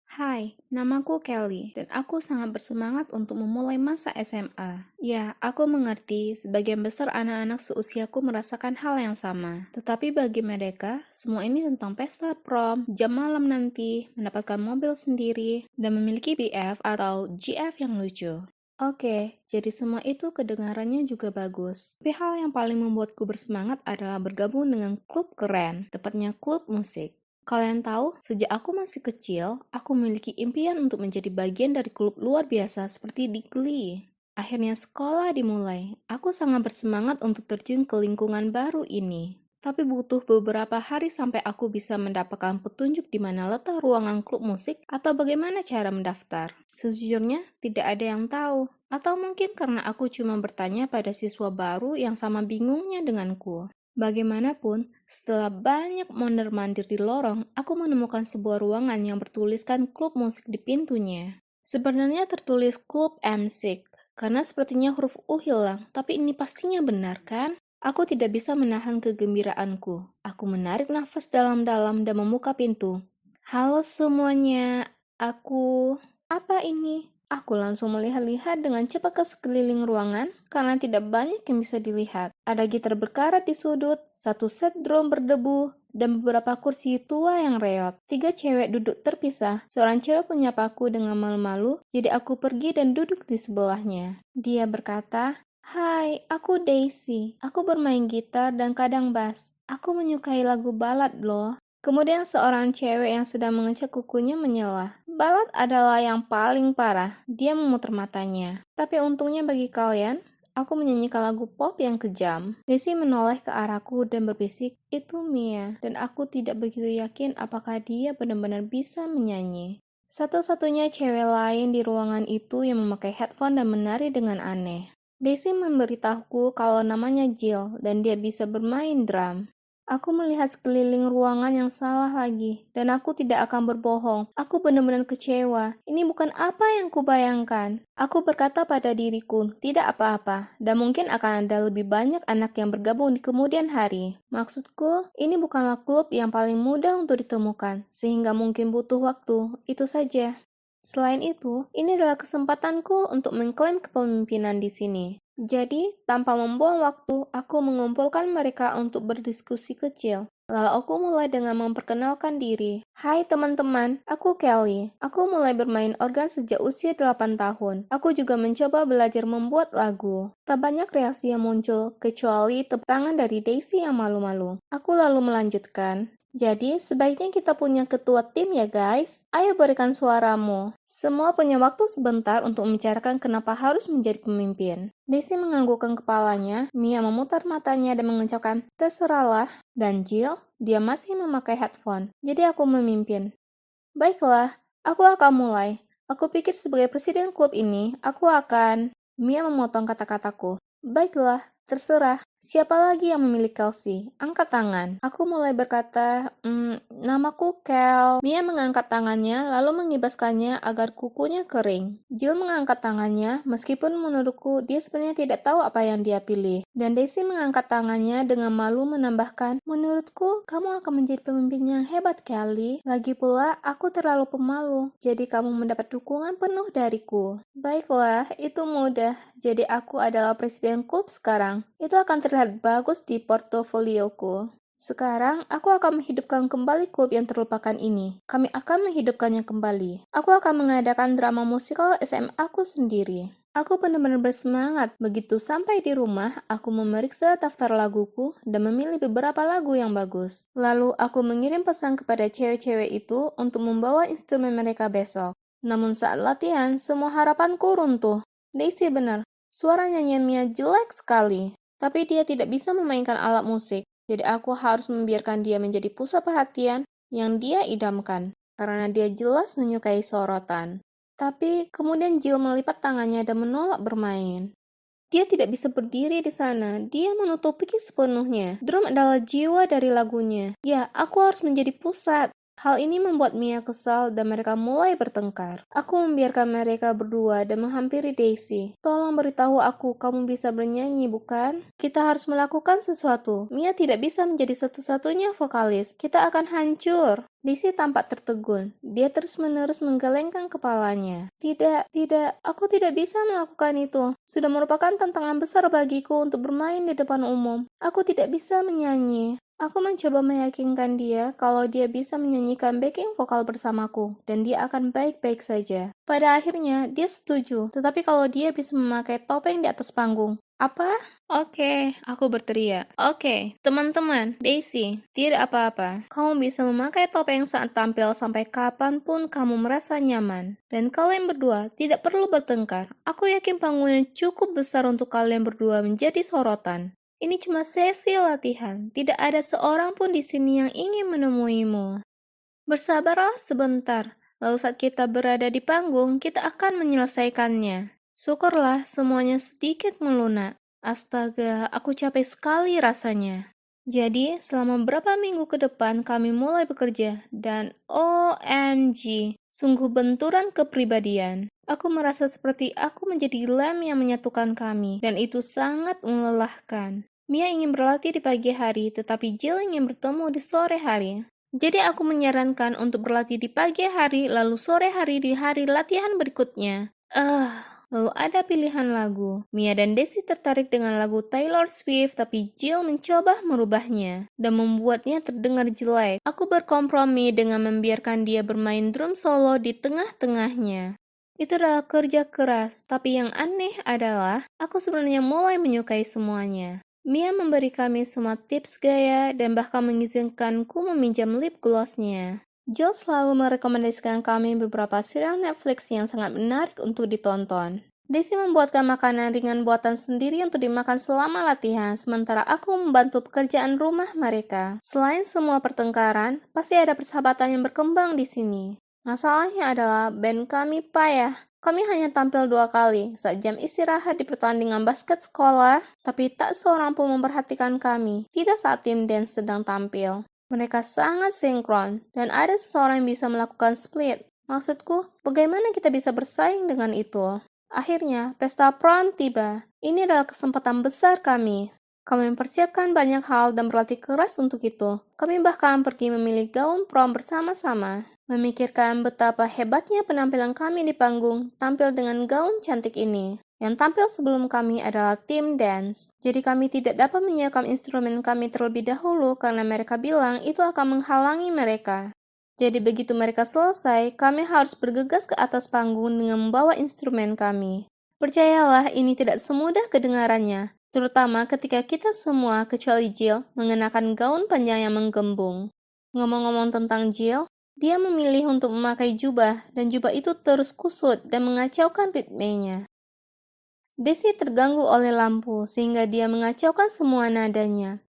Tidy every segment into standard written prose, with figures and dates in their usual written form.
Hai, namaku Kelly, dan aku sangat bersemangat untuk memulai masa SMA. Ya, aku mengerti sebagian besar anak-anak seusiaku merasakan hal yang sama. Tetapi bagi mereka, semua ini tentang pesta prom, jam malam nanti, mendapatkan mobil sendiri, dan memiliki BF atau GF yang lucu. Oke, jadi semua itu kedengarannya juga bagus. Tapi hal yang paling membuatku bersemangat adalah bergabung dengan klub keren, tepatnya klub musik. Kalian tahu, sejak aku masih kecil, aku memiliki impian untuk menjadi bagian dari klub luar biasa seperti di Glee. Akhirnya sekolah dimulai. Aku sangat bersemangat untuk terjun ke lingkungan baru ini. Tapi butuh beberapa hari sampai aku bisa mendapatkan petunjuk di mana letak ruangan klub musik atau bagaimana cara mendaftar. Sejujurnya, tidak ada yang tahu. Atau mungkin karena aku cuma bertanya pada siswa baru yang sama bingungnya denganku. Bagaimanapun, setelah banyak mondar-mandir di lorong, aku menemukan sebuah ruangan yang bertuliskan klub musik di pintunya. Sebenarnya tertulis klub M6, karena sepertinya huruf U hilang, tapi ini pastinya benar kan? Aku tidak bisa menahan kegembiraanku. Aku menarik nafas dalam-dalam dan membuka pintu. Halo semuanya, aku... Apa ini? Aku langsung melihat-lihat dengan cepat ke sekeliling ruangan karena tidak banyak yang bisa dilihat. Ada gitar berkarat di sudut, satu set drum berdebu, dan beberapa kursi tua yang reot. 3 cewek duduk terpisah. Seorang cewek menyapaku dengan malu-malu, jadi aku pergi dan duduk di sebelahnya. Dia berkata, "Hai, aku Daisy. Aku bermain gitar dan kadang bass. Aku menyukai lagu balad loh." Kemudian seorang cewek yang sedang mengecek kukunya menyela. Balad adalah yang paling parah. Dia memutar matanya. Tapi untungnya bagi kalian, aku menyanyikan lagu pop yang kejam. Daisy menoleh ke arahku dan berbisik, "Itu Mia." Dan aku tidak begitu yakin apakah dia benar-benar bisa menyanyi. Satu-satunya cewek lain di ruangan itu yang memakai headphone dan menari dengan aneh. Daisy memberitahuku kalau namanya Jill dan dia bisa bermain drum. Aku melihat sekeliling ruangan yang salah lagi, dan aku tidak akan berbohong. Aku benar-benar kecewa. Ini bukan apa yang kubayangkan. Aku berkata pada diriku, tidak apa-apa, dan mungkin akan ada lebih banyak anak yang bergabung di kemudian hari. Maksudku, ini bukanlah klub yang paling mudah untuk ditemukan, sehingga mungkin butuh waktu. Itu saja. Selain itu, ini adalah kesempatanku untuk mengklaim kepemimpinan di sini. Jadi, tanpa membuang waktu, aku mengumpulkan mereka untuk berdiskusi kecil. Lalu aku mulai dengan memperkenalkan diri. "Hai teman-teman, aku Kelly. Aku mulai bermain organ sejak usia 8 tahun. Aku juga mencoba belajar membuat lagu." Tak banyak reaksi yang muncul, kecuali tepuk tangan dari Daisy yang malu-malu. Aku lalu melanjutkan. "Jadi, sebaiknya kita punya ketua tim ya guys. Ayo berikan suaramu." Semua punya waktu sebentar untuk membicarakan kenapa harus menjadi pemimpin. Daisy menganggukkan kepalanya, Mia memutar matanya dan mengucapkan, "Terserahlah." Dan Jill, dia masih memakai headphone. Jadi aku memimpin. "Baiklah, aku akan mulai. Aku pikir sebagai presiden klub ini, aku akan..." Mia memotong kata-kataku. "Baiklah, terserah. Siapa lagi yang memilih Kelsey? Angkat tangan." Aku mulai berkata, namaku Kel." Mia mengangkat tangannya, lalu mengibaskannya agar kukunya kering. Jill mengangkat tangannya, meskipun menurutku dia sebenarnya tidak tahu apa yang dia pilih. Dan Daisy mengangkat tangannya dengan malu menambahkan, "Menurutku, kamu akan menjadi pemimpin yang hebat, Kelly. Lagi pula, aku terlalu pemalu, jadi kamu mendapat dukungan penuh dariku." Baiklah, itu mudah. Jadi aku adalah presiden klub sekarang. Itu akan terlihat bagus di portofolioku. Sekarang, aku akan menghidupkan kembali klub yang terlupakan ini. Kami akan menghidupkannya kembali. Aku akan mengadakan drama musikal SMA aku sendiri. Aku benar-benar bersemangat. Begitu sampai di rumah, aku memeriksa daftar laguku dan memilih beberapa lagu yang bagus. Lalu, aku mengirim pesan kepada cewek-cewek itu untuk membawa instrumen mereka besok. Namun saat latihan, semua harapanku runtuh. Daisy benar, suara nyanyian Mia jelek sekali. Tapi dia tidak bisa memainkan alat musik, jadi aku harus membiarkan dia menjadi pusat perhatian yang dia idamkan, karena dia jelas menyukai sorotan. Tapi kemudian Jill melipat tangannya dan menolak bermain. Dia tidak bisa berdiri di sana, dia menutupi sepenuhnya. Drum adalah jiwa dari lagunya. Ya, aku harus menjadi pusat. Hal ini membuat Mia kesal dan mereka mulai bertengkar. Aku membiarkan mereka berdua dan menghampiri Daisy. "Tolong beritahu aku kamu bisa bernyanyi, bukan? Kita harus melakukan sesuatu. Mia tidak bisa menjadi satu-satunya vokalis. Kita akan hancur." Daisy tampak tertegun. Dia terus-menerus menggelengkan kepalanya. Tidak, tidak, aku tidak bisa melakukan itu. Sudah merupakan tantangan besar bagiku untuk bermain di depan umum. Aku tidak bisa menyanyi. Aku mencoba meyakinkan dia kalau dia bisa menyanyikan backing vokal bersamaku, dan dia akan baik-baik saja. Pada akhirnya, dia setuju, tetapi kalau dia bisa memakai topeng di atas panggung. Apa? Oke, aku berteriak. Oke, teman-teman, Daisy, tidak apa-apa. Kamu bisa memakai topeng saat tampil sampai kapanpun kamu merasa nyaman. Dan kalian berdua tidak perlu bertengkar. Aku yakin panggungnya cukup besar untuk kalian berdua menjadi sorotan. Ini cuma sesi latihan. Tidak ada seorang pun di sini yang ingin menemuimu. Bersabarlah sebentar. Lalu saat kita berada di panggung, kita akan menyelesaikannya. Syukurlah semuanya sedikit melunak. Astaga, aku capek sekali rasanya. Jadi, selama beberapa minggu ke depan kami mulai bekerja, dan OMG, sungguh benturan kepribadian. Aku merasa seperti aku menjadi lem yang menyatukan kami, dan itu sangat melelahkan. Mia ingin berlatih di pagi hari, tetapi Jill ingin bertemu di sore hari. Jadi aku menyarankan untuk berlatih di pagi hari, lalu sore hari di hari latihan berikutnya. Lalu ada pilihan lagu. Mia dan Daisy tertarik dengan lagu Taylor Swift, tapi Jill mencoba merubahnya dan membuatnya terdengar jelek. Aku berkompromi dengan membiarkan dia bermain drum solo di tengah-tengahnya. Itu adalah kerja keras, tapi yang aneh adalah aku sebenarnya mulai menyukai semuanya. Mia memberi kami semua tips gaya dan bahkan mengizinkanku meminjam lip glossnya. Jill selalu merekomendasikan kami beberapa serial Netflix yang sangat menarik untuk ditonton. Daisy membuatkan makanan ringan buatan sendiri untuk dimakan selama latihan, sementara aku membantu pekerjaan rumah mereka. Selain semua pertengkaran, pasti ada persahabatan yang berkembang di sini. Masalahnya adalah band kami payah. Kami hanya tampil 2 kali saat jam istirahat di pertandingan basket sekolah, tapi tak seorang pun memperhatikan kami, tidak saat tim dance sedang tampil. Mereka sangat sinkron, dan ada seseorang yang bisa melakukan split. Maksudku, bagaimana kita bisa bersaing dengan itu? Akhirnya, pesta prom tiba. Ini adalah kesempatan besar kami. Kami mempersiapkan banyak hal dan berlatih keras untuk itu. Kami bahkan pergi memilih gaun prom bersama-sama. Memikirkan betapa hebatnya penampilan kami di panggung tampil dengan gaun cantik ini. Yang tampil sebelum kami adalah tim dance. Jadi kami tidak dapat menyiapkan instrumen kami terlebih dahulu karena mereka bilang itu akan menghalangi mereka. Jadi begitu mereka selesai, kami harus bergegas ke atas panggung dengan membawa instrumen kami. Percayalah, ini tidak semudah kedengarannya, terutama ketika kita semua, kecuali Jill, mengenakan gaun panjang yang menggembung. Ngomong-ngomong tentang Jill, dia memilih untuk memakai jubah, dan jubah itu terus kusut dan mengacaukan ritmenya. Daisy terganggu oleh lampu, sehingga dia mengacaukan semua nadanya.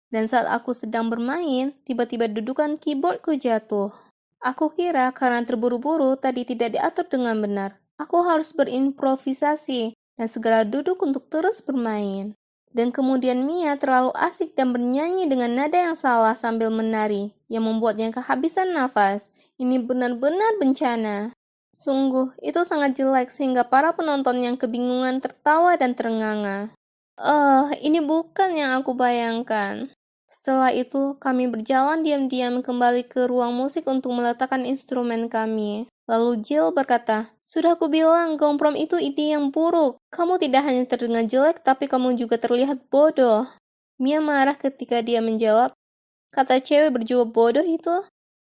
Dan saat aku sedang bermain, tiba-tiba dudukan keyboardku jatuh. Aku kira karena terburu-buru tadi tidak diatur dengan benar. Aku harus berimprovisasi dan segera duduk untuk terus bermain. Dan kemudian Mia terlalu asik dan bernyanyi dengan nada yang salah sambil menari, yang membuatnya kehabisan nafas. Ini benar-benar bencana. Sungguh, itu sangat jelek sehingga para penonton yang kebingungan tertawa dan terenganga. Ini bukan yang aku bayangkan. Setelah itu, kami berjalan diam-diam kembali ke ruang musik untuk meletakkan instrumen kami. Lalu Jill berkata, "Sudah aku bilang, gaun prom itu ide yang buruk. Kamu tidak hanya terdengar jelek, tapi kamu juga terlihat bodoh." Mia marah ketika dia menjawab, "Kata cewek berjubah bodoh itu?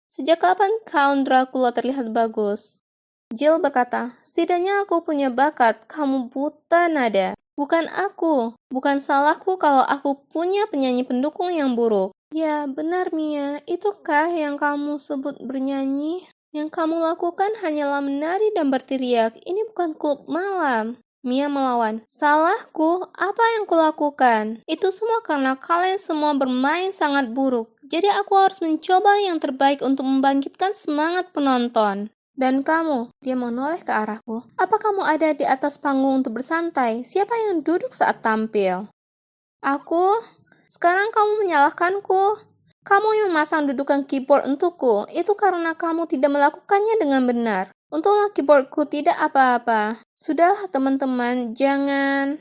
Sejak kapan Count Dracula terlihat bagus?" Jill berkata, "Setidaknya aku punya bakat, kamu buta nada. Bukan aku. Bukan salahku kalau aku punya penyanyi pendukung yang buruk." "Ya, benar Mia. Itukah yang kamu sebut bernyanyi? Yang kamu lakukan hanyalah menari dan berteriak. Ini bukan klub malam." Mia melawan. "Salahku? Apa yang kulakukan? Itu semua karena kalian semua bermain sangat buruk. Jadi aku harus mencoba yang terbaik untuk membangkitkan semangat penonton. Dan kamu," dia menoleh ke arahku, "apa kamu ada di atas panggung untuk bersantai? Siapa yang duduk saat tampil?" "Aku? Sekarang kamu menyalahkanku. Kamu yang memasang dudukan keyboard untukku. Itu karena kamu tidak melakukannya dengan benar. Untunglah keyboardku tidak apa-apa. Sudahlah teman-teman, jangan...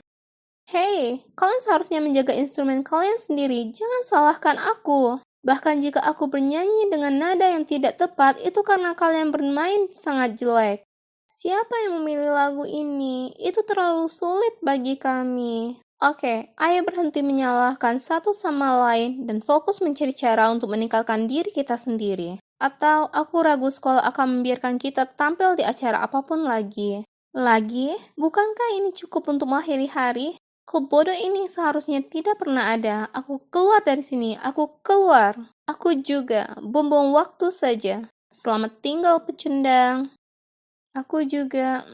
Hei, kalian seharusnya menjaga instrumen kalian sendiri. Jangan salahkan aku." Bahkan jika aku bernyanyi dengan nada yang tidak tepat, itu karena kalian bermain sangat jelek. Siapa yang memilih lagu ini? Itu terlalu sulit bagi kami. Oke, ayo berhenti menyalahkan satu sama lain dan fokus mencari cara untuk meningkatkan diri kita sendiri. Atau aku ragu sekolah akan membiarkan kita tampil di acara apapun lagi. Lagi? Bukankah ini cukup untuk mengakhiri hari? Klub bodoh ini seharusnya tidak pernah ada. Aku keluar dari sini. Aku keluar. Aku juga. Buang-buang waktu saja. Selamat tinggal, pecundang. Aku juga,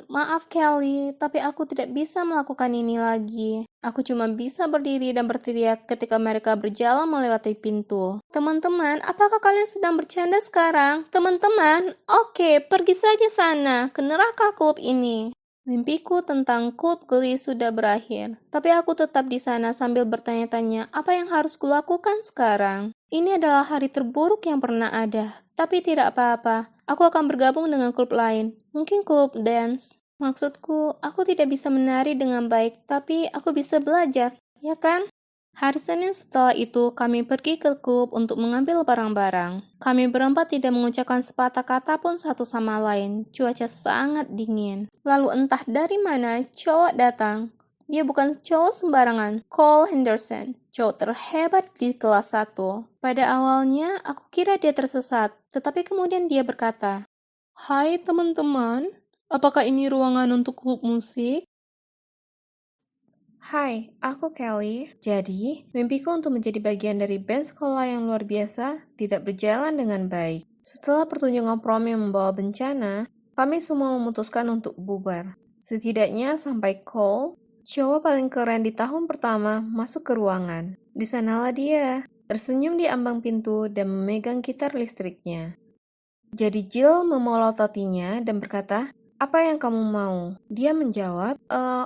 maaf Kelly, tapi aku tidak bisa melakukan ini lagi. Aku cuma bisa berdiri dan berteriak ketika mereka berjalan melewati pintu. Teman-teman, apakah kalian sedang bercanda sekarang? Teman-teman, oke, pergi saja sana, ke neraka klub ini. Mimpiku tentang klub geli sudah berakhir, tapi aku tetap di sana sambil bertanya-tanya apa yang harus kulakukan sekarang. Ini adalah hari terburuk yang pernah ada, tapi tidak apa-apa. Aku akan bergabung dengan klub lain, mungkin klub dance. Maksudku, aku tidak bisa menari dengan baik, tapi aku bisa belajar, ya kan? Hari Senin setelah itu, kami pergi ke klub untuk mengambil barang-barang. Kami berempat tidak mengucapkan sepatah kata pun satu sama lain. Cuaca sangat dingin. Lalu entah dari mana, cowok datang. Dia bukan cowok sembarangan, Cole Henderson, cowok terhebat di kelas 1. Pada awalnya, aku kira dia tersesat, tetapi kemudian dia berkata, "Hai teman-teman, apakah ini ruangan untuk klub musik?" Hai, aku Kelly. Jadi, mimpiku untuk menjadi bagian dari band sekolah yang luar biasa tidak berjalan dengan baik. Setelah pertunjukan prom yang membawa bencana, kami semua memutuskan untuk bubar. Setidaknya sampai Cole, cowok paling keren di tahun pertama, masuk ke ruangan. Di sanalah dia, tersenyum di ambang pintu dan memegang gitar listriknya. Jadi Jill memelototinya dan berkata, "Apa yang kamu mau?" Dia menjawab,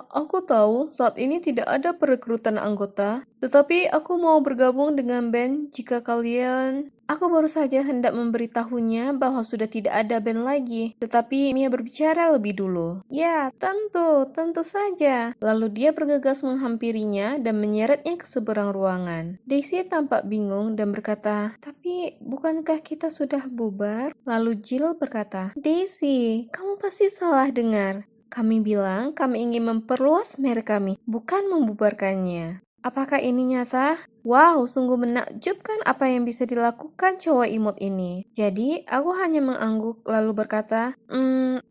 aku tahu saat ini tidak ada perekrutan anggota, tetapi aku mau bergabung dengan band jika kalian..." Aku baru saja hendak memberitahunya bahwa sudah tidak ada band lagi, tetapi Mia berbicara lebih dulu. "Ya, tentu saja." Lalu dia bergegas menghampirinya dan menyeretnya ke seberang ruangan. Daisy tampak bingung dan berkata, "Tapi bukankah kita sudah bubar?" Lalu Jill berkata, "Daisy, kamu pasti salah dengar. Kami bilang kami ingin memperluas merek kami, bukan membubarkannya." Apakah ini nyata? Wow, sungguh menakjubkan apa yang bisa dilakukan cowok imut ini. Jadi, aku hanya mengangguk lalu berkata,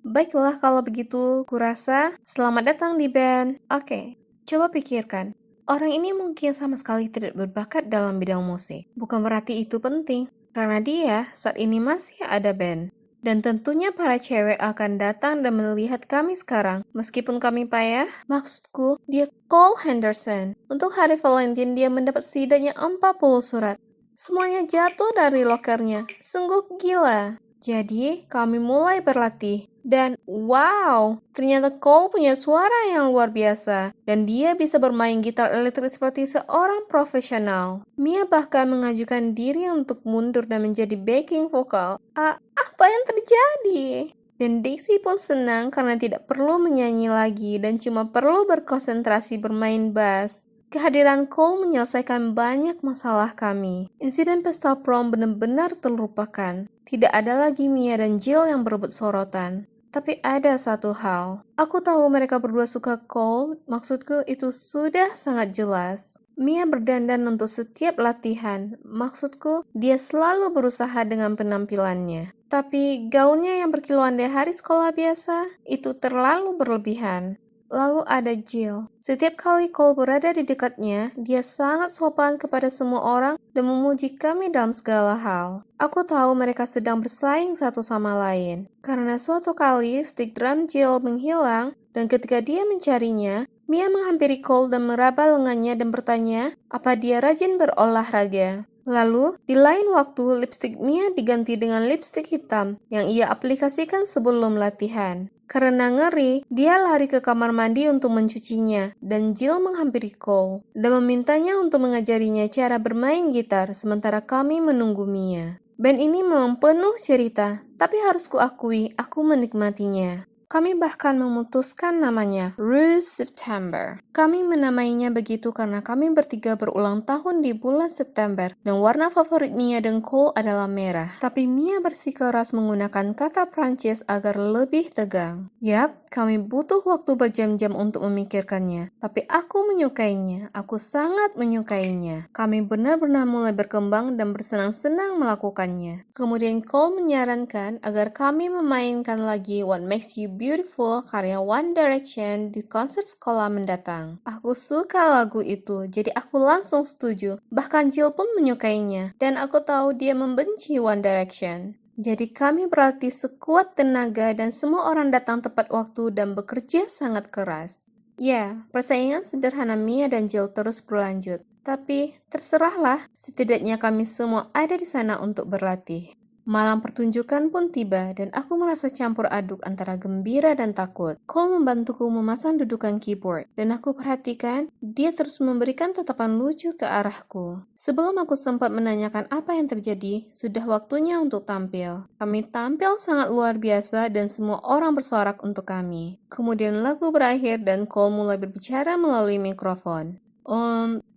baiklah kalau begitu, kurasa selamat datang di band. Oke, coba pikirkan. Orang ini mungkin sama sekali tidak berbakat dalam bidang musik. Bukan berarti itu penting, karena dia saat ini masih ada band. Dan tentunya para cewek akan datang dan melihat kami sekarang, meskipun kami payah. Maksudku, dia Cole Henderson. Untuk hari Valentine, dia mendapat setidaknya 40 surat. Semuanya jatuh dari lokernya. Sungguh gila. Jadi, kami mulai berlatih. Dan wow, ternyata Cole punya suara yang luar biasa. Dan dia bisa bermain gitar elektrik seperti seorang profesional. Mia bahkan mengajukan diri untuk mundur dan menjadi backing vokal. Apa yang terjadi? Dan Daisy pun senang karena tidak perlu menyanyi lagi dan cuma perlu berkonsentrasi bermain bass. Kehadiran Cole menyelesaikan banyak masalah kami. Insiden pesta prom benar-benar terlupakan. Tidak ada lagi Mia dan Jill yang berebut sorotan. Tapi ada satu hal. Aku tahu mereka berdua suka Cole, maksudku itu sudah sangat jelas. Mia berdandan untuk setiap latihan. Maksudku, dia selalu berusaha dengan penampilannya. Tapi gaunnya yang berkiloan di hari sekolah biasa, itu terlalu berlebihan. Lalu ada Jill. Setiap kali Cole berada di dekatnya, dia sangat sopan kepada semua orang dan memuji kami dalam segala hal. Aku tahu mereka sedang bersaing satu sama lain. Karena suatu kali, stick drum Jill menghilang, dan ketika dia mencarinya, Mia menghampiri Cole dan meraba lengannya dan bertanya, apa dia rajin berolahraga. Lalu, di lain waktu, lipstik Mia diganti dengan lipstik hitam yang ia aplikasikan sebelum latihan. Karena ngeri, dia lari ke kamar mandi untuk mencucinya, dan Jill menghampiri Cole dan memintanya untuk mengajarinya cara bermain gitar sementara kami menunggu Mia. Band ini memang penuh cerita, tapi harus kuakui aku menikmatinya. Kami bahkan memutuskan namanya Rue September. Kami menamainya begitu karena kami bertiga berulang tahun di bulan September dan warna favorit Mia dan Cole adalah merah. Tapi Mia bersikeras menggunakan kata Prancis agar lebih tegang. Yap, kami butuh waktu berjam-jam untuk memikirkannya. Tapi aku menyukainya. Aku sangat menyukainya. Kami benar-benar mulai berkembang dan bersenang-senang melakukannya. Kemudian Cole menyarankan agar kami memainkan lagi What Makes You Beautiful karya One Direction di konser sekolah mendatang. Aku suka lagu itu, jadi aku langsung setuju. Bahkan Jill pun menyukainya, dan aku tahu dia membenci One Direction. Jadi kami berlatih sekuat tenaga dan semua orang datang tepat waktu dan bekerja sangat keras. Ya, persaingan sederhana Mia dan Jill terus berlanjut. Tapi terserahlah, setidaknya kami semua ada di sana untuk berlatih. Malam pertunjukan pun tiba dan aku merasa campur aduk antara gembira dan takut. Cole membantuku memasang dudukan keyboard dan aku perhatikan dia terus memberikan tatapan lucu ke arahku. Sebelum aku sempat menanyakan apa yang terjadi, sudah waktunya untuk tampil. Kami tampil sangat luar biasa dan semua orang bersorak untuk kami. Kemudian lagu berakhir dan Cole mulai berbicara melalui mikrofon.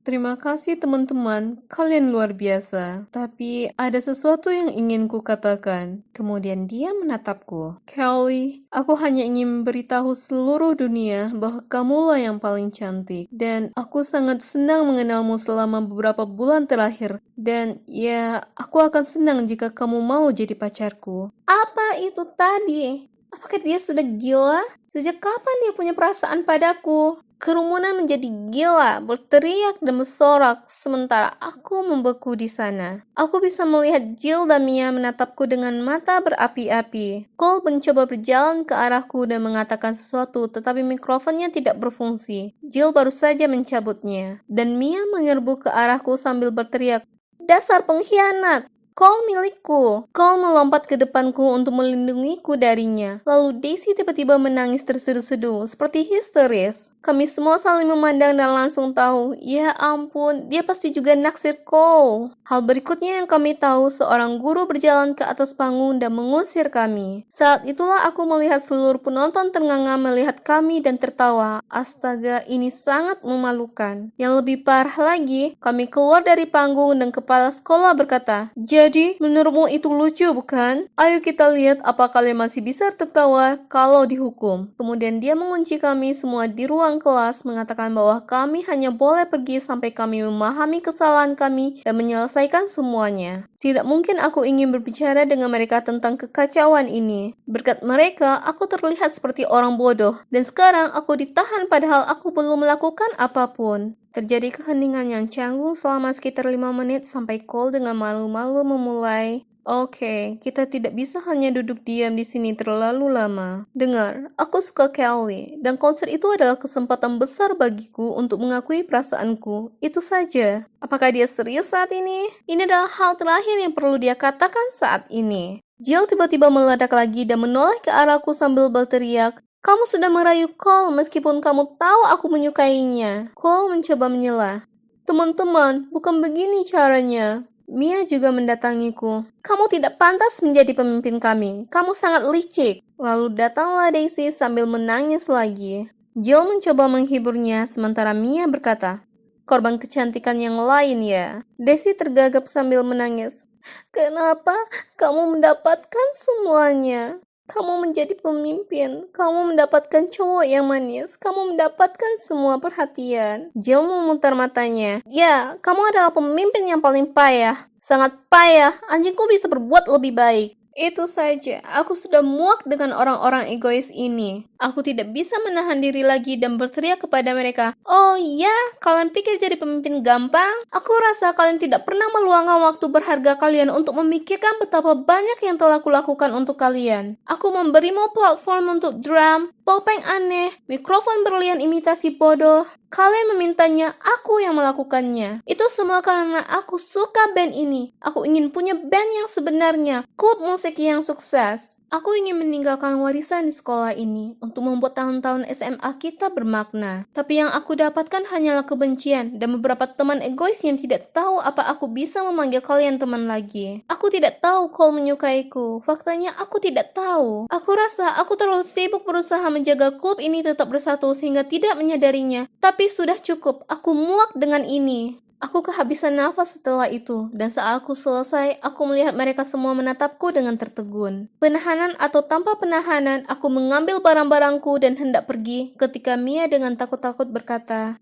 Terima kasih teman-teman, kalian luar biasa. Tapi ada sesuatu yang ingin ku katakan. Kemudian dia menatapku. Kelly, aku hanya ingin memberitahu seluruh dunia bahwa kamulah yang paling cantik. Dan aku sangat senang mengenalmu selama beberapa bulan terakhir. Dan ya, aku akan senang jika kamu mau jadi pacarku. Apa itu tadi? Apakah dia sudah gila? Sejak kapan dia punya perasaan padaku? Kerumunan menjadi gila, berteriak dan bersorak, sementara aku membeku di sana. Aku bisa melihat Jill dan Mia menatapku dengan mata berapi-api. Cole mencoba berjalan ke arahku dan mengatakan sesuatu, tetapi mikrofonnya tidak berfungsi. Jill baru saja mencabutnya, dan Mia menyerbu ke arahku sambil berteriak, "Dasar pengkhianat! Cole milikku." Cole melompat ke depanku untuk melindungiku darinya. Lalu Daisy tiba-tiba menangis terseduh-seduh, seperti histeris. Kami semua saling memandang dan langsung tahu, ya ampun, dia pasti juga naksir Cole. Hal berikutnya yang kami tahu, seorang guru berjalan ke atas panggung dan mengusir kami. Saat itulah aku melihat seluruh penonton ternganga melihat kami dan tertawa. Astaga, ini sangat memalukan. Yang lebih parah lagi, kami keluar dari panggung dan kepala sekolah berkata, "Jadi, menurutmu itu lucu, bukan? Ayo kita lihat apa kalian masih bisa tertawa kalau dihukum." Kemudian dia mengunci kami semua di ruang kelas, mengatakan bahwa kami hanya boleh pergi sampai kami memahami kesalahan kami dan menyelesaikan semuanya. Tidak mungkin aku ingin berbicara dengan mereka tentang kekacauan ini. Berkat mereka, aku terlihat seperti orang bodoh. Dan sekarang aku ditahan padahal aku belum melakukan apapun. Terjadi keheningan yang canggung selama sekitar 5 menit sampai Cole dengan malu-malu memulai, "Oke, kita tidak bisa hanya duduk diam di sini terlalu lama. Dengar, aku suka Kelly, dan konser itu adalah kesempatan besar bagiku untuk mengakui perasaanku. Itu saja." Apakah dia serius saat ini? Ini adalah hal terakhir yang perlu dia katakan saat ini. Jill tiba-tiba meledak lagi dan menoleh ke arahku sambil berteriak, "Kamu sudah merayu Cole meskipun kamu tahu aku menyukainya." Cole mencoba menyelah. "Teman-teman, bukan begini caranya." Mia juga mendatangiku. "Kamu tidak pantas menjadi pemimpin kami. Kamu sangat licik." Lalu datanglah Daisy sambil menangis lagi. Jill mencoba menghiburnya, sementara Mia berkata, "Korban kecantikan yang lain ya." Daisy tergagap sambil menangis. "Kenapa kamu mendapatkan semuanya? Kamu menjadi pemimpin, kamu mendapatkan cowok yang manis, kamu mendapatkan semua perhatian." Jill memutar matanya. "Ya, kamu adalah pemimpin yang paling payah. Sangat payah, anjingku bisa berbuat lebih baik." Itu saja, aku sudah muak dengan orang-orang egois ini. Aku tidak bisa menahan diri lagi dan berteriak kepada mereka, "Oh iya, kalian pikir jadi pemimpin gampang? Aku rasa kalian tidak pernah meluangkan waktu berharga kalian untuk memikirkan betapa banyak yang telah kulakukan untuk kalian. Aku memberimu platform untuk drum, topeng aneh, mikrofon berlian imitasi bodoh. Kalian memintanya, aku yang melakukannya. Itu semua karena aku suka band ini. Aku ingin punya band yang sebenarnya, klub musik yang sukses." Aku ingin meninggalkan warisan di sekolah ini untuk membuat tahun-tahun SMA kita bermakna. Tapi yang aku dapatkan hanyalah kebencian dan beberapa teman egois yang tidak tahu apa aku bisa memanggil kalian teman lagi. Aku tidak tahu kau menyukaiku. Faktanya aku tidak tahu. Aku rasa aku terlalu sibuk berusaha menjaga klub ini tetap bersatu sehingga tidak menyadarinya. Tapi sudah cukup. Aku muak dengan ini. Aku kehabisan nafas setelah itu, dan saat aku selesai, aku melihat mereka semua menatapku dengan tertegun. Penahanan atau tanpa penahanan, aku mengambil barang-barangku dan hendak pergi ketika Mia dengan takut-takut berkata,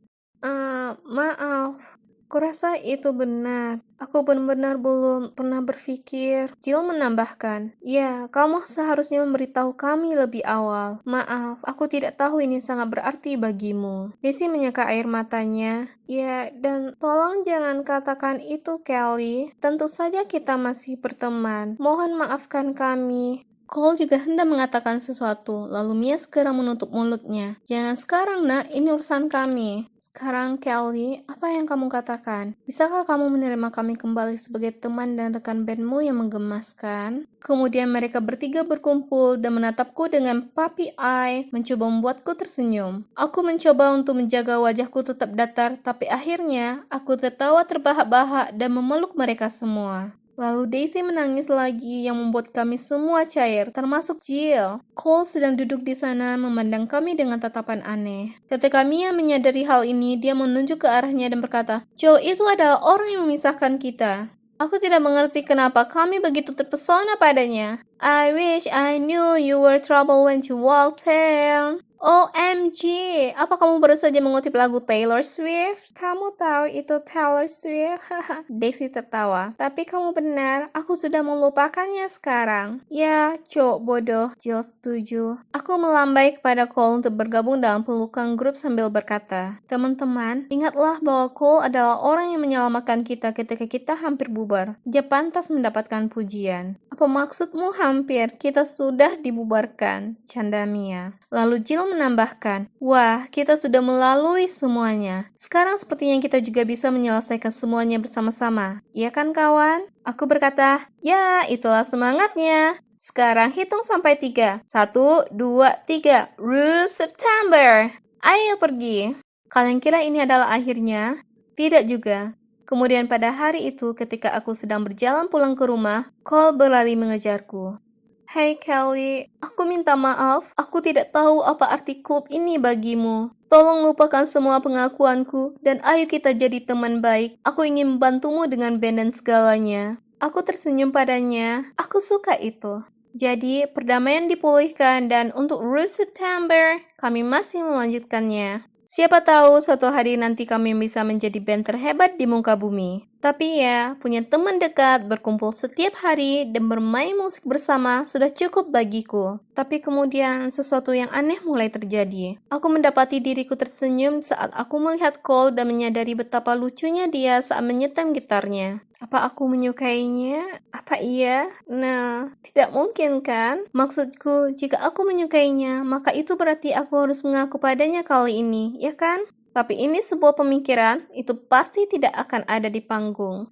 maaf. Kurasa itu benar. Aku benar-benar belum pernah berpikir. Jill menambahkan, ya, kamu seharusnya memberitahu kami lebih awal. Maaf, aku tidak tahu ini sangat berarti bagimu. Daisy menyeka air matanya. Ya, dan tolong jangan katakan itu, Kelly. Tentu saja kita masih berteman. Mohon maafkan kami. Cole juga hendak mengatakan sesuatu, lalu Mia segera menutup mulutnya. Jangan sekarang, nak. Ini urusan kami. Sekarang, Kelly, apa yang kamu katakan? Bisakah kamu menerima kami kembali sebagai teman dan rekan bandmu yang menggemaskan? Kemudian mereka bertiga berkumpul dan menatapku dengan puppy eye, mencoba membuatku tersenyum. Aku mencoba untuk menjaga wajahku tetap datar, tapi akhirnya aku tertawa terbahak-bahak dan memeluk mereka semua. Lalu Daisy menangis lagi yang membuat kami semua cair, termasuk Jill. Cole sedang duduk di sana memandang kami dengan tatapan aneh. Ketika Mia menyadari hal ini, dia menunjuk ke arahnya dan berkata, Joe itu adalah orang yang memisahkan kita. Aku tidak mengerti kenapa kami begitu terpesona padanya. I wish I knew you were trouble when you walked in. OMG, apa kamu baru saja mengutip lagu Taylor Swift? Kamu tahu itu Taylor Swift? Daisy tertawa. Tapi kamu benar, aku sudah melupakannya sekarang. Ya, cowok bodoh, Jill setuju. Aku melambai kepada Cole untuk bergabung dalam pelukan grup sambil berkata, teman-teman, ingatlah bahwa Cole adalah orang yang menyelamatkan kita ketika kita hampir bubar. Dia pantas mendapatkan pujian. Apa maksudmu hampir? Kita sudah dibubarkan, canda Mia. Lalu Jill menambahkan, wah, kita sudah melalui semuanya. Sekarang sepertinya kita juga bisa menyelesaikan semuanya bersama-sama. Iya kan kawan? Aku berkata, ya, itulah semangatnya. Sekarang hitung sampai 3. 1, 2, 3. Rue September. Ayo pergi. Kalian kira ini adalah akhirnya? Tidak juga. Kemudian pada hari itu ketika aku sedang berjalan pulang ke rumah, Cole berlari mengejarku. Hey Kelly, aku minta maaf, aku tidak tahu apa arti klub ini bagimu. Tolong lupakan semua pengakuanku, dan ayo kita jadi teman baik. Aku ingin membantumu dengan band dan segalanya. Aku tersenyum padanya, aku suka itu. Jadi, perdamaian dipulihkan dan untuk Rue September, kami masih melanjutkannya. Siapa tahu suatu hari nanti kami bisa menjadi band terhebat di muka bumi. Tapi ya, punya teman dekat, berkumpul setiap hari, dan bermain musik bersama sudah cukup bagiku. Tapi kemudian, sesuatu yang aneh mulai terjadi. Aku mendapati diriku tersenyum saat aku melihat Cole dan menyadari betapa lucunya dia saat menyetem gitarnya. Apa aku menyukainya? Apa iya? Nah, tidak mungkin kan? Maksudku, jika aku menyukainya, maka itu berarti aku harus mengaku padanya kali ini, ya kan? Tapi ini sebuah pemikiran, itu pasti tidak akan ada di panggung.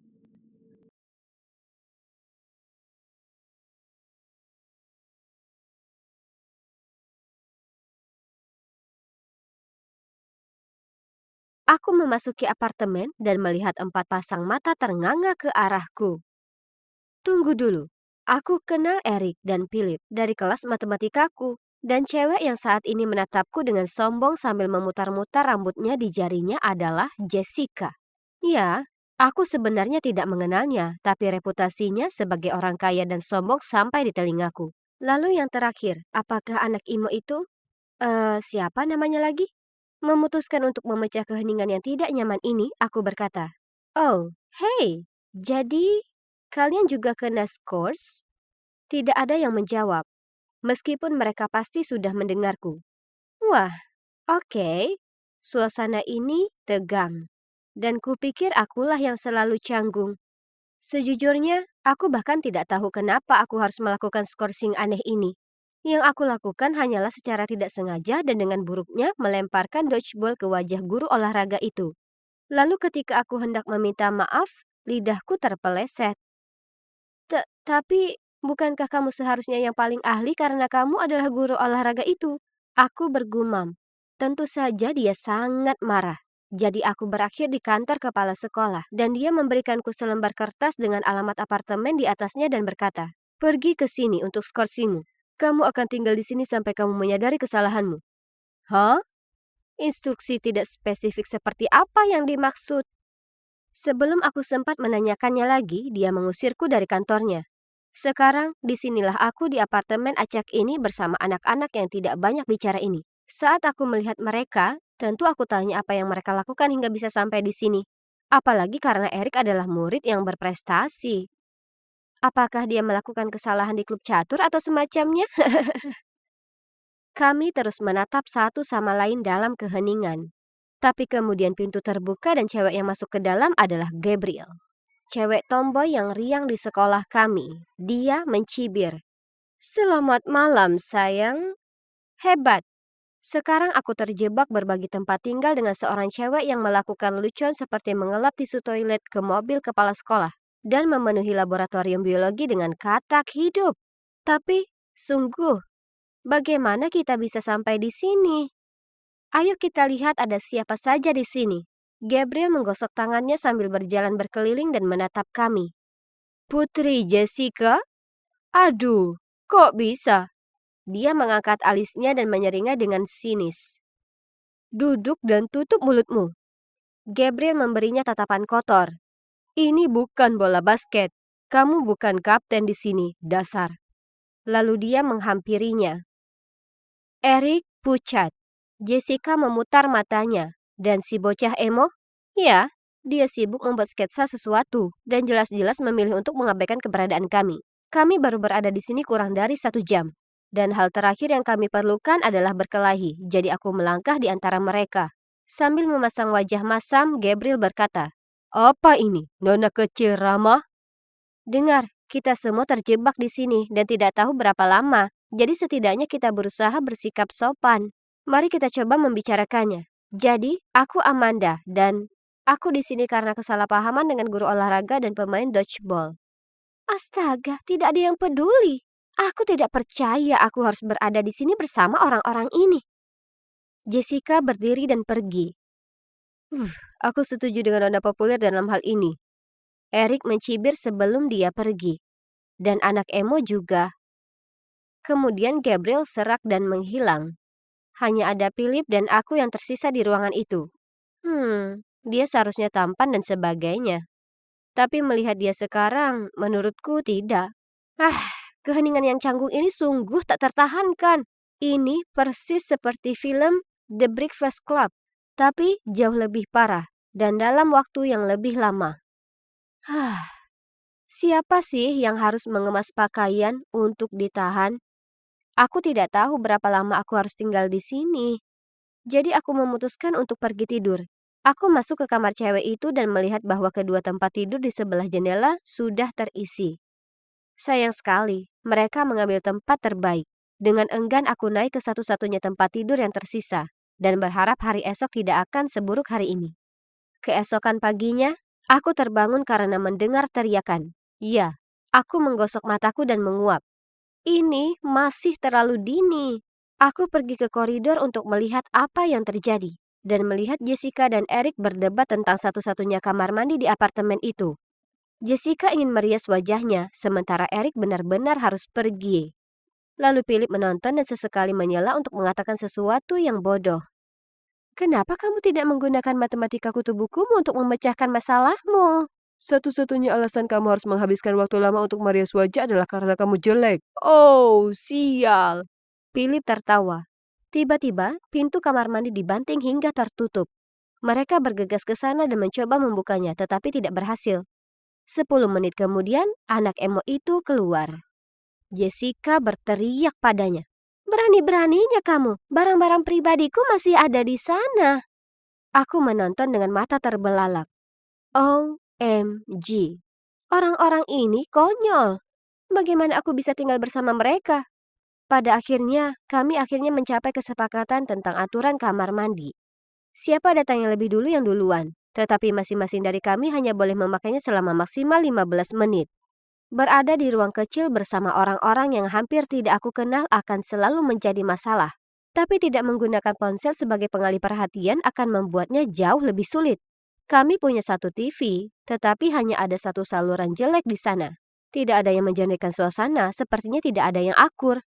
Aku memasuki apartemen dan melihat 4 pasang mata ternganga ke arahku. Tunggu dulu, aku kenal Eric dan Philip dari kelas matematikaku. Dan cewek yang saat ini menatapku dengan sombong sambil memutar-mutar rambutnya di jarinya adalah Jessica. Ya, aku sebenarnya tidak mengenalnya, tapi reputasinya sebagai orang kaya dan sombong sampai di telingaku. Lalu yang terakhir, apakah anak Imo itu? Siapa namanya lagi? Memutuskan untuk memecah keheningan yang tidak nyaman ini, aku berkata, "Oh, hey, jadi kalian juga kena skors?" Tidak ada yang menjawab, meskipun mereka pasti sudah mendengarku. Wah, oke. Suasana ini tegang. Dan kupikir akulah yang selalu canggung. Sejujurnya, aku bahkan tidak tahu kenapa aku harus melakukan skorsing aneh ini. Yang aku lakukan hanyalah secara tidak sengaja dan dengan buruknya melemparkan dodgeball ke wajah guru olahraga itu. Lalu ketika aku hendak meminta maaf, lidahku terpeleset. Tapi Bukankah kamu seharusnya yang paling ahli karena kamu adalah guru olahraga itu? Aku bergumam. Tentu saja dia sangat marah. Jadi aku berakhir di kantor kepala sekolah dan dia memberikanku selembar kertas dengan alamat apartemen di atasnya dan berkata, "Pergi ke sini untuk skorsimu. Kamu akan tinggal di sini sampai kamu menyadari kesalahanmu." Hah? Instruksi tidak spesifik seperti apa yang dimaksud? Sebelum aku sempat menanyakannya lagi, dia mengusirku dari kantornya. Sekarang, disinilah aku di apartemen acak ini bersama anak-anak yang tidak banyak bicara ini. Saat aku melihat mereka, tentu aku tanya apa yang mereka lakukan hingga bisa sampai di sini. Apalagi karena Erik adalah murid yang berprestasi. Apakah dia melakukan kesalahan di klub catur atau semacamnya? Kami terus menatap satu sama lain dalam keheningan. Tapi kemudian pintu terbuka dan cewek yang masuk ke dalam adalah Gabriel. Cewek tomboy yang riang di sekolah kami. Dia mencibir. "Selamat malam, sayang. Hebat. Sekarang aku terjebak berbagi tempat tinggal dengan seorang cewek yang melakukan lucuan seperti mengelap tisu toilet ke mobil kepala sekolah dan memenuhi laboratorium biologi dengan katak hidup. Tapi, sungguh, bagaimana kita bisa sampai di sini? Ayo kita lihat ada siapa saja di sini." Gabriel menggosok tangannya sambil berjalan berkeliling dan menatap kami. "Putri Jessica? Aduh, kok bisa?" Dia mengangkat alisnya dan menyeringai dengan sinis. "Duduk dan tutup mulutmu." Gabriel memberinya tatapan kotor. "Ini bukan bola basket. Kamu bukan kapten di sini, dasar." Lalu dia menghampirinya. Erik pucat. Jessica memutar matanya. Dan si bocah emo? Ya, dia sibuk membuat sketsa sesuatu dan jelas-jelas memilih untuk mengabaikan keberadaan kami. Kami baru berada di sini kurang dari 1 jam. Dan hal terakhir yang kami perlukan adalah berkelahi, jadi aku melangkah di antara mereka. Sambil memasang wajah masam, Gabriel berkata, "Apa ini, nona kecil ramah?" "Dengar, kita semua terjebak di sini dan tidak tahu berapa lama. Jadi setidaknya kita berusaha bersikap sopan. Mari kita coba membicarakannya. Jadi, aku Amanda dan aku di sini karena kesalahpahaman dengan guru olahraga dan pemain dodgeball." Astaga, tidak ada yang peduli. Aku tidak percaya aku harus berada di sini bersama orang-orang ini. Jessica berdiri dan pergi. "Uh, aku setuju dengan Nona populer dalam hal ini." Erik mencibir sebelum dia pergi. Dan anak emo juga. Kemudian Gabriel serak dan menghilang. Hanya ada Philip dan aku yang tersisa di ruangan itu. Dia seharusnya tampan dan sebagainya. Tapi melihat dia sekarang, menurutku tidak. Keheningan yang canggung ini sungguh tak tertahankan. Ini persis seperti film The Breakfast Club, tapi jauh lebih parah dan dalam waktu yang lebih lama. Siapa sih yang harus mengemas pakaian untuk ditahan? Aku tidak tahu berapa lama aku harus tinggal di sini. Jadi aku memutuskan untuk pergi tidur. Aku masuk ke kamar cewek itu dan melihat bahwa kedua tempat tidur di sebelah jendela sudah terisi. Sayang sekali, mereka mengambil tempat terbaik. Dengan enggan aku naik ke satu-satunya tempat tidur yang tersisa dan berharap hari esok tidak akan seburuk hari ini. Keesokan paginya, aku terbangun karena mendengar teriakan. Ya, aku menggosok mataku dan menguap. Ini masih terlalu dini. Aku pergi ke koridor untuk melihat apa yang terjadi dan melihat Jessica dan Erik berdebat tentang satu-satunya kamar mandi di apartemen itu. Jessica ingin merias wajahnya, sementara Erik benar-benar harus pergi. Lalu Philip menonton dan sesekali menyela untuk mengatakan sesuatu yang bodoh. "Kenapa kamu tidak menggunakan matematika kutu bukumu untuk memecahkan masalahmu?" "Satu-satunya alasan kamu harus menghabiskan waktu lama untuk merias wajah adalah karena kamu jelek." "Oh, sial." Philip tertawa. Tiba-tiba, pintu kamar mandi dibanting hingga tertutup. Mereka bergegas ke sana dan mencoba membukanya, tetapi tidak berhasil. 10 menit kemudian, anak emo itu keluar. Jessica berteriak padanya. "Berani-beraninya kamu, barang-barang pribadiku masih ada di sana." Aku menonton dengan mata terbelalak. OMG, orang-orang ini konyol. Bagaimana aku bisa tinggal bersama mereka? Pada akhirnya, kami mencapai kesepakatan tentang aturan kamar mandi. Siapa datang yang lebih dulu yang duluan, tetapi masing-masing dari kami hanya boleh memakainya selama maksimal 15 menit. Berada di ruang kecil bersama orang-orang yang hampir tidak aku kenal akan selalu menjadi masalah. Tapi tidak menggunakan ponsel sebagai pengalih perhatian akan membuatnya jauh lebih sulit. Kami punya satu TV, tetapi hanya ada satu saluran jelek di sana. Tidak ada yang menjernihkan suasana, sepertinya tidak ada yang akur.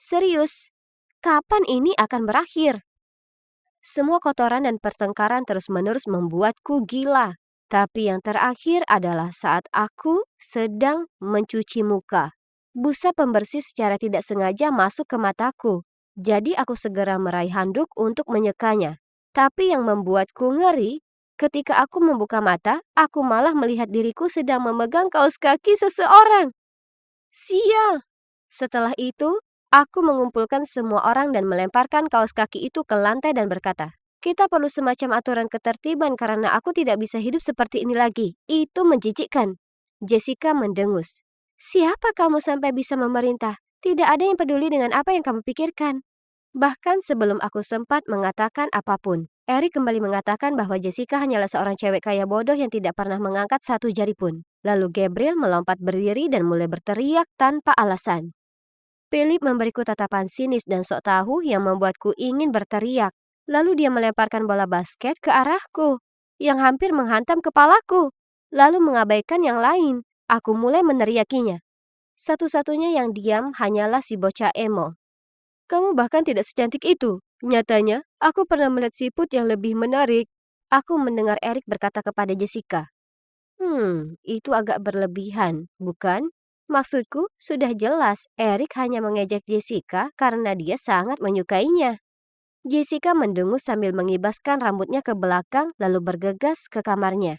Serius? Kapan ini akan berakhir? Semua kotoran dan pertengkaran terus-menerus membuatku gila. Tapi yang terakhir adalah saat aku sedang mencuci muka. Busa pembersih secara tidak sengaja masuk ke mataku. Jadi aku segera meraih handuk untuk menyekanya. Tapi yang membuatku ngeri, ketika aku membuka mata, aku malah melihat diriku sedang memegang kaos kaki seseorang. Sial! Setelah itu, aku mengumpulkan semua orang dan melemparkan kaos kaki itu ke lantai dan berkata, kita perlu semacam aturan ketertiban karena aku tidak bisa hidup seperti ini lagi. Itu menjijikkan. Jessica mendengus. Siapa kamu sampai bisa memerintah? Tidak ada yang peduli dengan apa yang kamu pikirkan. Bahkan sebelum aku sempat mengatakan apapun, Eric kembali mengatakan bahwa Jessica hanyalah seorang cewek kaya bodoh yang tidak pernah mengangkat satu jari pun. Lalu Gabriel melompat berdiri dan mulai berteriak tanpa alasan. Philip memberiku tatapan sinis dan sok tahu yang membuatku ingin berteriak. Lalu dia melemparkan bola basket ke arahku, yang hampir menghantam kepalaku. Lalu mengabaikan yang lain, aku mulai meneriakinya. Satu-satunya yang diam hanyalah si bocah emo. Kamu bahkan tidak secantik itu. Nyatanya, aku pernah melihat siput yang lebih menarik. Aku mendengar Eric berkata kepada Jessica. Itu agak berlebihan, bukan? Maksudku, sudah jelas Eric hanya mengejek Jessica karena dia sangat menyukainya. Jessica mendengus sambil mengibaskan rambutnya ke belakang lalu bergegas ke kamarnya.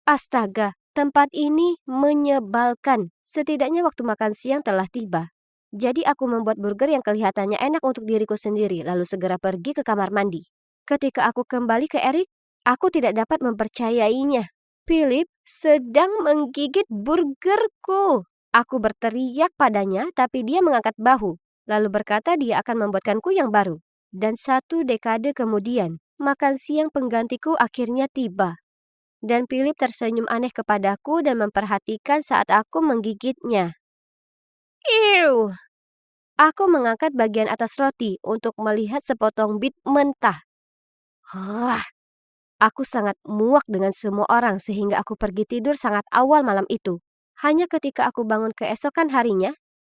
Astaga, tempat ini menyebalkan. Setidaknya waktu makan siang telah tiba. Jadi aku membuat burger yang kelihatannya enak untuk diriku sendiri lalu segera pergi ke kamar mandi. Ketika aku kembali ke Eric, aku tidak dapat mempercayainya. Philip sedang menggigit burgerku. Aku berteriak padanya tapi dia mengangkat bahu. Lalu berkata dia akan membuatkanku yang baru. Dan 1 dekade kemudian, makan siang penggantiku akhirnya tiba. Dan Philip tersenyum aneh kepadaku dan memperhatikan saat aku menggigitnya. Ew! Aku mengangkat bagian atas roti untuk melihat sepotong bit mentah. Aku sangat muak dengan semua orang sehingga aku pergi tidur sangat awal malam itu. Hanya ketika aku bangun keesokan harinya,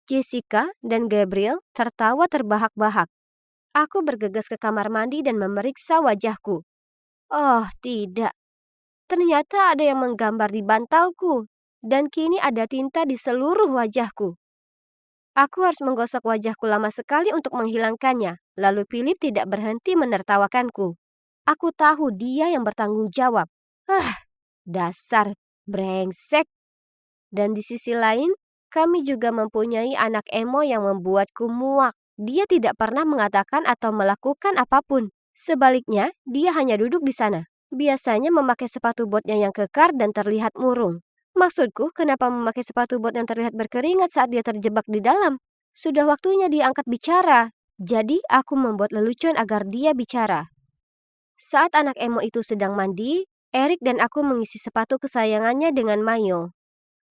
Jessica dan Gabriel tertawa terbahak-bahak. Aku bergegas ke kamar mandi dan memeriksa wajahku. Oh, tidak. Ternyata ada yang menggambar di bantalku, dan kini ada tinta di seluruh wajahku. Aku harus menggosok wajahku lama sekali untuk menghilangkannya, lalu Philip tidak berhenti menertawakanku. Aku tahu dia yang bertanggung jawab. Dasar brengsek. Dan di sisi lain, kami juga mempunyai anak emo yang membuatku muak. Dia tidak pernah mengatakan atau melakukan apapun. Sebaliknya, dia hanya duduk di sana. Biasanya memakai sepatu botnya yang kekar dan terlihat murung. Maksudku, kenapa memakai sepatu bot yang terlihat berkeringat saat dia terjebak di dalam? Sudah waktunya dia angkat bicara. Jadi, aku membuat lelucon agar dia bicara. Saat anak emo itu sedang mandi, Eric dan aku mengisi sepatu kesayangannya dengan mayo.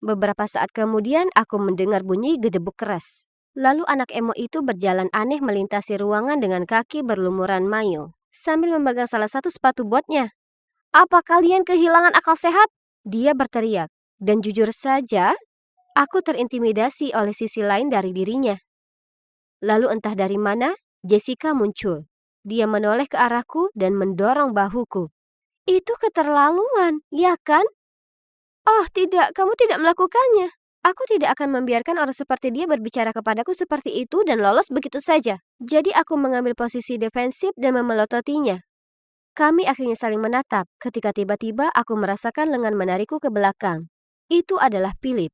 Beberapa saat kemudian, aku mendengar bunyi gedebuk keras. Lalu anak emo itu berjalan aneh melintasi ruangan dengan kaki berlumuran mayo, sambil memegang salah satu sepatu botnya. Apa kalian kehilangan akal sehat? Dia berteriak. Dan jujur saja, aku terintimidasi oleh sisi lain dari dirinya. Lalu entah dari mana, Jessica muncul. Dia menoleh ke arahku dan mendorong bahuku. Itu keterlaluan, ya kan? Oh tidak, kamu tidak melakukannya. Aku tidak akan membiarkan orang seperti dia berbicara kepadaku seperti itu dan lolos begitu saja. Jadi aku mengambil posisi defensif dan memelototinya. Kami akhirnya saling menatap ketika tiba-tiba aku merasakan lengan menarikku ke belakang. Itu adalah Philip.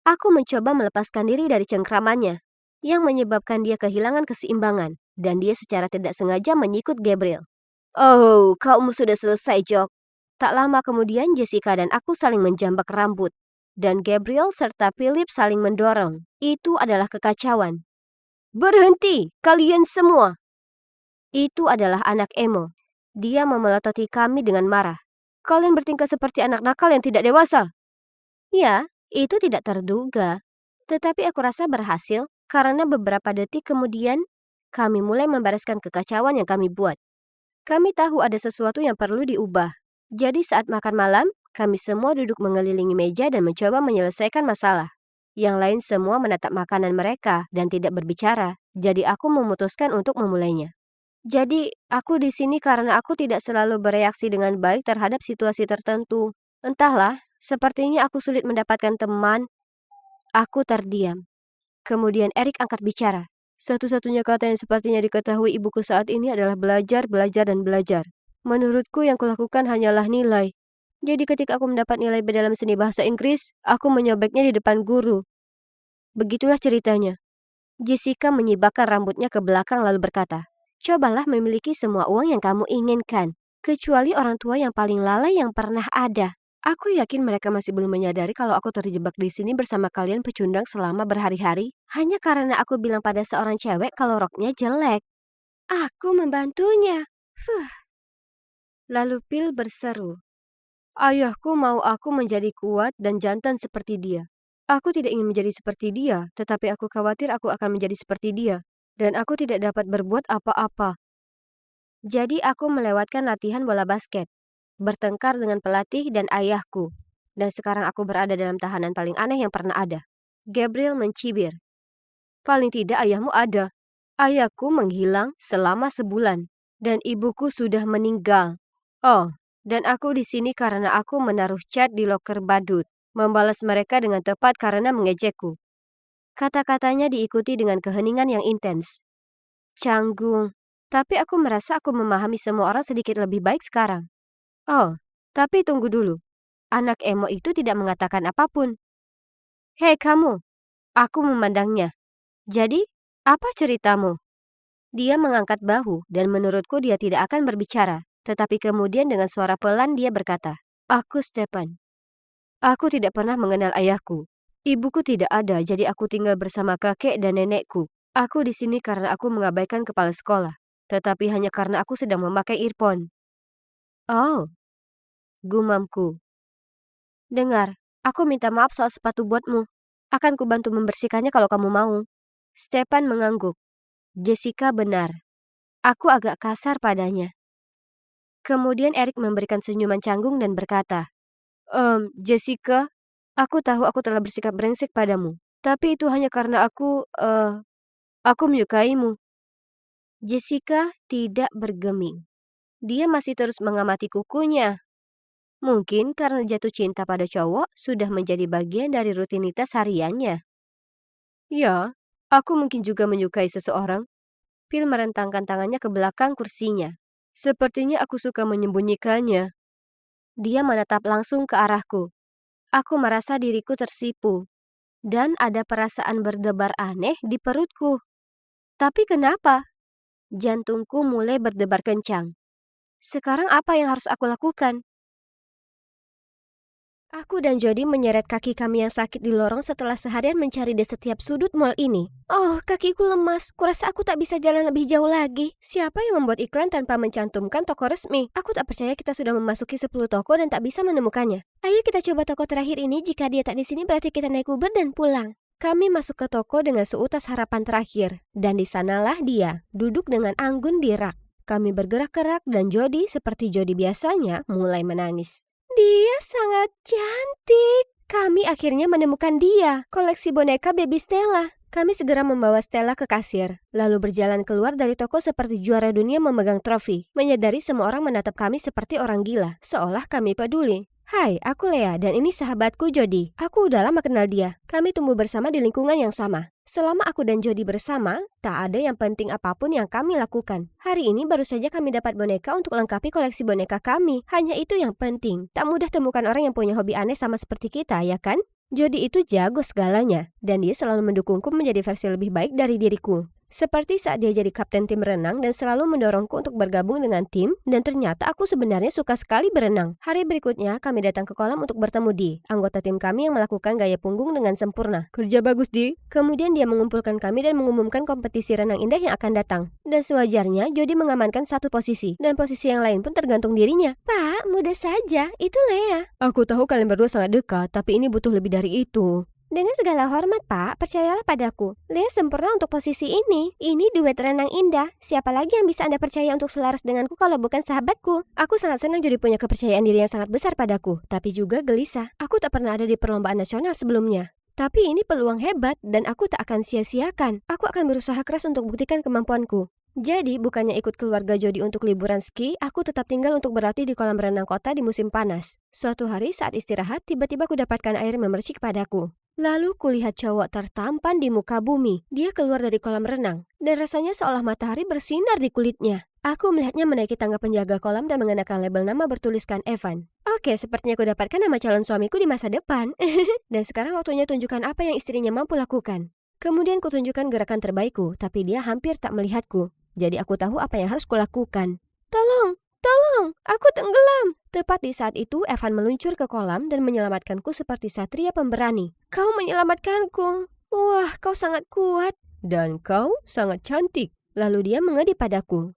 Aku mencoba melepaskan diri dari cengkramannya, yang menyebabkan dia kehilangan keseimbangan, dan dia secara tidak sengaja menyikut Gabriel. Oh, kamu sudah selesai, Jock. Tak lama kemudian Jessica dan aku saling menjambak rambut, dan Gabriel serta Philip saling mendorong. Itu adalah kekacauan. Berhenti, kalian semua! Itu adalah anak emo. Dia memelototi kami dengan marah. Kalian bertingkah seperti anak nakal yang tidak dewasa. Ya, Itu tidak terduga. Tetapi aku rasa berhasil karena beberapa detik kemudian kami mulai membereskan kekacauan yang kami buat. Kami tahu ada sesuatu yang perlu diubah. Jadi saat makan malam, kami semua duduk mengelilingi meja dan mencoba menyelesaikan masalah. Yang lain semua menatap makanan mereka dan tidak berbicara. Jadi aku memutuskan untuk memulainya. Jadi aku di sini karena aku tidak selalu bereaksi dengan baik terhadap situasi tertentu. Entahlah, sepertinya aku sulit mendapatkan teman. Aku terdiam. Kemudian Erik angkat bicara. Satu-satunya kata yang sepertinya diketahui ibuku saat ini adalah belajar, belajar, dan belajar. Menurutku yang kulakukan hanyalah nilai. Jadi ketika aku mendapat nilai B dalam seni bahasa Inggris, aku menyobeknya di depan guru. Begitulah ceritanya. Jessica menyibakkan rambutnya ke belakang lalu berkata, cobalah memiliki semua uang yang kamu inginkan, kecuali orang tua yang paling lalai yang pernah ada. Aku yakin mereka masih belum menyadari kalau aku terjebak di sini bersama kalian pecundang selama berhari-hari, hanya karena aku bilang pada seorang cewek kalau roknya jelek. Aku membantunya. Lalu Phil berseru, ayahku mau aku menjadi kuat dan jantan seperti dia. Aku tidak ingin menjadi seperti dia, tetapi aku khawatir aku akan menjadi seperti dia, dan aku tidak dapat berbuat apa-apa. Jadi aku melewatkan latihan bola basket, bertengkar dengan pelatih dan ayahku, dan sekarang aku berada dalam tahanan paling aneh yang pernah ada. Gabriel mencibir. Paling tidak ayahmu ada. Ayahku menghilang selama sebulan, dan ibuku sudah meninggal. Oh, dan aku di sini karena aku menaruh cat di loker badut, membalas mereka dengan tepat karena mengejekku. Kata-katanya diikuti dengan keheningan yang intens. Canggung. Tapi aku merasa aku memahami semua orang sedikit lebih baik sekarang. Oh, tapi tunggu dulu. Anak emo itu tidak mengatakan apapun. Hei kamu, aku memandangnya. Jadi, apa ceritamu? Dia mengangkat bahu dan menurutku dia tidak akan berbicara. Tetapi kemudian dengan suara pelan dia berkata, aku Stephen. Aku tidak pernah mengenal ayahku. Ibuku tidak ada, jadi aku tinggal bersama kakek dan nenekku. Aku di sini karena aku mengabaikan kepala sekolah. Tetapi hanya karena aku sedang memakai earphone. Oh, gumamku. Dengar, aku minta maaf soal sepatu buatmu. Akan kubantu membersihkannya kalau kamu mau. Stephen mengangguk. Jessica benar. Aku agak kasar padanya. Kemudian Erik memberikan senyuman canggung dan berkata, Jessica, aku tahu aku telah bersikap brengsek padamu. Tapi itu hanya karena aku menyukaimu. Jessica tidak bergeming. Dia masih terus mengamati kukunya. Mungkin karena jatuh cinta pada cowok sudah menjadi bagian dari rutinitas hariannya. Ya, aku mungkin juga menyukai seseorang. Phil merentangkan tangannya ke belakang kursinya. Sepertinya aku suka menyembunyikannya. Dia menatap langsung ke arahku. Aku merasa diriku tersipu. Dan ada perasaan berdebar aneh di perutku. Tapi kenapa? Jantungku mulai berdebar kencang. Sekarang apa yang harus aku lakukan? Aku dan Jody menyeret kaki kami yang sakit di lorong setelah seharian mencari di setiap sudut mall ini. Oh, kakiku lemas. Kurasa aku tak bisa jalan lebih jauh lagi. Siapa yang membuat iklan tanpa mencantumkan toko resmi? Aku tak percaya kita sudah memasuki 10 toko dan tak bisa menemukannya. Ayo kita coba toko terakhir ini. Jika dia tak di sini berarti kita naik Uber dan pulang. Kami masuk ke toko dengan seutas harapan terakhir. Dan di sanalah dia, duduk dengan anggun di rak. Kami bergerak-gerak dan Jody seperti Jody biasanya mulai menangis. Dia sangat cantik. Kami akhirnya menemukan dia, koleksi boneka baby Stella. Kami segera membawa Stella ke kasir, lalu berjalan keluar dari toko seperti juara dunia memegang trofi. Menyadari semua orang menatap kami seperti orang gila, seolah kami peduli. Hai, aku Lea dan ini sahabatku Jody. Aku udah lama kenal dia. Kami tumbuh bersama di lingkungan yang sama. Selama aku dan Jody bersama, tak ada yang penting apapun yang kami lakukan. Hari ini baru saja kami dapat boneka untuk lengkapi koleksi boneka kami. Hanya itu yang penting. Tak mudah temukan orang yang punya hobi aneh sama seperti kita, ya kan? Jody itu jago segalanya, dan dia selalu mendukungku menjadi versi lebih baik dari diriku. Seperti saat dia jadi kapten tim renang dan selalu mendorongku untuk bergabung dengan tim, dan ternyata aku sebenarnya suka sekali berenang. Hari berikutnya, kami datang ke kolam untuk bertemu Di, anggota tim kami yang melakukan gaya punggung dengan sempurna. Kerja bagus, Di. Kemudian dia mengumpulkan kami dan mengumumkan kompetisi renang indah yang akan datang. Dan sewajarnya, Jody mengamankan satu posisi, dan posisi yang lain pun tergantung dirinya. Pak, mudah saja, itu Lea. Aku tahu kalian berdua sangat dekat, tapi ini butuh lebih dari itu. Dengan segala hormat, Pak, percayalah padaku. Lea sempurna untuk posisi ini. Ini duet renang indah. Siapa lagi yang bisa Anda percaya untuk selaras denganku kalau bukan sahabatku? Aku sangat senang Jody punya kepercayaan diri yang sangat besar padaku, tapi juga gelisah. Aku tak pernah ada di perlombaan nasional sebelumnya. Tapi ini peluang hebat dan aku tak akan sia-siakan. Aku akan berusaha keras untuk buktikan kemampuanku. Jadi, bukannya ikut keluarga Jody untuk liburan ski, aku tetap tinggal untuk berlatih di kolam renang kota di musim panas. Suatu hari saat istirahat, tiba-tiba aku dapatkan air memercik padaku. Lalu kulihat cowok tertampan di muka bumi. Dia keluar dari kolam renang, dan rasanya seolah matahari bersinar di kulitnya. Aku melihatnya menaiki tangga penjaga kolam dan mengenakan label nama bertuliskan Evan. Oke, sepertinya aku dapatkan nama calon suamiku di masa depan. Dan sekarang waktunya tunjukkan apa yang istrinya mampu lakukan. Kemudian kutunjukkan gerakan terbaikku, tapi dia hampir tak melihatku. Jadi aku tahu apa yang harus kulakukan. Tolong! Tolong, aku tenggelam. Tepat di saat itu, Evan meluncur ke kolam dan menyelamatkanku seperti satria pemberani. Kau menyelamatkanku. Wah, kau sangat kuat. Dan kau sangat cantik. Lalu dia mengedip padaku.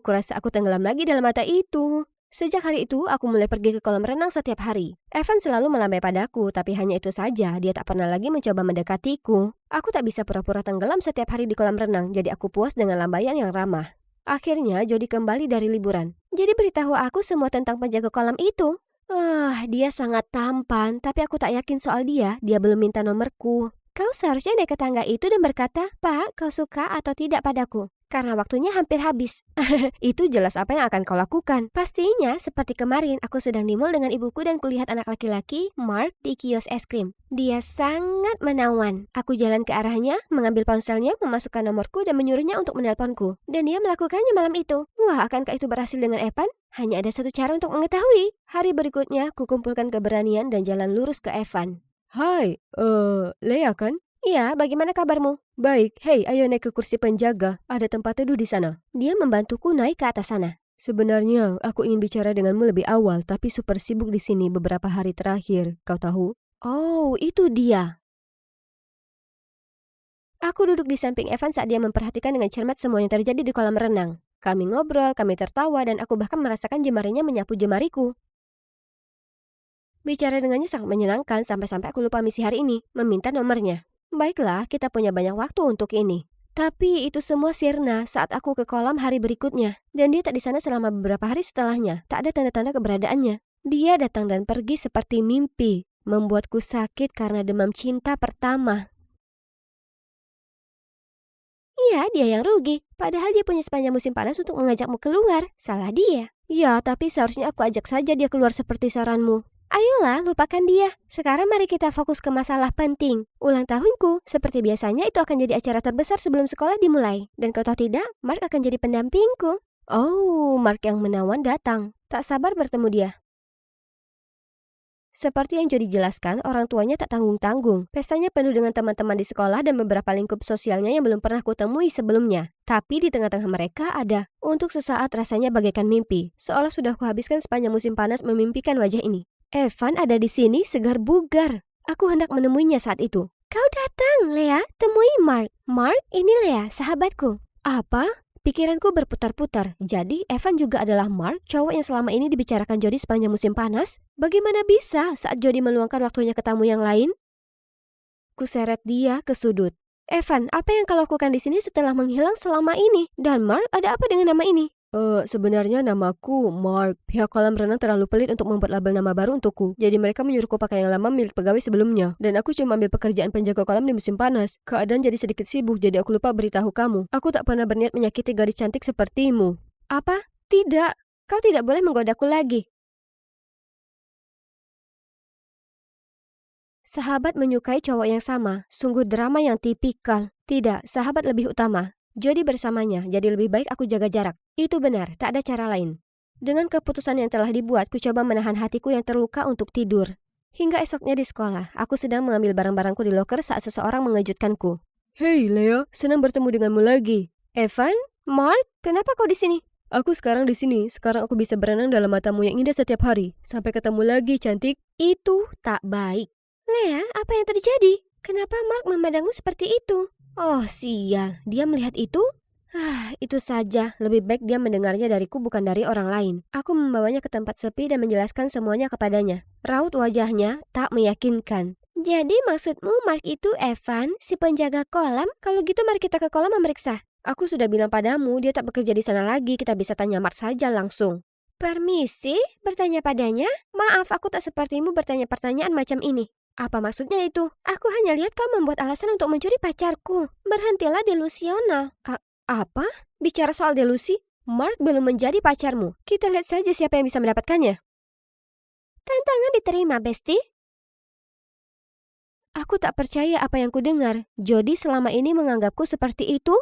Kurasa aku tenggelam lagi dalam mata itu. Sejak hari itu, aku mulai pergi ke kolam renang setiap hari. Evan selalu melambai padaku, tapi hanya itu saja, dia tak pernah lagi mencoba mendekatiku. Aku tak bisa pura-pura tenggelam setiap hari di kolam renang, jadi aku puas dengan lambaian yang ramah. Akhirnya, Jody kembali dari liburan. Jadi beritahu aku semua tentang penjaga kolam itu. Dia sangat tampan, tapi aku tak yakin soal dia. Dia belum minta nomorku. Kau seharusnya naik ke tangga itu dan berkata, Pak, kau suka atau tidak padaku? Karena waktunya hampir habis. Itu jelas apa yang akan kau lakukan. Pastinya, seperti kemarin, aku sedang di mall dengan ibuku dan kulihat anak laki-laki, Mark, di kios es krim. Dia sangat menawan. Aku jalan ke arahnya, mengambil ponselnya, memasukkan nomorku dan menyuruhnya untuk menelponku. Dan dia melakukannya malam itu. Wah, akankah itu berhasil dengan Evan? Hanya ada satu cara untuk mengetahui. Hari berikutnya, kukumpulkan keberanian dan jalan lurus ke Evan. Hai, Lea kan? Iya, bagaimana kabarmu? Baik, hei, ayo naik ke kursi penjaga. Ada tempat teduh di sana. Dia membantuku naik ke atas sana. Sebenarnya, aku ingin bicara denganmu lebih awal, tapi super sibuk di sini beberapa hari terakhir. Kau tahu? Oh, itu dia. Aku duduk di samping Evan saat dia memperhatikan dengan cermat semua yang terjadi di kolam renang. Kami ngobrol, kami tertawa, dan aku bahkan merasakan jemarinya menyapu jemariku. Bicara dengannya sangat menyenangkan sampai-sampai aku lupa misi hari ini, meminta nomornya. Baiklah, kita punya banyak waktu untuk ini. Tapi itu semua sirna saat aku ke kolam hari berikutnya. Dan dia tak di sana selama beberapa hari setelahnya. Tak ada tanda-tanda keberadaannya. Dia datang dan pergi seperti mimpi. Membuatku sakit karena demam cinta pertama. Iya, dia yang rugi. Padahal dia punya sepanjang musim panas untuk mengajakmu keluar. Salah dia. Ya, tapi seharusnya aku ajak saja dia keluar seperti saranmu. Ayolah, lupakan dia. Sekarang mari kita fokus ke masalah penting. Ulang tahunku, seperti biasanya itu akan jadi acara terbesar sebelum sekolah dimulai. Dan kalau tidak, Mark akan jadi pendampingku. Oh, Mark yang menawan datang. Tak sabar bertemu dia. Seperti yang Jody jelaskan, orang tuanya tak tanggung-tanggung. Pestanya penuh dengan teman-teman di sekolah dan beberapa lingkup sosialnya yang belum pernah kutemui sebelumnya. Tapi di tengah-tengah mereka ada. Untuk sesaat rasanya bagaikan mimpi. Seolah sudah kuhabiskan sepanjang musim panas memimpikan wajah ini. Evan ada di sini segar bugar. Aku hendak menemuinya saat itu. Kau datang, Lea. Temui Mark. Mark, ini Lea, sahabatku. Apa? Pikiranku berputar-putar. Jadi, Evan juga adalah Mark, cowok yang selama ini dibicarakan Jody sepanjang musim panas? Bagaimana bisa saat Jody meluangkan waktunya ke tamu yang lain? Kuseret dia ke sudut. Evan, apa yang kau lakukan di sini setelah menghilang selama ini? Dan Mark, ada apa dengan nama ini? Sebenarnya namaku Mark. Pihak kolam renang terlalu pelit untuk membuat label nama baru untukku. Jadi mereka menyuruhku pakai yang lama milik pegawai sebelumnya. Dan aku cuma ambil pekerjaan penjaga kolam di musim panas. Keadaan jadi sedikit sibuk, jadi aku lupa beritahu kamu. Aku tak pernah berniat menyakiti gadis cantik sepertimu. Apa? Tidak. Kau tidak boleh menggodaku lagi. Sahabat menyukai cowok yang sama. Sungguh drama yang tipikal. Tidak, sahabat lebih utama. Jody bersamanya, jadi lebih baik aku jaga jarak. Itu benar, tak ada cara lain. Dengan keputusan yang telah dibuat, ku coba menahan hatiku yang terluka untuk tidur. Hingga esoknya di sekolah, aku sedang mengambil barang-barangku di loker saat seseorang mengejutkanku. Hey Lea, senang bertemu denganmu lagi. Evan? Mark? Kenapa kau di sini? Aku sekarang di sini. Sekarang aku bisa berenang dalam matamu yang indah setiap hari. Sampai ketemu lagi, cantik. Itu tak baik. Lea, apa yang terjadi? Kenapa Mark memandangmu seperti itu? Oh, sial. Dia melihat itu? Itu saja. Lebih baik dia mendengarnya dariku bukan dari orang lain. Aku membawanya ke tempat sepi dan menjelaskan semuanya kepadanya. Raut wajahnya tak meyakinkan. Jadi maksudmu Mark itu Evan, si penjaga kolam? Kalau gitu mari kita ke kolam memeriksa. Aku sudah bilang padamu, dia tak bekerja di sana lagi. Kita bisa tanya Mark saja langsung. Permisi? Bertanya padanya? Maaf, aku tak sepertimu bertanya pertanyaan macam ini. Apa maksudnya itu? Aku hanya lihat kau membuat alasan untuk mencuri pacarku. Berhentilah delusional. Apa? Bicara soal delusi? Mark belum menjadi pacarmu. Kita lihat saja siapa yang bisa mendapatkannya. Tantangan diterima, Besti. Aku tak percaya apa yang kudengar. Jody selama ini menganggapku seperti itu?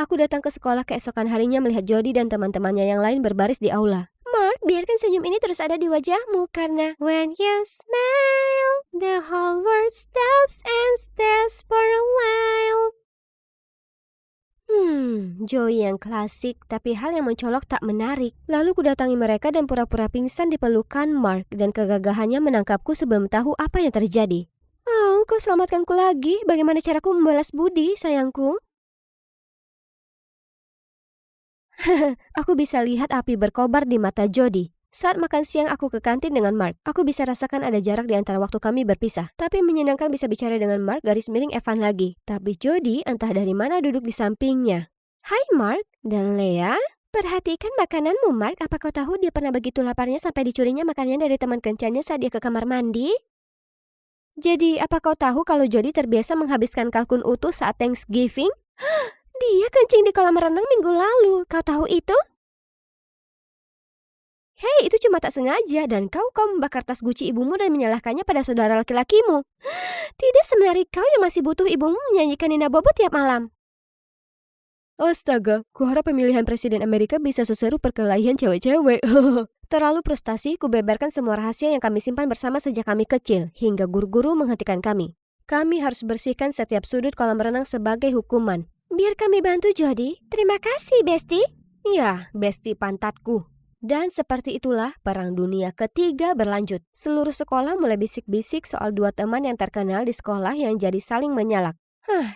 Aku datang ke sekolah keesokan harinya melihat Jody dan teman-temannya yang lain berbaris di aula. Mark, biarkan senyum ini terus ada di wajahmu karena when you smile, the whole world stops and stares for a while. Joey yang klasik, tapi hal yang mencolok tak menarik. Lalu kudatangi mereka dan pura-pura pingsan di pelukan Mark dan kegagahannya menangkapku sebelum tahu apa yang terjadi. Oh, kau selamatkanku lagi. Bagaimana caraku membalas budi, sayangku? Aku bisa lihat api berkobar di mata Jody. Saat makan siang aku ke kantin dengan Mark. Aku bisa rasakan ada jarak di antara waktu kami berpisah. Tapi menyenangkan bisa bicara dengan Mark garis miring Evan lagi. Tapi Jody entah dari mana duduk di sampingnya. Hai Mark dan Lea. Perhatikan makananmu Mark. Apa kau tahu dia pernah begitu laparnya sampai dicurinya makanannya dari teman kencannya saat dia ke kamar mandi? Jadi apa kau tahu kalau Jody terbiasa menghabiskan kalkun utuh saat Thanksgiving? Dia kencing di kolam renang minggu lalu. Kau tahu itu? Hei, itu cuma tak sengaja dan kau membakar tas Gucci ibumu dan menyalahkannya pada saudara laki-lakimu. Tidak sebenarnya kau yang masih butuh ibumu menyanyikan Nina Bobo tiap malam. Astaga, kuharap pemilihan Presiden Amerika bisa seseru perkelahian cewek-cewek. Terlalu frustasi, kubeberkan semua rahasia yang kami simpan bersama sejak kami kecil, hingga guru-guru menghentikan kami. Kami harus bersihkan setiap sudut kolam renang sebagai hukuman. Biar kami bantu, Jody. Terima kasih, Besti. Ya, Besti pantatku. Dan seperti itulah Perang Dunia Ketiga berlanjut. Seluruh sekolah mulai bisik-bisik soal dua teman yang terkenal di sekolah yang jadi saling menyalak.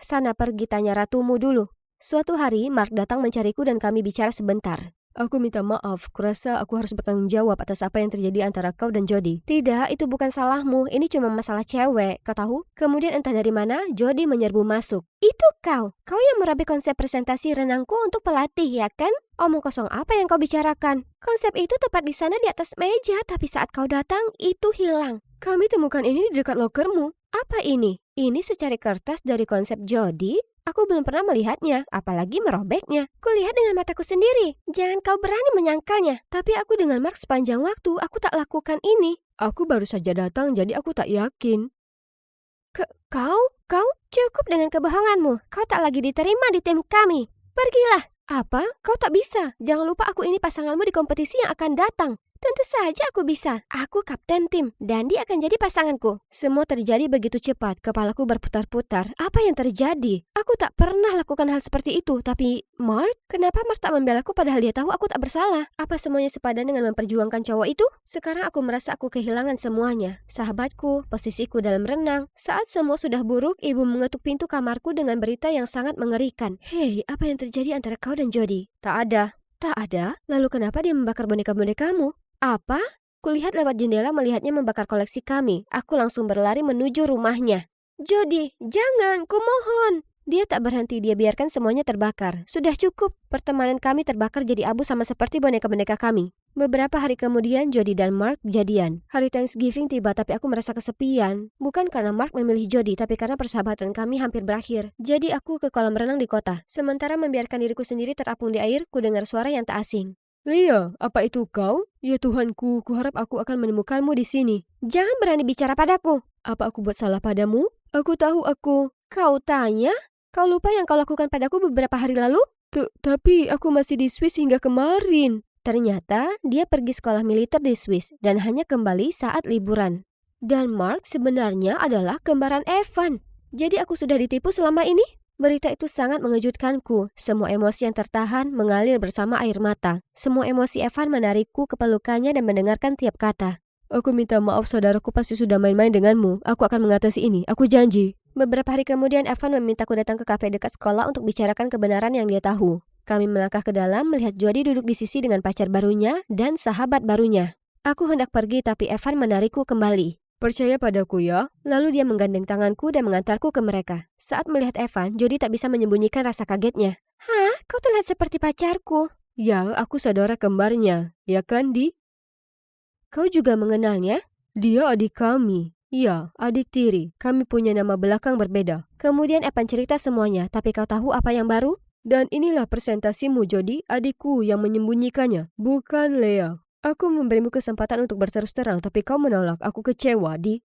Sana pergi tanya ratumu dulu. Suatu hari, Mark datang mencariku dan kami bicara sebentar. Aku minta maaf, kurasa aku harus bertanggung jawab atas apa yang terjadi antara kau dan Jody. Tidak, itu bukan salahmu. Ini cuma masalah cewek, kau tahu? Kemudian entah dari mana, Jody menyerbu masuk. Itu kau yang merobek konsep presentasi renangku untuk pelatih, ya kan? Omong kosong apa yang kau bicarakan? Konsep itu tepat di sana di atas meja, tapi saat kau datang, itu hilang. Kami temukan ini di dekat lokermu. Apa ini? Ini secari kertas dari konsep Jody? Aku belum pernah melihatnya, apalagi merobeknya. Kulihat dengan mataku sendiri. Jangan kau berani menyangkalnya. Tapi aku dengan Mark sepanjang waktu, aku tak lakukan ini. Aku baru saja datang, jadi aku tak yakin. Kau cukup dengan kebohonganmu. Kau tak lagi diterima di tim kami. Pergilah. Apa? Kau tak bisa. Jangan lupa aku ini pasanganmu di kompetisi yang akan datang. Tentu saja aku bisa. Aku kapten tim dan dia akan jadi pasanganku. Semua terjadi begitu cepat. Kepalaku berputar-putar. Apa yang terjadi? Aku tak pernah lakukan hal seperti itu. Tapi Mark? Kenapa Mark tak membelaku padahal dia tahu aku tak bersalah? Apa semuanya sepadan dengan memperjuangkan cowok itu? Sekarang aku merasa aku kehilangan semuanya. Sahabatku, posisiku dalam renang. Saat semua sudah buruk, ibu mengetuk pintu kamarku dengan berita yang sangat mengerikan. Hei, apa yang terjadi antara kau dan Jody? Tak ada. Tak ada? Lalu kenapa dia membakar boneka-bonekamu? Apa? Kulihat lewat jendela melihatnya membakar koleksi kami. Aku langsung berlari menuju rumahnya. Jody, jangan, kumohon. Dia tak berhenti, dia biarkan semuanya terbakar. Sudah cukup, pertemanan kami terbakar jadi abu sama seperti boneka-boneka kami. Beberapa hari kemudian, Jody dan Mark jadian. Hari Thanksgiving tiba tapi aku merasa kesepian. Bukan karena Mark memilih Jody, tapi karena persahabatan kami hampir berakhir. Jadi aku ke kolam renang di kota. Sementara membiarkan diriku sendiri terapung di air, ku dengar suara yang tak asing. Lea, apa itu kau? Ya Tuhanku, kuharap aku akan menemukanmu di sini. Jangan berani bicara padaku. Apa aku buat salah padamu? Aku tahu aku. Kau tanya? Kau lupa yang kau lakukan padaku beberapa hari lalu? Tapi aku masih di Swiss hingga kemarin. Ternyata dia pergi sekolah militer di Swiss dan hanya kembali saat liburan. Dan Mark sebenarnya adalah kembaran Evan. Jadi aku sudah ditipu selama ini? Berita itu sangat mengejutkanku. Semua emosi yang tertahan mengalir bersama air mata. Semua emosi Evan menarikku ke pelukannya dan mendengarkan tiap kata. Aku minta maaf, saudaraku pasti sudah main-main denganmu. Aku akan mengatasi ini, aku janji. Beberapa hari kemudian Evan memintaku datang ke kafe dekat sekolah untuk bicarakan kebenaran yang dia tahu. Kami melangkah ke dalam melihat Jody duduk di sisi dengan pacar barunya dan sahabat barunya. Aku hendak pergi tapi Evan menarikku kembali. Percaya padaku ya. Lalu dia menggandeng tanganku dan mengantarku ke mereka. Saat melihat Evan, Jody tak bisa menyembunyikan rasa kagetnya. Hah? Kau terlihat seperti pacarku. Ya, aku saudara kembarnya. Ya kan, Di? Kau juga mengenalnya? Dia adik kami. Ya, adik tiri. Kami punya nama belakang berbeda. Kemudian Evan cerita semuanya, tapi kau tahu apa yang baru? Dan inilah presentasimu, Jody, adikku yang menyembunyikannya. Bukan Lea. Aku memberimu kesempatan untuk berterus terang, tapi kau menolak. Aku kecewa, Di.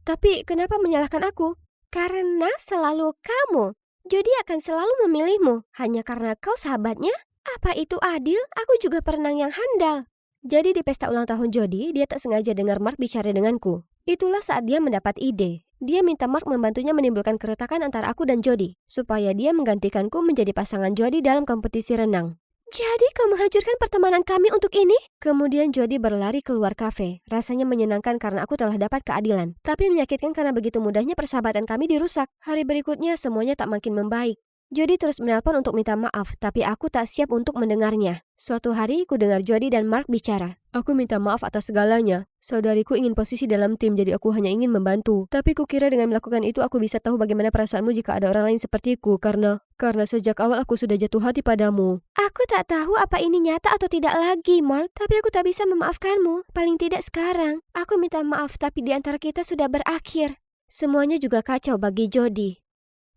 Tapi kenapa menyalahkan aku? Karena selalu kamu. Jody akan selalu memilihmu. Hanya karena kau sahabatnya? Apa itu adil? Aku juga perenang yang handal. Jadi di pesta ulang tahun Jody, dia tak sengaja dengar Mark bicara denganku. Itulah saat dia mendapat ide. Dia minta Mark membantunya menimbulkan keretakan antara aku dan Jody, supaya dia menggantikanku menjadi pasangan Jody dalam kompetisi renang. Jadi kau menghancurkan pertemanan kami untuk ini? Kemudian Jody berlari keluar kafe. Rasanya menyenangkan karena aku telah dapat keadilan. Tapi menyakitkan karena begitu mudahnya persahabatan kami dirusak. Hari berikutnya semuanya tak makin membaik. Jody terus menelpon untuk minta maaf, tapi aku tak siap untuk mendengarnya. Suatu hari, ku dengar Jody dan Mark bicara. Aku minta maaf atas segalanya. Saudariku ingin posisi dalam tim, jadi aku hanya ingin membantu. Tapi kukira dengan melakukan itu aku bisa tahu bagaimana perasaanmu jika ada orang lain sepertiku, karena sejak awal aku sudah jatuh hati padamu. Aku tak tahu apa ini nyata atau tidak lagi, Mark. Tapi aku tak bisa memaafkanmu, paling tidak sekarang. Aku minta maaf, tapi di antara kita sudah berakhir. Semuanya juga kacau bagi Jody.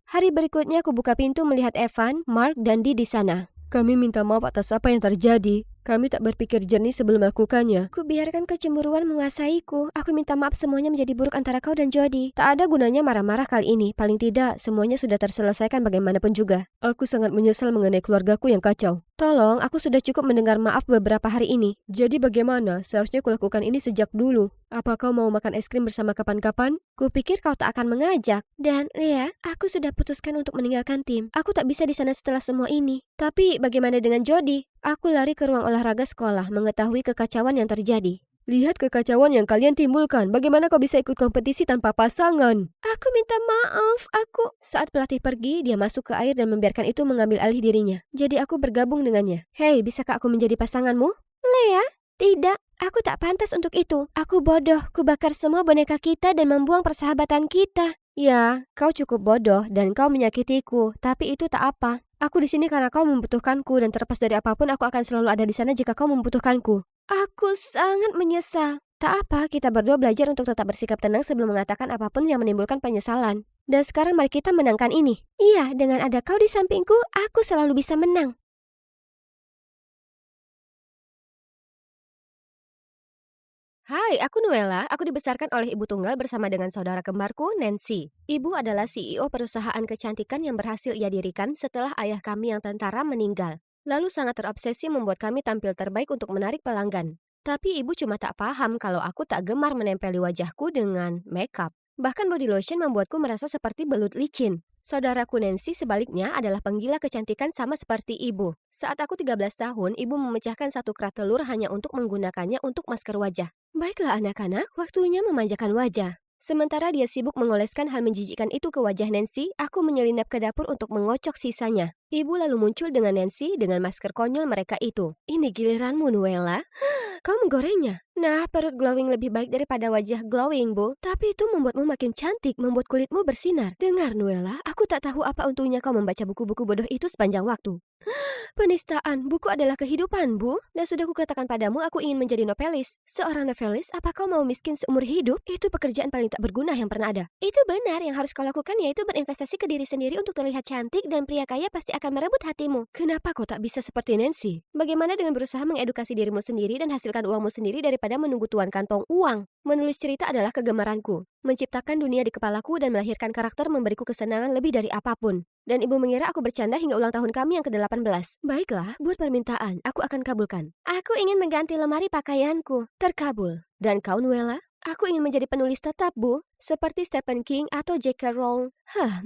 Hari berikutnya aku buka pintu melihat Evan, Mark, dan Dee di sana. Kami minta maaf atas apa yang terjadi. Kami tak berpikir jernih sebelum melakukannya. Ku biarkan kecemburuan menguasaiku. Aku minta maaf semuanya menjadi buruk antara kau dan Jody. Tak ada gunanya marah-marah kali ini. Paling tidak, semuanya sudah terselesaikan bagaimanapun juga. Aku sangat menyesal mengenai keluargaku yang kacau. Tolong, aku sudah cukup mendengar maaf beberapa hari ini. Jadi bagaimana? Seharusnya kulakukan ini sejak dulu. Apa kau mau makan es krim bersama kapan-kapan? Kupikir kau tak akan mengajak. Dan, Lea, aku sudah putuskan untuk meninggalkan tim. Aku tak bisa di sana setelah semua ini. Tapi, bagaimana dengan Jody? Aku lari ke ruang olahraga sekolah, mengetahui kekacauan yang terjadi. Lihat kekacauan yang kalian timbulkan. Bagaimana kau bisa ikut kompetisi tanpa pasangan? Aku minta maaf, Saat pelatih pergi, dia masuk ke air dan membiarkan itu mengambil alih dirinya. Jadi aku bergabung dengannya. Hei, bisakah aku menjadi pasanganmu? Lea, tidak. Aku tak pantas untuk itu. Aku bodoh. Kubakar semua boneka kita dan membuang persahabatan kita. Ya, kau cukup bodoh dan kau menyakitiku. Tapi itu tak apa. Aku di sini karena kau membutuhkanku dan terlepas dari apapun aku akan selalu ada di sana jika kau membutuhkanku. Aku sangat menyesal. Tak apa, kita berdua belajar untuk tetap bersikap tenang sebelum mengatakan apapun yang menimbulkan penyesalan. Dan sekarang mari kita menangkan ini. Iya, dengan ada kau di sampingku, aku selalu bisa menang. Hai, aku Nuella. Aku dibesarkan oleh ibu tunggal bersama dengan saudara kembarku, Nancy. Ibu adalah CEO perusahaan kecantikan yang berhasil ia dirikan setelah ayah kami yang tentara meninggal. Lalu sangat terobsesi membuat kami tampil terbaik untuk menarik pelanggan. Tapi ibu cuma tak paham kalau aku tak gemar menempeli wajahku dengan makeup. Bahkan body lotion membuatku merasa seperti belut licin. Saudaraku Nancy sebaliknya adalah penggila kecantikan sama seperti ibu. Saat aku 13 tahun, ibu memecahkan satu kerat telur hanya untuk menggunakannya untuk masker wajah. Baiklah anak-anak, waktunya memanjakan wajah. Sementara dia sibuk mengoleskan hal menjijikkan itu ke wajah Nancy, aku menyelinap ke dapur untuk mengocok sisanya. Ibu lalu muncul dengan Nancy dengan masker konyol mereka itu. Ini giliranmu, Nuella. Kau menggorengnya. Nah, perut glowing lebih baik daripada wajah glowing, Bu. Tapi itu membuatmu makin cantik, membuat kulitmu bersinar. Dengar, Nuella, aku tak tahu apa untungnya kau membaca buku-buku bodoh itu sepanjang waktu. Penistaan, buku adalah kehidupan, Bu. Dan sudah kukatakan padamu, aku ingin menjadi novelis. Seorang novelis, apa kau mau miskin seumur hidup? Itu pekerjaan paling tak berguna yang pernah ada. Itu benar, yang harus kau lakukan yaitu berinvestasi ke diri sendiri untuk terlihat cantik dan pria kaya pasti akan merebut hatimu. Kenapa kau tak bisa seperti Nancy? Bagaimana dengan berusaha mengedukasi dirimu sendiri dan hasilkan uangmu sendiri daripada menunggu tuan kantong uang? Menulis cerita adalah kegemaranku. Menciptakan dunia di kepalaku dan melahirkan karakter memberiku kesenangan lebih dari apapun. Dan ibu mengira aku bercanda hingga ulang tahun kami yang ke-18. Baiklah, buat permintaan, aku akan kabulkan. Aku ingin mengganti lemari pakaianku. Terkabul. Dan kau, Nuella? Aku ingin menjadi penulis tetap, Bu. Seperti Stephen King atau J.K. Rowling.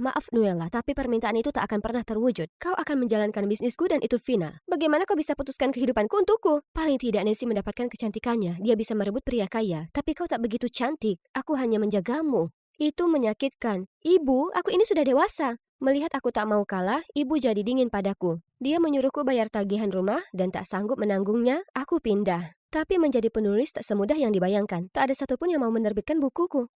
Maaf Nuella, tapi permintaan itu tak akan pernah terwujud. Kau akan menjalankan bisnisku dan itu final. Bagaimana kau bisa putuskan kehidupanku untukku? Paling tidak Nancy mendapatkan kecantikannya. Dia bisa merebut pria kaya. Tapi kau tak begitu cantik. Aku hanya menjagamu. Itu menyakitkan. Ibu, aku ini sudah dewasa. Melihat aku tak mau kalah, ibu jadi dingin padaku. Dia menyuruhku bayar tagihan rumah dan tak sanggup menanggungnya, aku pindah. Tapi menjadi penulis tak semudah yang dibayangkan. Tak ada satupun yang mau menerbitkan bukuku.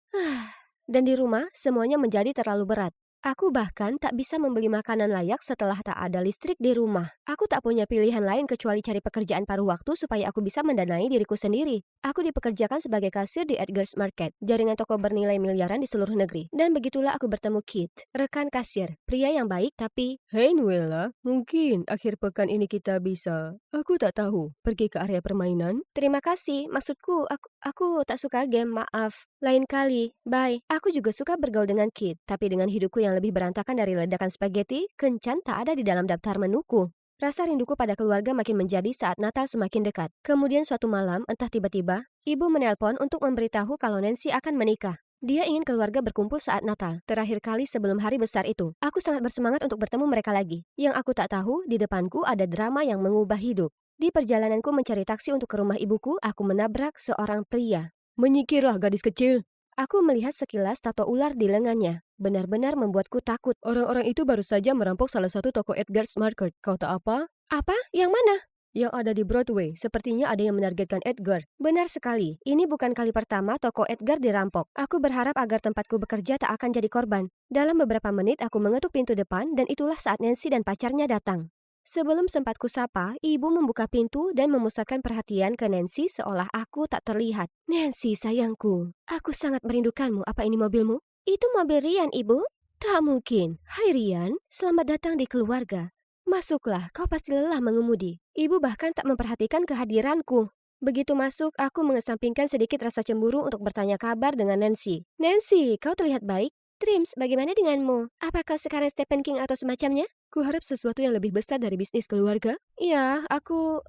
Dan di rumah, semuanya menjadi terlalu berat. Aku bahkan tak bisa membeli makanan layak setelah tak ada listrik di rumah. Aku tak punya pilihan lain kecuali cari pekerjaan paruh waktu supaya aku bisa mendanai diriku sendiri. Aku dipekerjakan sebagai kasir di Edgar's Market, jaringan toko bernilai miliaran di seluruh negeri. Dan begitulah aku bertemu Kit, rekan kasir, pria yang baik tapi... Hei Nuella, mungkin akhir pekan ini kita bisa, aku tak tahu, pergi ke area permainan? Terima kasih, maksudku aku tak suka game, maaf. Lain kali, bye. Aku juga suka bergaul dengan Kit, tapi dengan hidupku yang lebih berantakan dari ledakan spaghetti, kencan tak ada di dalam daftar menuku. Rasa rinduku pada keluarga makin menjadi saat Natal semakin dekat. Kemudian suatu malam, entah tiba-tiba, ibu menelpon untuk memberitahu kalau Nancy akan menikah. Dia ingin keluarga berkumpul saat Natal, terakhir kali sebelum hari besar itu. Aku sangat bersemangat untuk bertemu mereka lagi. Yang aku tak tahu, di depanku ada drama yang mengubah hidup. Di perjalananku mencari taksi untuk ke rumah ibuku, aku menabrak seorang pria. Menyingkirlah gadis kecil. Aku melihat sekilas tato ular di lengannya. Benar-benar membuatku takut. Orang-orang itu baru saja merampok salah satu toko Edgar's Market. Kau tahu apa? Apa? Yang mana? Yang ada di Broadway. Sepertinya ada yang menargetkan Edgar. Benar sekali. Ini bukan kali pertama toko Edgar dirampok. Aku berharap agar tempatku bekerja tak akan jadi korban. Dalam beberapa menit aku mengetuk pintu depan dan itulah saat Nancy dan pacarnya datang. Sebelum sempat kusapa, ibu membuka pintu dan memusatkan perhatian ke Nancy seolah aku tak terlihat. Nancy, sayangku, aku sangat merindukanmu. Apa ini mobilmu? Itu mobil Rian, ibu. Tak mungkin. Hai Rian, selamat datang di keluarga. Masuklah, kau pasti lelah mengemudi. Ibu bahkan tak memperhatikan kehadiranku. Begitu masuk, aku mengesampingkan sedikit rasa cemburu untuk bertanya kabar dengan Nancy. Nancy, kau terlihat baik. Trims, bagaimana denganmu? Apakah sekarang Stephen King atau semacamnya? Kuharap sesuatu yang lebih besar dari bisnis keluarga. Ya, aku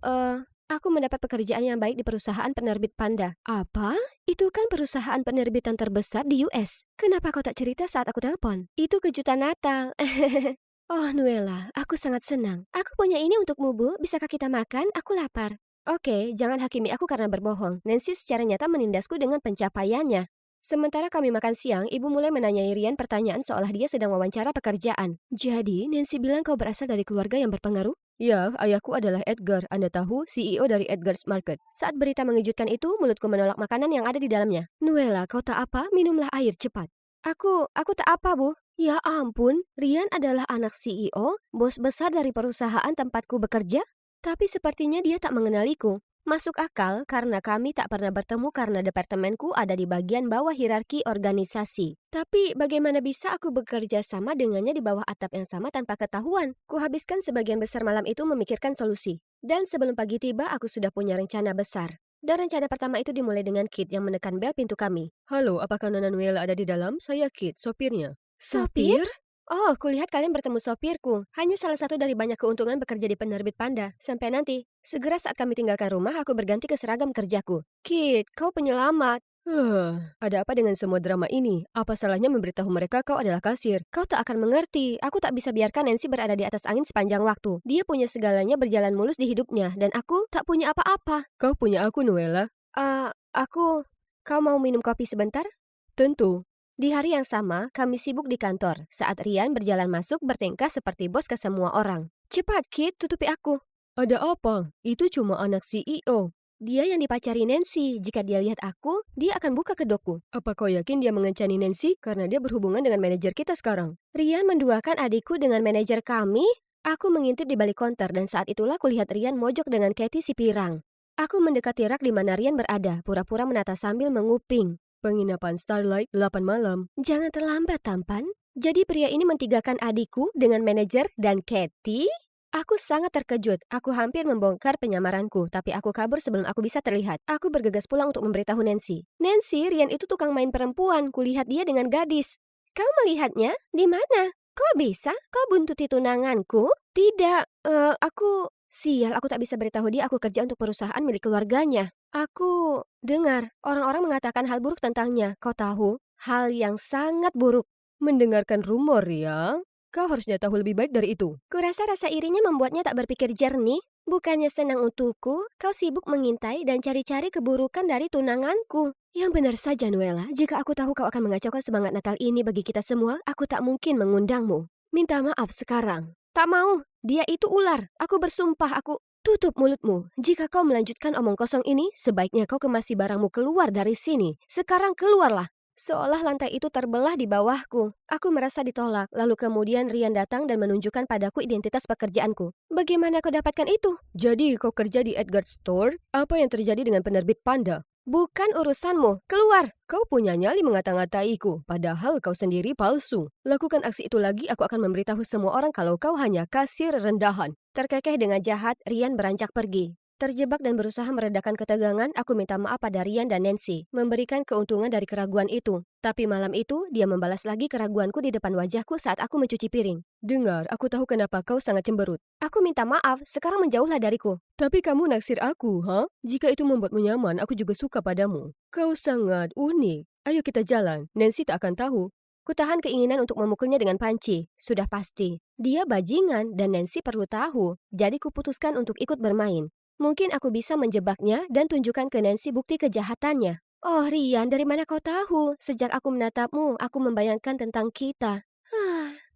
mendapat pekerjaan yang baik di perusahaan penerbit Panda. Apa? Itu kan perusahaan penerbitan terbesar di US. Kenapa kau tak cerita saat aku telepon? Itu kejutan Natal. Oh, Nuella, aku sangat senang. Aku punya ini untukmu, Bu. Bisakah kita makan? Aku lapar. Oke, jangan hakimi aku karena berbohong. Nancy secara nyata menindasku dengan pencapaiannya. Sementara kami makan siang, ibu mulai menanyai Rian pertanyaan seolah dia sedang wawancara pekerjaan. Jadi, Nancy bilang kau berasal dari keluarga yang berpengaruh? Ya, ayahku adalah Edgar. Anda tahu, CEO dari Edgar's Market. Saat berita mengejutkan itu, mulutku menolak makanan yang ada di dalamnya. Nuella, kau tak apa? Minumlah air cepat. Aku tak apa, Bu. Ya ampun, Rian adalah anak CEO, bos besar dari perusahaan tempatku bekerja. Tapi sepertinya dia tak mengenaliku. Masuk akal karena kami tak pernah bertemu karena departemenku ada di bagian bawah hierarki organisasi. Tapi bagaimana bisa aku bekerja sama dengannya di bawah atap yang sama tanpa ketahuan? Kuhabiskan sebagian besar malam itu memikirkan solusi. Dan sebelum pagi tiba aku sudah punya rencana besar. Dan rencana pertama itu dimulai dengan Kit yang menekan bel pintu kami. Halo, apakah Nona Nuella ada di dalam? Saya Kit, sopirnya. Sopir? Oh, kulihat kalian bertemu sopirku. Hanya salah satu dari banyak keuntungan bekerja di penerbit Panda. Sampai nanti. Segera saat kami tinggalkan rumah, aku berganti ke seragam kerjaku. Kit, kau penyelamat. Ada apa dengan semua drama ini? Apa salahnya memberitahu mereka kau adalah kasir? Kau tak akan mengerti. Aku tak bisa biarkan Nancy berada di atas angin sepanjang waktu. Dia punya segalanya berjalan mulus di hidupnya. Dan aku tak punya apa-apa. Kau punya aku, Nuella. Kau mau minum kopi sebentar? Tentu. Di hari yang sama, kami sibuk di kantor. Saat Rian berjalan masuk bertingkah seperti bos ke semua orang. Cepat, Kit, tutupi aku. Ada apa? Itu cuma anak CEO. Dia yang dipacari Nancy. Jika dia lihat aku, dia akan buka kedokku. Apa kau yakin dia mengencani Nancy? Karena dia berhubungan dengan manajer kita sekarang. Rian menduakan adikku dengan manajer kami? Aku mengintip di balik konter dan saat itulah kulihat Rian mojok dengan Katie si pirang. Aku mendekati rak di mana Rian berada, pura-pura menata sambil menguping. Penginapan Starlight 8 malam. Jangan terlambat, tampan. Jadi pria ini mentigakan adikku dengan manajer dan Katie? Aku sangat terkejut. Aku hampir membongkar penyamaranku, tapi aku kabur sebelum aku bisa terlihat. Aku bergegas pulang untuk memberitahu Nancy. Nancy, Rian itu tukang main perempuan. Kulihat dia dengan gadis. Kau melihatnya? Di mana? Kok bisa? Kau buntuti tunanganku? Tidak, aku... Sial, aku tak bisa beritahu dia aku kerja untuk perusahaan milik keluarganya. Aku dengar orang-orang mengatakan hal buruk tentangnya. Kau tahu, hal yang sangat buruk. Mendengarkan rumor ya? Kau harusnya tahu lebih baik dari itu. Kurasa rasa irinya membuatnya tak berpikir jernih. Bukannya senang untukku, kau sibuk mengintai dan cari-cari keburukan dari tunanganku. Yang benar saja, Nuela. Jika aku tahu kau akan mengacaukan semangat Natal ini bagi kita semua, aku tak mungkin mengundangmu. Minta maaf sekarang. Tak mau. Dia itu ular. Aku bersumpah aku... Tutup mulutmu. Jika kau melanjutkan omong kosong ini, sebaiknya kau kemasi barangmu keluar dari sini. Sekarang keluarlah. Seolah lantai itu terbelah di bawahku. Aku merasa ditolak, lalu kemudian Rian datang dan menunjukkan padaku identitas pekerjaanku. Bagaimana kau dapatkan itu? Jadi kau kerja di Edgar Store? Apa yang terjadi dengan penerbit Panda? Bukan urusanmu. Keluar! Kau punya nyali mengata-ngataiku, padahal kau sendiri palsu. Lakukan aksi itu lagi, aku akan memberitahu semua orang kalau kau hanya kasir rendahan. Terkekeh dengan jahat, Rian beranjak pergi. Terjebak dan berusaha meredakan ketegangan, aku minta maaf pada Rian dan Nancy, memberikan keuntungan dari keraguan itu. Tapi malam itu, dia membalas lagi keraguanku di depan wajahku saat aku mencuci piring. Dengar, aku tahu kenapa kau sangat cemberut. Aku minta maaf, sekarang menjauhlah dariku. Tapi kamu naksir aku, ha? Jika itu membuatmu nyaman, aku juga suka padamu. Kau sangat unik. Ayo kita jalan, Nancy tak akan tahu. Kutahan keinginan untuk memukulnya dengan panci. Sudah pasti. Dia bajingan dan Nancy perlu tahu. Jadi kuputuskan untuk ikut bermain. Mungkin aku bisa menjebaknya dan tunjukkan ke Nancy bukti kejahatannya. Oh Rian, dari mana kau tahu? Sejak aku menatapmu, aku membayangkan tentang kita.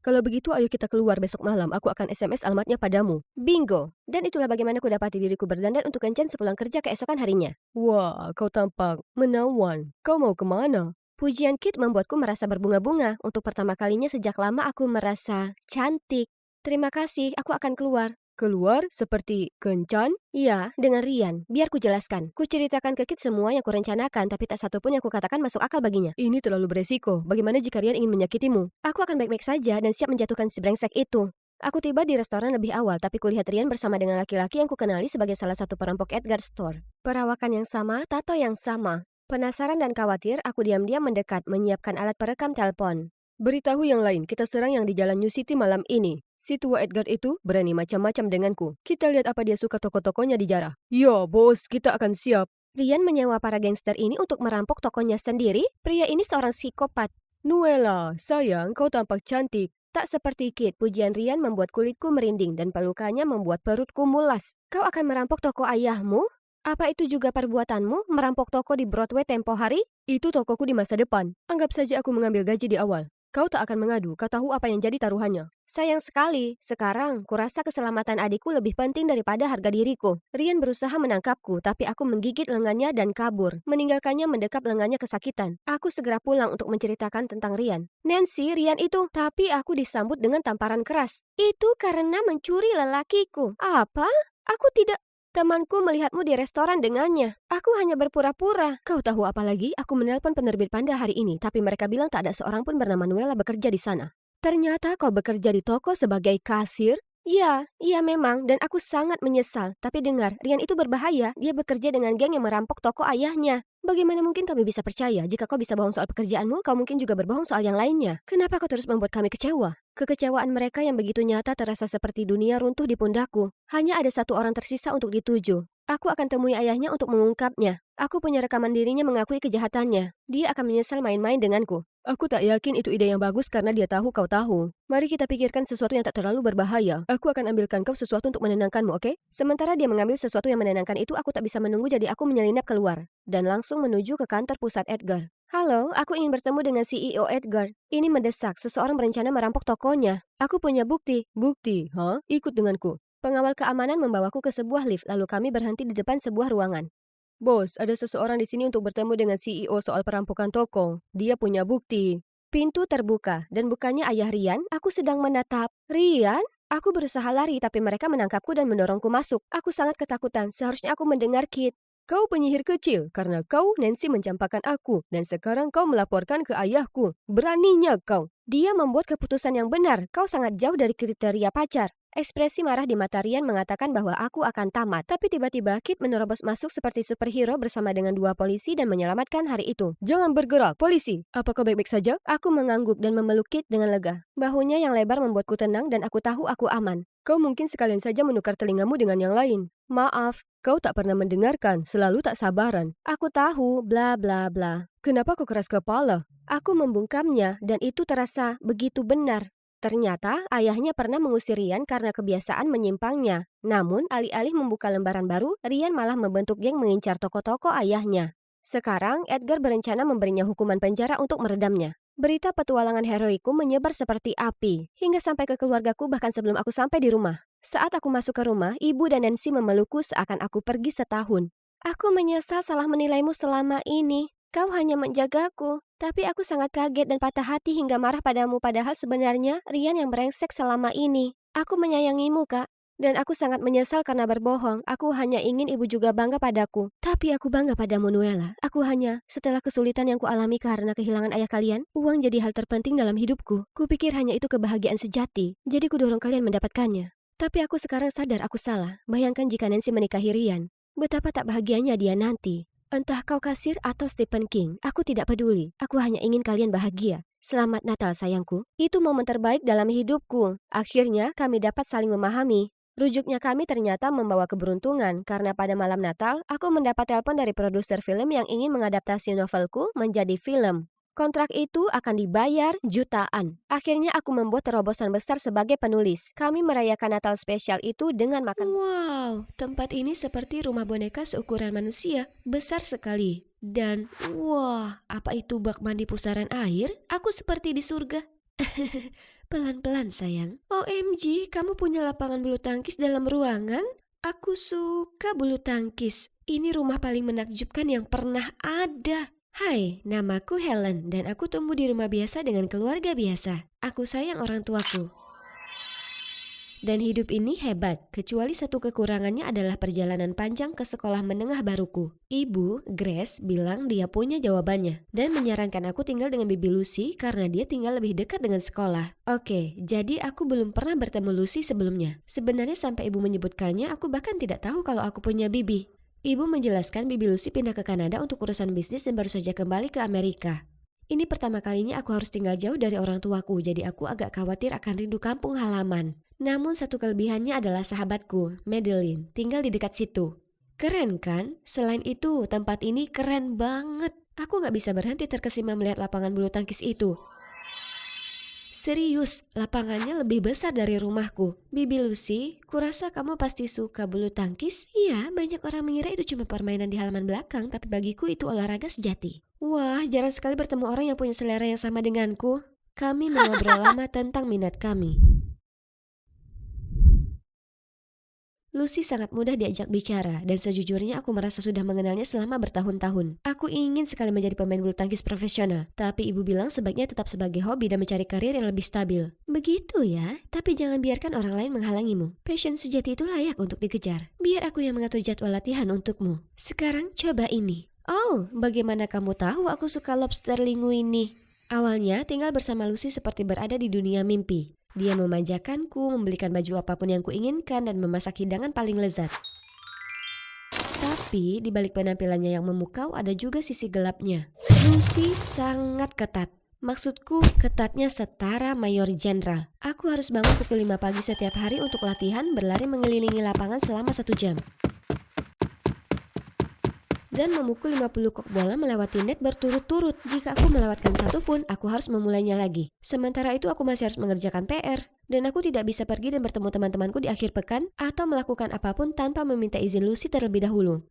Kalau begitu, ayo kita keluar besok malam. Aku akan SMS alamatnya padamu. Bingo! Dan itulah bagaimana ku dapati diriku berdandan untuk kencan sepulang kerja keesokan harinya. Wah, kau tampak menawan. Kau mau kemana? Pujian Kit membuatku merasa berbunga-bunga. Untuk pertama kalinya sejak lama aku merasa cantik. Terima kasih, aku akan keluar. Keluar seperti kencan? Iya, dengan Rian. Biar ku jelaskan. Ku ceritakan ke Kit semua yang kurencanakan, tapi tak satu pun yang kukatakan masuk akal baginya. Ini terlalu beresiko. Bagaimana jika Rian ingin menyakitimu? Aku akan baik-baik saja dan siap menjatuhkan si brengsek itu. Aku tiba di restoran lebih awal, tapi kulihat Rian bersama dengan laki-laki yang kukenali sebagai salah satu perampok Edgar Store. Perawakan yang sama, tato yang sama. Penasaran dan khawatir, aku diam-diam mendekat, menyiapkan alat perekam telepon. Beritahu yang lain, kita serang yang di Jalan New City malam ini. Si tua Edgar itu berani macam-macam denganku. Kita lihat apa dia suka toko-tokonya dijarah. Ya, bos, kita akan siap. Rian menyewa para gangster ini untuk merampok tokonya sendiri? Pria ini seorang psikopat. Nuela, sayang, kau tampak cantik. Tak seperti Kit, pujian Rian membuat kulitku merinding dan pelukannya membuat perutku mulas. Kau akan merampok toko ayahmu? Apa itu juga perbuatanmu, merampok toko di Broadway tempo hari? Itu tokoku di masa depan. Anggap saja aku mengambil gaji di awal. Kau tak akan mengadu, kau tahu apa yang jadi taruhannya. Sayang sekali, sekarang kurasa keselamatan adikku lebih penting daripada harga diriku. Rian berusaha menangkapku, tapi aku menggigit lengannya dan kabur, meninggalkannya mendekap lengannya kesakitan. Aku segera pulang untuk menceritakan tentang Rian. Nancy, Rian itu, tapi aku disambut dengan tamparan keras. Itu karena mencuri lelakiku. Apa? Aku tidak... Temanku melihatmu di restoran dengannya. Aku hanya berpura-pura. Kau tahu apa lagi? Aku menelpon penerbit Panda hari ini, tapi mereka bilang tak ada seorang pun bernama Nuela bekerja di sana. Ternyata kau bekerja di toko sebagai kasir? Ya, iya memang, dan aku sangat menyesal. Tapi dengar, Rian itu berbahaya. Dia bekerja dengan geng yang merampok toko ayahnya. Bagaimana mungkin kami bisa percaya? Jika kau bisa bohong soal pekerjaanmu, kau mungkin juga berbohong soal yang lainnya. Kenapa kau terus membuat kami kecewa? Kekecewaan mereka yang begitu nyata terasa seperti dunia runtuh di pundakku. Hanya ada satu orang tersisa untuk dituju. Aku akan temui ayahnya untuk mengungkapnya. Aku punya rekaman dirinya mengakui kejahatannya. Dia akan menyesal main-main denganku. Aku tak yakin itu ide yang bagus karena dia tahu kau tahu. Mari kita pikirkan sesuatu yang tak terlalu berbahaya. Aku akan ambilkan kau sesuatu untuk menenangkanmu, oke? Sementara dia mengambil sesuatu yang menenangkan itu, aku tak bisa menunggu jadi aku menyelinap keluar. Dan langsung menuju ke kantor pusat Edgar. Halo, aku ingin bertemu dengan CEO Edgar. Ini mendesak, seseorang berencana merampok tokonya. Aku punya bukti. Bukti, ha? Ikut denganku. Pengawal keamanan membawaku ke sebuah lift, lalu kami berhenti di depan sebuah ruangan. Bos, ada seseorang di sini untuk bertemu dengan CEO soal perampokan toko. Dia punya bukti. Pintu terbuka, dan bukannya ayah Rian, aku sedang menatap. Rian? Aku berusaha lari, tapi mereka menangkapku dan mendorongku masuk. Aku sangat ketakutan, seharusnya aku mendengar Kit. Kau penyihir kecil karena kau, Nancy, mencampakkan aku. Dan sekarang kau melaporkan ke ayahku. Beraninya kau. Dia membuat keputusan yang benar. Kau sangat jauh dari kriteria pacar. Ekspresi marah di mata Rian mengatakan bahwa aku akan tamat. Tapi tiba-tiba Kit menerobos masuk seperti superhero bersama dengan 2 polisi dan menyelamatkan hari itu. Jangan bergerak, polisi. Apakah baik-baik saja? Aku mengangguk dan memeluk Kit dengan lega. Bahunya yang lebar membuatku tenang dan aku tahu aku aman. Kau mungkin sekalian saja menukar telingamu dengan yang lain. Maaf, Kau tak pernah mendengarkan, selalu tak sabaran. aku tahu, bla bla bla. Kenapa kau keras kepala? Aku membungkamnya dan itu terasa begitu benar. Ternyata ayahnya pernah mengusir Rian karena kebiasaan menyimpangnya. Namun alih-alih membuka lembaran baru, Rian malah membentuk geng mengincar toko-toko ayahnya. Sekarang Edgar berencana memberinya hukuman penjara untuk meredamnya. Berita petualangan heroiku menyebar seperti api, hingga sampai ke keluargaku bahkan sebelum aku sampai di rumah. Saat aku masuk ke rumah, ibu dan Nancy memelukku seakan aku pergi setahun. Aku menyesal salah menilaimu selama ini. Kau hanya menjagaku, tapi aku sangat kaget dan patah hati hingga marah padamu padahal sebenarnya Rian yang brengsek selama ini. Aku menyayangimu, Kak. Dan aku sangat menyesal karena berbohong. Aku hanya ingin ibu juga bangga padaku. Tapi aku bangga padamu, Nuella. Aku hanya, setelah kesulitan yang kualami karena kehilangan ayah kalian, uang jadi hal terpenting dalam hidupku. Kupikir hanya itu kebahagiaan sejati. Jadi kudorong kalian mendapatkannya. Tapi aku sekarang sadar aku salah. Bayangkan jika Nancy menikahi Rian. Betapa tak bahagianya dia nanti. Entah kau kasir atau Stephen King, aku tidak peduli. Aku hanya ingin kalian bahagia. Selamat Natal sayangku. Itu momen terbaik dalam hidupku. Akhirnya kami dapat saling memahami. Rujuknya kami ternyata membawa keberuntungan karena pada malam Natal, aku mendapat telepon dari produser film yang ingin mengadaptasi novelku menjadi film. Kontrak itu akan dibayar jutaan. Akhirnya aku membuat terobosan besar sebagai penulis. Kami merayakan Natal spesial itu dengan makan. Wow, tempat ini seperti rumah boneka seukuran manusia. Besar sekali. Dan, wah, apa itu bak mandi pusaran air? Aku seperti di surga. Pelan-pelan sayang. OMG, kamu punya lapangan bulu tangkis dalam ruangan? Aku suka bulu tangkis. Ini rumah paling menakjubkan yang pernah ada. Hai, namaku Helen dan aku tumbuh di rumah biasa dengan keluarga biasa. Aku sayang orang tuaku. Dan hidup ini hebat, kecuali satu kekurangannya adalah perjalanan panjang ke sekolah menengah baruku. Ibu, Grace, bilang dia punya jawabannya dan menyarankan aku tinggal dengan Bibi Lucy karena dia tinggal lebih dekat dengan sekolah. Oke, jadi aku belum pernah bertemu Lucy sebelumnya. Sebenarnya sampai ibu menyebutkannya, aku bahkan tidak tahu kalau aku punya Bibi. Ibu menjelaskan Bibi Lucy pindah ke Kanada untuk urusan bisnis dan baru saja kembali ke Amerika. Ini pertama kalinya aku harus tinggal jauh dari orang tuaku, jadi aku agak khawatir akan rindu kampung halaman. Namun satu kelebihannya adalah sahabatku, Madeline, tinggal di dekat situ. Keren kan? Selain itu, tempat ini keren banget. Aku gak bisa berhenti terkesima melihat lapangan bulu tangkis itu. Serius, lapangannya lebih besar dari rumahku. Bibi Lucy, kurasa kamu pasti suka bulu tangkis? Iya, banyak orang mengira itu cuma permainan di halaman belakang, tapi bagiku itu olahraga sejati. Wah, jarang sekali bertemu orang yang punya selera yang sama denganku. Kami mengobrol lama tentang minat kami. Lucy sangat mudah diajak bicara, dan sejujurnya aku merasa sudah mengenalnya selama bertahun-tahun. Aku ingin sekali menjadi pemain bulu tangkis profesional, tapi ibu bilang sebaiknya tetap sebagai hobi dan mencari karir yang lebih stabil. Begitu ya, tapi jangan biarkan orang lain menghalangimu. Passion sejati itu layak untuk dikejar. Biar aku yang mengatur jadwal latihan untukmu. Sekarang coba ini. Oh, bagaimana kamu tahu aku suka lobster linguine? Awalnya tinggal bersama Lucy seperti berada di dunia mimpi. Dia memanjakanku, membelikan baju apapun yang kuinginkan, dan memasak hidangan paling lezat. Tapi di balik penampilannya yang memukau ada juga sisi gelapnya. Lucy sangat ketat. Maksudku ketatnya setara Mayor Jenderal. Aku harus bangun pukul 5 pagi setiap hari untuk latihan berlari mengelilingi lapangan selama 1 jam. Dan memukul 50 kok bola melewati net berturut-turut. Jika aku melewatkan satu pun, aku harus memulainya lagi. Sementara itu aku masih harus mengerjakan PR. Dan aku tidak bisa pergi dan bertemu teman-temanku di akhir pekan atau melakukan apapun tanpa meminta izin Lucy terlebih dahulu.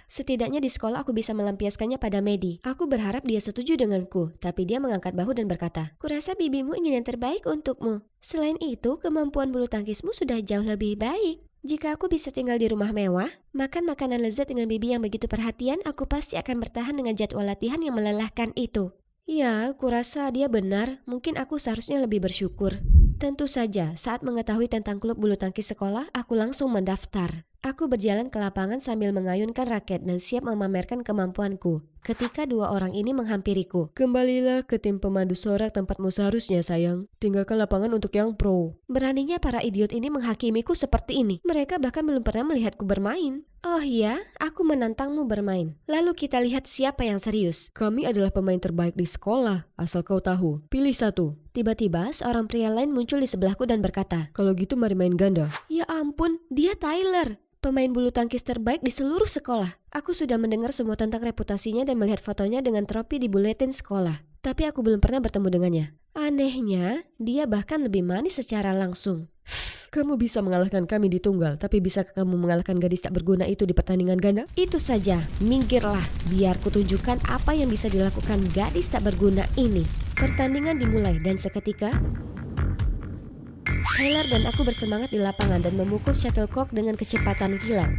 Setidaknya di sekolah aku bisa melampiaskannya pada Maddie. Aku berharap dia setuju denganku, tapi dia mengangkat bahu dan berkata, "Kurasa bibimu ingin yang terbaik untukmu. Selain itu, kemampuan bulu tangkismu sudah jauh lebih baik. Jika aku bisa tinggal di rumah mewah, makan makanan lezat dengan bibi yang begitu perhatian, aku pasti akan bertahan dengan jadwal latihan yang melelahkan itu." Ya, kurasa dia benar. Mungkin aku seharusnya lebih bersyukur. Tentu saja, saat mengetahui tentang klub bulu tangkis sekolah, aku langsung mendaftar. Aku berjalan ke lapangan sambil mengayunkan raket dan siap memamerkan kemampuanku. Ketika dua orang ini menghampiriku. Kembalilah ke tim pemandu sorak tempatmu seharusnya, sayang. Tinggalkan lapangan untuk yang pro. Beraninya para idiot ini menghakimiku seperti ini. Mereka bahkan belum pernah melihatku bermain. Oh iya, aku menantangmu bermain. Lalu kita lihat siapa yang serius. Kami adalah pemain terbaik di sekolah, asal kau tahu. Pilih satu. Tiba-tiba seorang pria lain muncul di sebelahku dan berkata, Kalau gitu mari main ganda. "Ya ampun, dia Tyler, pemain bulu tangkis terbaik di seluruh sekolah." Aku sudah mendengar semua tentang reputasinya dan melihat fotonya dengan trofi di buletin sekolah. Tapi aku belum pernah bertemu dengannya. Anehnya, dia bahkan lebih manis secara langsung. Kamu bisa mengalahkan kami di tunggal, tapi bisakah kamu mengalahkan gadis tak berguna itu di pertandingan ganda? Itu saja, minggirlah, biar kutunjukkan apa yang bisa dilakukan gadis tak berguna ini. Pertandingan dimulai dan seketika Tyler dan aku bersemangat di lapangan dan memukul shuttlecock dengan kecepatan kilat.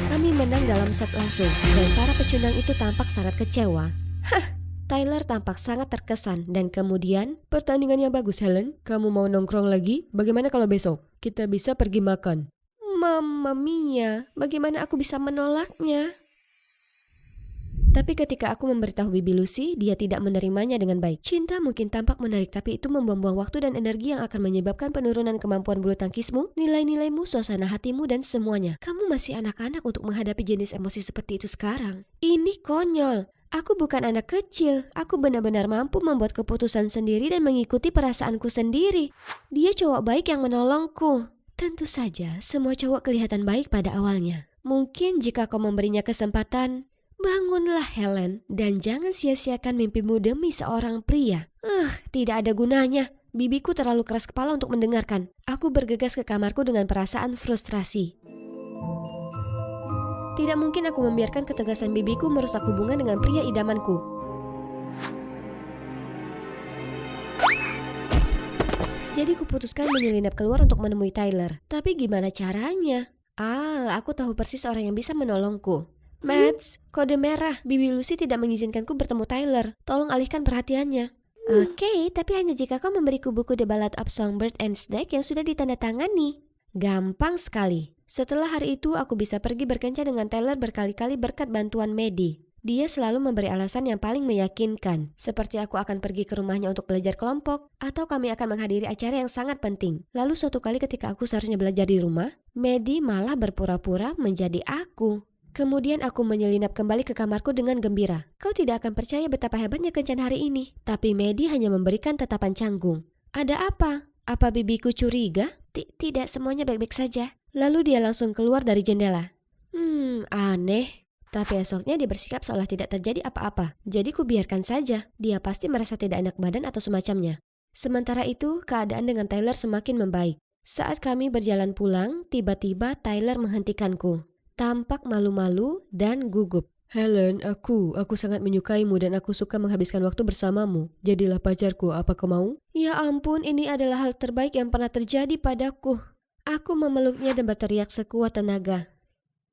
Kami menang dalam set langsung dan para pecundang itu tampak sangat kecewa. Tyler tampak sangat terkesan dan kemudian, Pertandingan yang bagus, Helen. Kamu mau nongkrong lagi? Bagaimana kalau besok? Kita bisa pergi makan. Mamma mia, bagaimana aku bisa menolaknya? Tapi ketika aku memberitahu Bibi Lucy, dia tidak menerimanya dengan baik. Cinta mungkin tampak menarik, tapi itu membuang-buang waktu dan energi yang akan menyebabkan penurunan kemampuan bulu tangkismu, nilai-nilaimu, suasana hatimu, dan semuanya. Kamu masih anak-anak untuk menghadapi jenis emosi seperti itu sekarang. Ini konyol. Aku bukan anak kecil. Aku benar-benar mampu membuat keputusan sendiri dan mengikuti perasaanku sendiri. Dia cowok baik yang menolongku. Tentu saja, semua cowok kelihatan baik pada awalnya. Mungkin jika kau memberinya kesempatan, bangunlah Helen, dan jangan sia-siakan mimpimu demi seorang pria. Tidak ada gunanya. Bibiku terlalu keras kepala untuk mendengarkan. Aku bergegas ke kamarku dengan perasaan frustrasi. Tidak mungkin aku membiarkan ketegasan bibiku merusak hubungan dengan pria idamanku. Jadi kuputuskan menyelinap keluar untuk menemui Tyler. Tapi gimana caranya? Aku tahu persis orang yang bisa menolongku. Mads, kode merah. Bibi Lucy tidak mengizinkanku bertemu Tyler. Tolong alihkan perhatiannya. Oke, tapi hanya jika kau memberiku buku The Ballad of Songbird and Snake yang sudah ditandatangani. Gampang sekali. Setelah hari itu, aku bisa pergi berkencan dengan Tyler berkali-kali berkat bantuan Maddie. Dia selalu memberi alasan yang paling meyakinkan, seperti aku akan pergi ke rumahnya untuk belajar kelompok, atau kami akan menghadiri acara yang sangat penting. Lalu suatu kali ketika aku seharusnya belajar di rumah, Maddie malah berpura-pura menjadi aku. Kemudian aku menyelinap kembali ke kamarku dengan gembira. Kau tidak akan percaya betapa hebatnya kencan hari ini. Tapi Maddie hanya memberikan tatapan canggung. Ada apa? Apa bibiku curiga? Tidak, semuanya baik-baik saja. Lalu dia langsung keluar dari jendela. Aneh. Tapi esoknya dia bersikap seolah tidak terjadi apa-apa. Jadi kubiarkan saja. Dia pasti merasa tidak enak badan atau semacamnya. Sementara itu, keadaan dengan Tyler semakin membaik. Saat kami berjalan pulang, tiba-tiba Tyler menghentikanku. Tampak malu-malu dan gugup. Helen, aku sangat menyukaimu dan aku suka menghabiskan waktu bersamamu. Jadilah pacarku, apa kau mau? Ya ampun, ini adalah hal terbaik yang pernah terjadi padaku. Aku memeluknya dan berteriak sekuat tenaga.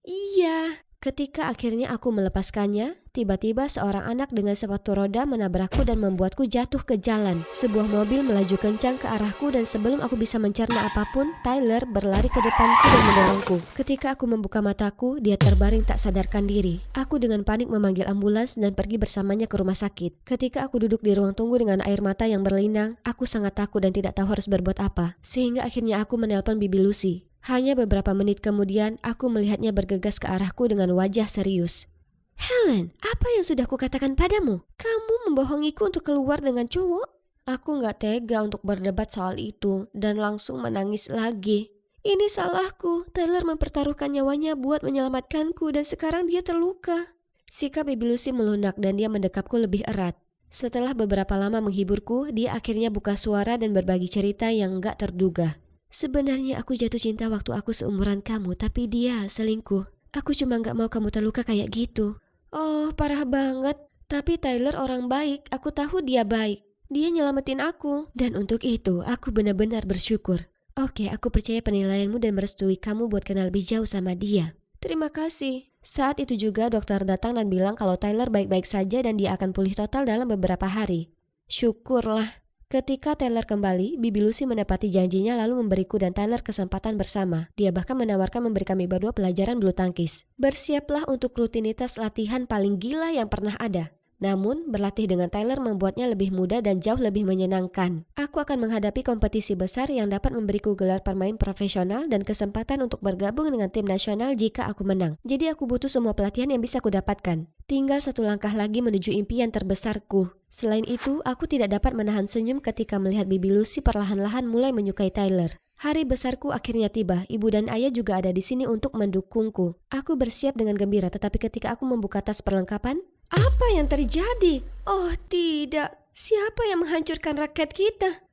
Iya. Ketika akhirnya aku melepaskannya, tiba-tiba seorang anak dengan sepatu roda menabrakku dan membuatku jatuh ke jalan. Sebuah mobil melaju kencang ke arahku dan sebelum aku bisa mencerna apapun, Tyler berlari ke depanku dan mendorongku. Ketika aku membuka mataku, dia terbaring tak sadarkan diri. Aku dengan panik memanggil ambulans dan pergi bersamanya ke rumah sakit. Ketika aku duduk di ruang tunggu dengan air mata yang berlinang, aku sangat takut dan tidak tahu harus berbuat apa. Sehingga akhirnya aku menelpon Bibi Lucy. Hanya beberapa menit kemudian, aku melihatnya bergegas ke arahku dengan wajah serius. Helen, apa yang sudah kukatakan padamu? Kamu membohongiku untuk keluar dengan cowok? Aku gak tega untuk berdebat soal itu dan langsung menangis lagi. Ini salahku, Tyler mempertaruhkan nyawanya buat menyelamatkanku dan sekarang dia terluka. Sikap Bibi Lucy melunak dan dia mendekapku lebih erat. Setelah beberapa lama menghiburku, dia akhirnya buka suara dan berbagi cerita yang gak terduga. Sebenarnya aku jatuh cinta waktu aku seumuran kamu, tapi dia selingkuh. Aku cuma gak mau kamu terluka kayak gitu. Oh, parah banget. Tapi Tyler orang baik, aku tahu dia baik. Dia nyelamatin aku. Dan untuk itu, aku benar-benar bersyukur. Oke, aku percaya penilaianmu dan merestui kamu buat kenal lebih jauh sama dia. Terima kasih. Saat itu juga dokter datang dan bilang kalau Tyler baik-baik saja dan dia akan pulih total dalam beberapa hari. Syukurlah. Ketika Tyler kembali, Bibi Lucy menepati janjinya lalu memberiku dan Tyler kesempatan bersama. Dia bahkan menawarkan memberi kami berdua pelajaran bulu tangkis. Bersiaplah untuk rutinitas latihan paling gila yang pernah ada. Namun, berlatih dengan Tyler membuatnya lebih mudah dan jauh lebih menyenangkan. Aku akan menghadapi kompetisi besar yang dapat memberiku gelar pemain profesional dan kesempatan untuk bergabung dengan tim nasional jika aku menang. Jadi aku butuh semua pelatihan yang bisa aku dapatkan. Tinggal satu langkah lagi menuju impian terbesarku. Selain itu, aku tidak dapat menahan senyum ketika melihat Bibi Lucy perlahan-lahan mulai menyukai Tyler. Hari besarku akhirnya tiba. Ibu dan ayah juga ada di sini untuk mendukungku. Aku bersiap dengan gembira, tetapi ketika aku membuka tas perlengkapan, apa yang terjadi? Oh tidak, siapa yang menghancurkan raket kita?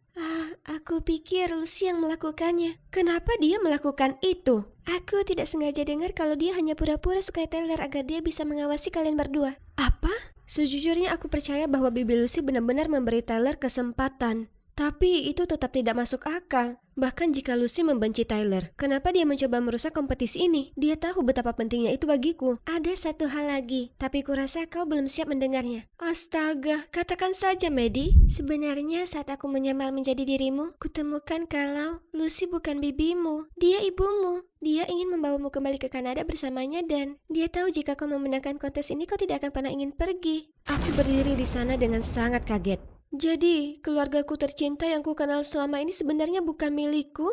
Aku pikir Lucy yang melakukannya. Kenapa dia melakukan itu? Aku tidak sengaja dengar kalau dia hanya pura-pura suka Tyler agar dia bisa mengawasi kalian berdua. Apa? Sejujurnya aku percaya bahwa Bibi Lucy benar-benar memberi Tyler kesempatan. Tapi itu tetap tidak masuk akal. Bahkan jika Lucy membenci Tyler, kenapa dia mencoba merusak kompetisi ini? Dia tahu betapa pentingnya itu bagiku. Ada satu hal lagi, tapi kurasa kau belum siap mendengarnya. Astaga, katakan saja, Maddie. Sebenarnya saat aku menyamar menjadi dirimu, kutemukan kalau Lucy bukan bibimu, dia ibumu. Dia ingin membawamu kembali ke Kanada bersamanya dan dia tahu jika kau memenangkan kontes ini kau tidak akan pernah ingin pergi. Aku berdiri di sana dengan sangat kaget. Jadi, keluargaku tercinta yang ku kenal selama ini sebenarnya bukan milikku?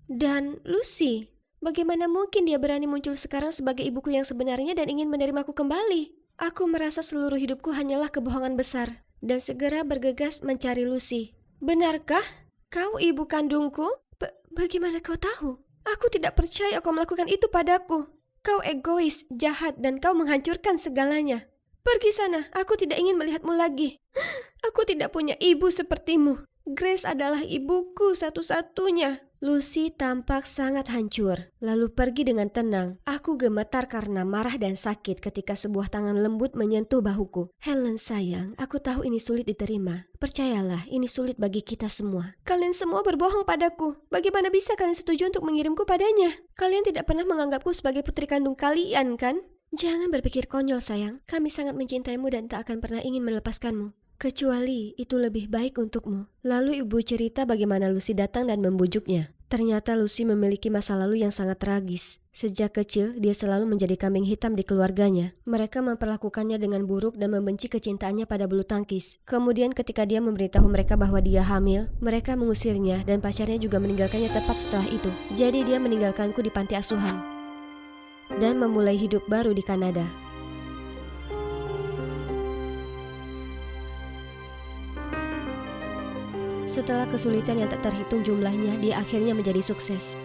Dan Lucy, bagaimana mungkin dia berani muncul sekarang sebagai ibuku yang sebenarnya dan ingin menerimaku kembali? Aku merasa seluruh hidupku hanyalah kebohongan besar dan segera bergegas mencari Lucy. Benarkah? Kau ibu kandungku? Bagaimana kau tahu? Aku tidak percaya kau melakukan itu padaku. Kau egois, jahat, dan kau menghancurkan segalanya. Pergi sana, aku tidak ingin melihatmu lagi. Aku tidak punya ibu sepertimu. Grace adalah ibuku satu-satunya. Lucy tampak sangat hancur, lalu pergi dengan tenang. Aku gemetar karena marah dan sakit ketika sebuah tangan lembut menyentuh bahuku. Helen sayang, aku tahu ini sulit diterima. Percayalah, ini sulit bagi kita semua. Kalian semua berbohong padaku. Bagaimana bisa kalian setuju untuk mengirimku padanya? Kalian tidak pernah menganggapku sebagai putri kandung kalian, kan? Jangan berpikir konyol sayang, kami sangat mencintaimu dan tak akan pernah ingin melepaskanmu. Kecuali itu lebih baik untukmu. Lalu ibu cerita bagaimana Lucy datang dan membujuknya. Ternyata Lucy memiliki masa lalu yang sangat tragis. Sejak kecil, dia selalu menjadi kambing hitam di keluarganya. Mereka memperlakukannya dengan buruk dan membenci kecintaannya pada bulu tangkis. Kemudian ketika dia memberitahu mereka bahwa dia hamil, mereka mengusirnya dan pacarnya juga meninggalkannya tepat setelah itu. Jadi dia meninggalkanku di panti asuhan dan memulai hidup baru di Kanada. Setelah kesulitan yang tak terhitung jumlahnya, dia akhirnya menjadi sukses.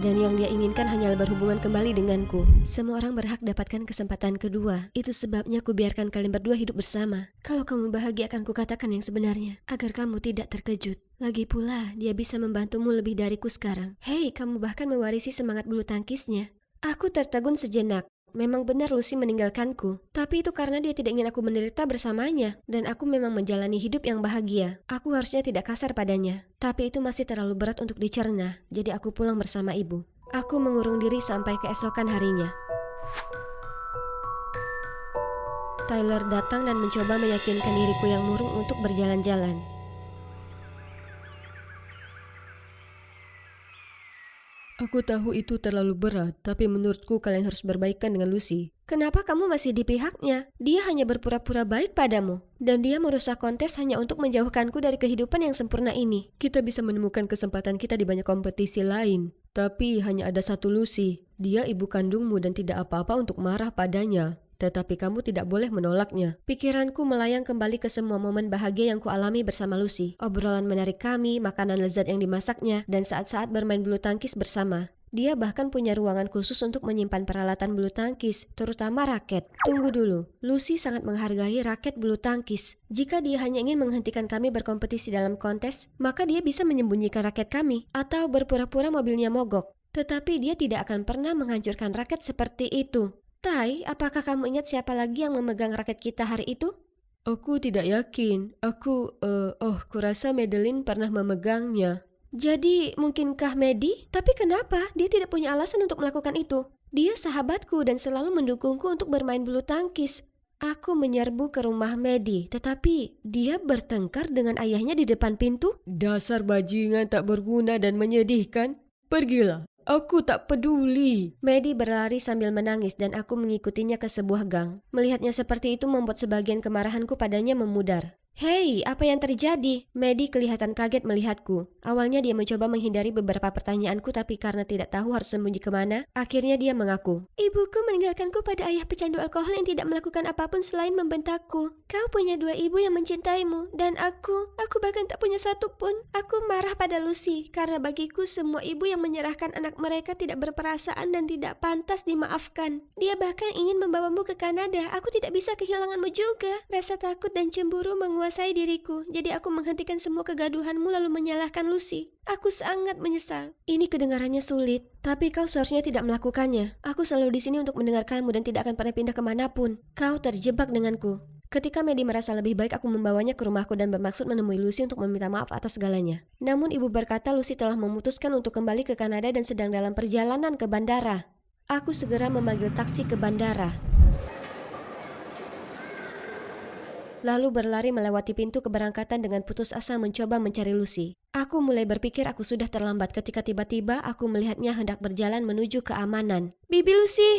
Dan yang dia inginkan hanyalah berhubungan kembali denganku. Semua orang berhak dapatkan kesempatan kedua. Itu sebabnya ku biarkan kalian berdua hidup bersama. Kalau kamu bahagia akan kukatakan yang sebenarnya, agar kamu tidak terkejut. Lagi pula, dia bisa membantumu lebih dariku sekarang. Hei, kamu bahkan mewarisi semangat bulu tangkisnya. Aku tertegun sejenak. Memang benar Lucy meninggalkanku, tapi itu karena dia tidak ingin aku menderita bersamanya, dan aku memang menjalani hidup yang bahagia. Aku harusnya tidak kasar padanya, tapi itu masih terlalu berat untuk dicerna, jadi aku pulang bersama ibu. Aku mengurung diri sampai keesokan harinya. Tyler datang dan mencoba meyakinkan diriku yang murung untuk berjalan-jalan. Aku tahu itu terlalu berat, tapi menurutku kalian harus berbaikan dengan Lucy. Kenapa kamu masih di pihaknya? Dia hanya berpura-pura baik padamu. Dan dia merusak kontes hanya untuk menjauhkanku dari kehidupan yang sempurna ini. Kita bisa menemukan kesempatan kita di banyak kompetisi lain. Tapi hanya ada satu Lucy. Dia ibu kandungmu dan tidak apa-apa untuk marah padanya. Tetapi kamu tidak boleh menolaknya. Pikiranku melayang kembali ke semua momen bahagia yang kualami bersama Lucy. Obrolan menarik kami, makanan lezat yang dimasaknya, dan saat-saat bermain bulu tangkis bersama. Dia bahkan punya ruangan khusus untuk menyimpan peralatan bulu tangkis, terutama raket. Tunggu dulu, Lucy sangat menghargai raket bulu tangkis. Jika dia hanya ingin menghentikan kami berkompetisi dalam kontes, maka dia bisa menyembunyikan raket kami, atau berpura-pura mobilnya mogok. Tetapi dia tidak akan pernah menghancurkan raket seperti itu. Tai, apakah kamu ingat siapa lagi yang memegang raket kita hari itu? Aku tidak yakin. Kurasa Madeline pernah memegangnya. Jadi, mungkinkah Maddie? Tapi kenapa? Dia tidak punya alasan untuk melakukan itu. Dia sahabatku dan selalu mendukungku untuk bermain bulu tangkis. Aku menyerbu ke rumah Medi, tetapi dia bertengkar dengan ayahnya di depan pintu. Dasar bajingan tak berguna dan menyedihkan. Pergilah, aku tak peduli. Medi berlari sambil menangis dan aku mengikutinya ke sebuah gang. Melihatnya seperti itu membuat sebagian kemarahanku padanya memudar. Hei, apa yang terjadi? Medi kelihatan kaget melihatku. Awalnya dia mencoba menghindari beberapa pertanyaanku, tapi karena tidak tahu harus sembunyi kemana, akhirnya dia mengaku. Ibuku meninggalkanku pada ayah pecandu alkohol yang tidak melakukan apapun selain membentakku. Kau punya 2 ibu yang mencintaimu, dan aku bahkan tak punya satu pun. Aku marah pada Lucy, karena bagiku semua ibu yang menyerahkan anak mereka tidak berperasaan dan tidak pantas dimaafkan. Dia bahkan ingin membawamu ke Kanada. Aku tidak bisa kehilanganmu juga. Rasa takut dan cemburu menguasai diriku, jadi aku menghentikan semua kegaduhanmu lalu menyalahkan Lucy. Aku sangat menyesal. Ini kedengarannya sulit, tapi kau seharusnya tidak melakukannya. Aku selalu di sini untuk mendengarkanmu dan tidak akan pernah pindah kemanapun. Kau terjebak denganku. Ketika Medi merasa lebih baik, aku membawanya ke rumahku dan bermaksud menemui Lucy untuk meminta maaf atas segalanya. Namun ibu berkata Lucy telah memutuskan untuk kembali ke Kanada dan sedang dalam perjalanan ke bandara. Aku segera memanggil taksi ke bandara, lalu berlari melewati pintu keberangkatan dengan putus asa mencoba mencari Lucy. Aku mulai berpikir aku sudah terlambat ketika tiba-tiba aku melihatnya hendak berjalan menuju keamanan. Bibi Lucy!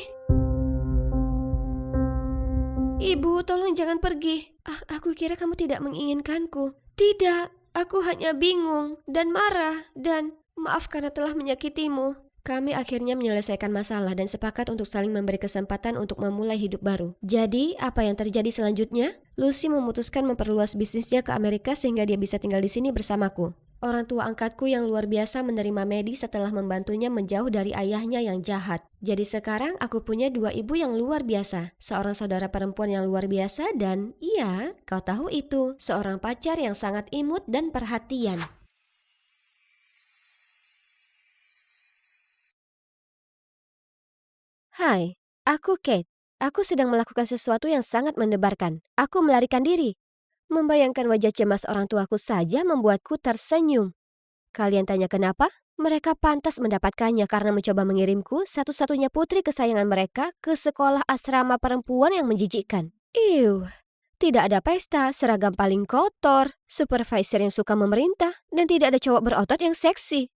Ibu, tolong jangan pergi. Aku kira kamu tidak menginginkanku. Tidak, aku hanya bingung dan marah dan maaf karena telah menyakitimu. Kami akhirnya menyelesaikan masalah dan sepakat untuk saling memberi kesempatan untuk memulai hidup baru. Jadi, apa yang terjadi selanjutnya? Lucy memutuskan memperluas bisnisnya ke Amerika sehingga dia bisa tinggal di sini bersamaku. Orang tua angkatku yang luar biasa menerima Medi setelah membantunya menjauh dari ayahnya yang jahat. Jadi sekarang aku punya 2 ibu yang luar biasa. Seorang saudara perempuan yang luar biasa dan, iya, kau tahu itu, seorang pacar yang sangat imut dan perhatian. Hai, aku Kate. Aku sedang melakukan sesuatu yang sangat mendebarkan. Aku melarikan diri. Membayangkan wajah cemas orang tuaku saja membuatku tersenyum. Kalian tanya kenapa? Mereka pantas mendapatkannya karena mencoba mengirimku, satu-satunya putri kesayangan mereka, ke sekolah asrama perempuan yang menjijikkan. Tidak ada pesta, seragam paling kotor, supervisor yang suka memerintah, dan tidak ada cowok berotot yang seksi.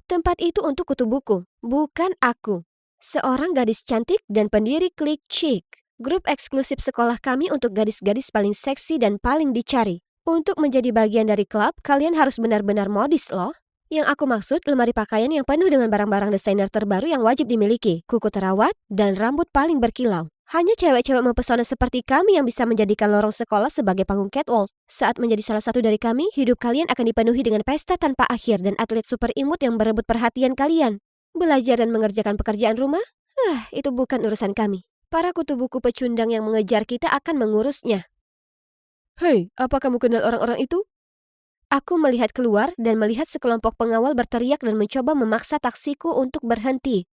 Tempat itu untuk kutu buku, bukan aku. Seorang gadis cantik dan pendiri Click Chick, grup eksklusif sekolah kami untuk gadis-gadis paling seksi dan paling dicari. Untuk menjadi bagian dari klub, kalian harus benar-benar modis loh. Yang aku maksud, lemari pakaian yang penuh dengan barang-barang desainer terbaru yang wajib dimiliki, kuku terawat, dan rambut paling berkilau. Hanya cewek-cewek mempesona seperti kami yang bisa menjadikan lorong sekolah sebagai panggung catwalk. Saat menjadi salah satu dari kami, hidup kalian akan dipenuhi dengan pesta tanpa akhir dan atlet super imut yang berebut perhatian kalian. Belajar dan mengerjakan pekerjaan rumah? Itu bukan urusan kami. Para kutu buku pecundang yang mengejar kita akan mengurusnya. Hei, apa kamu kenal orang-orang itu? Aku melihat keluar dan melihat sekelompok pengawal berteriak dan mencoba memaksa taksiku untuk berhenti.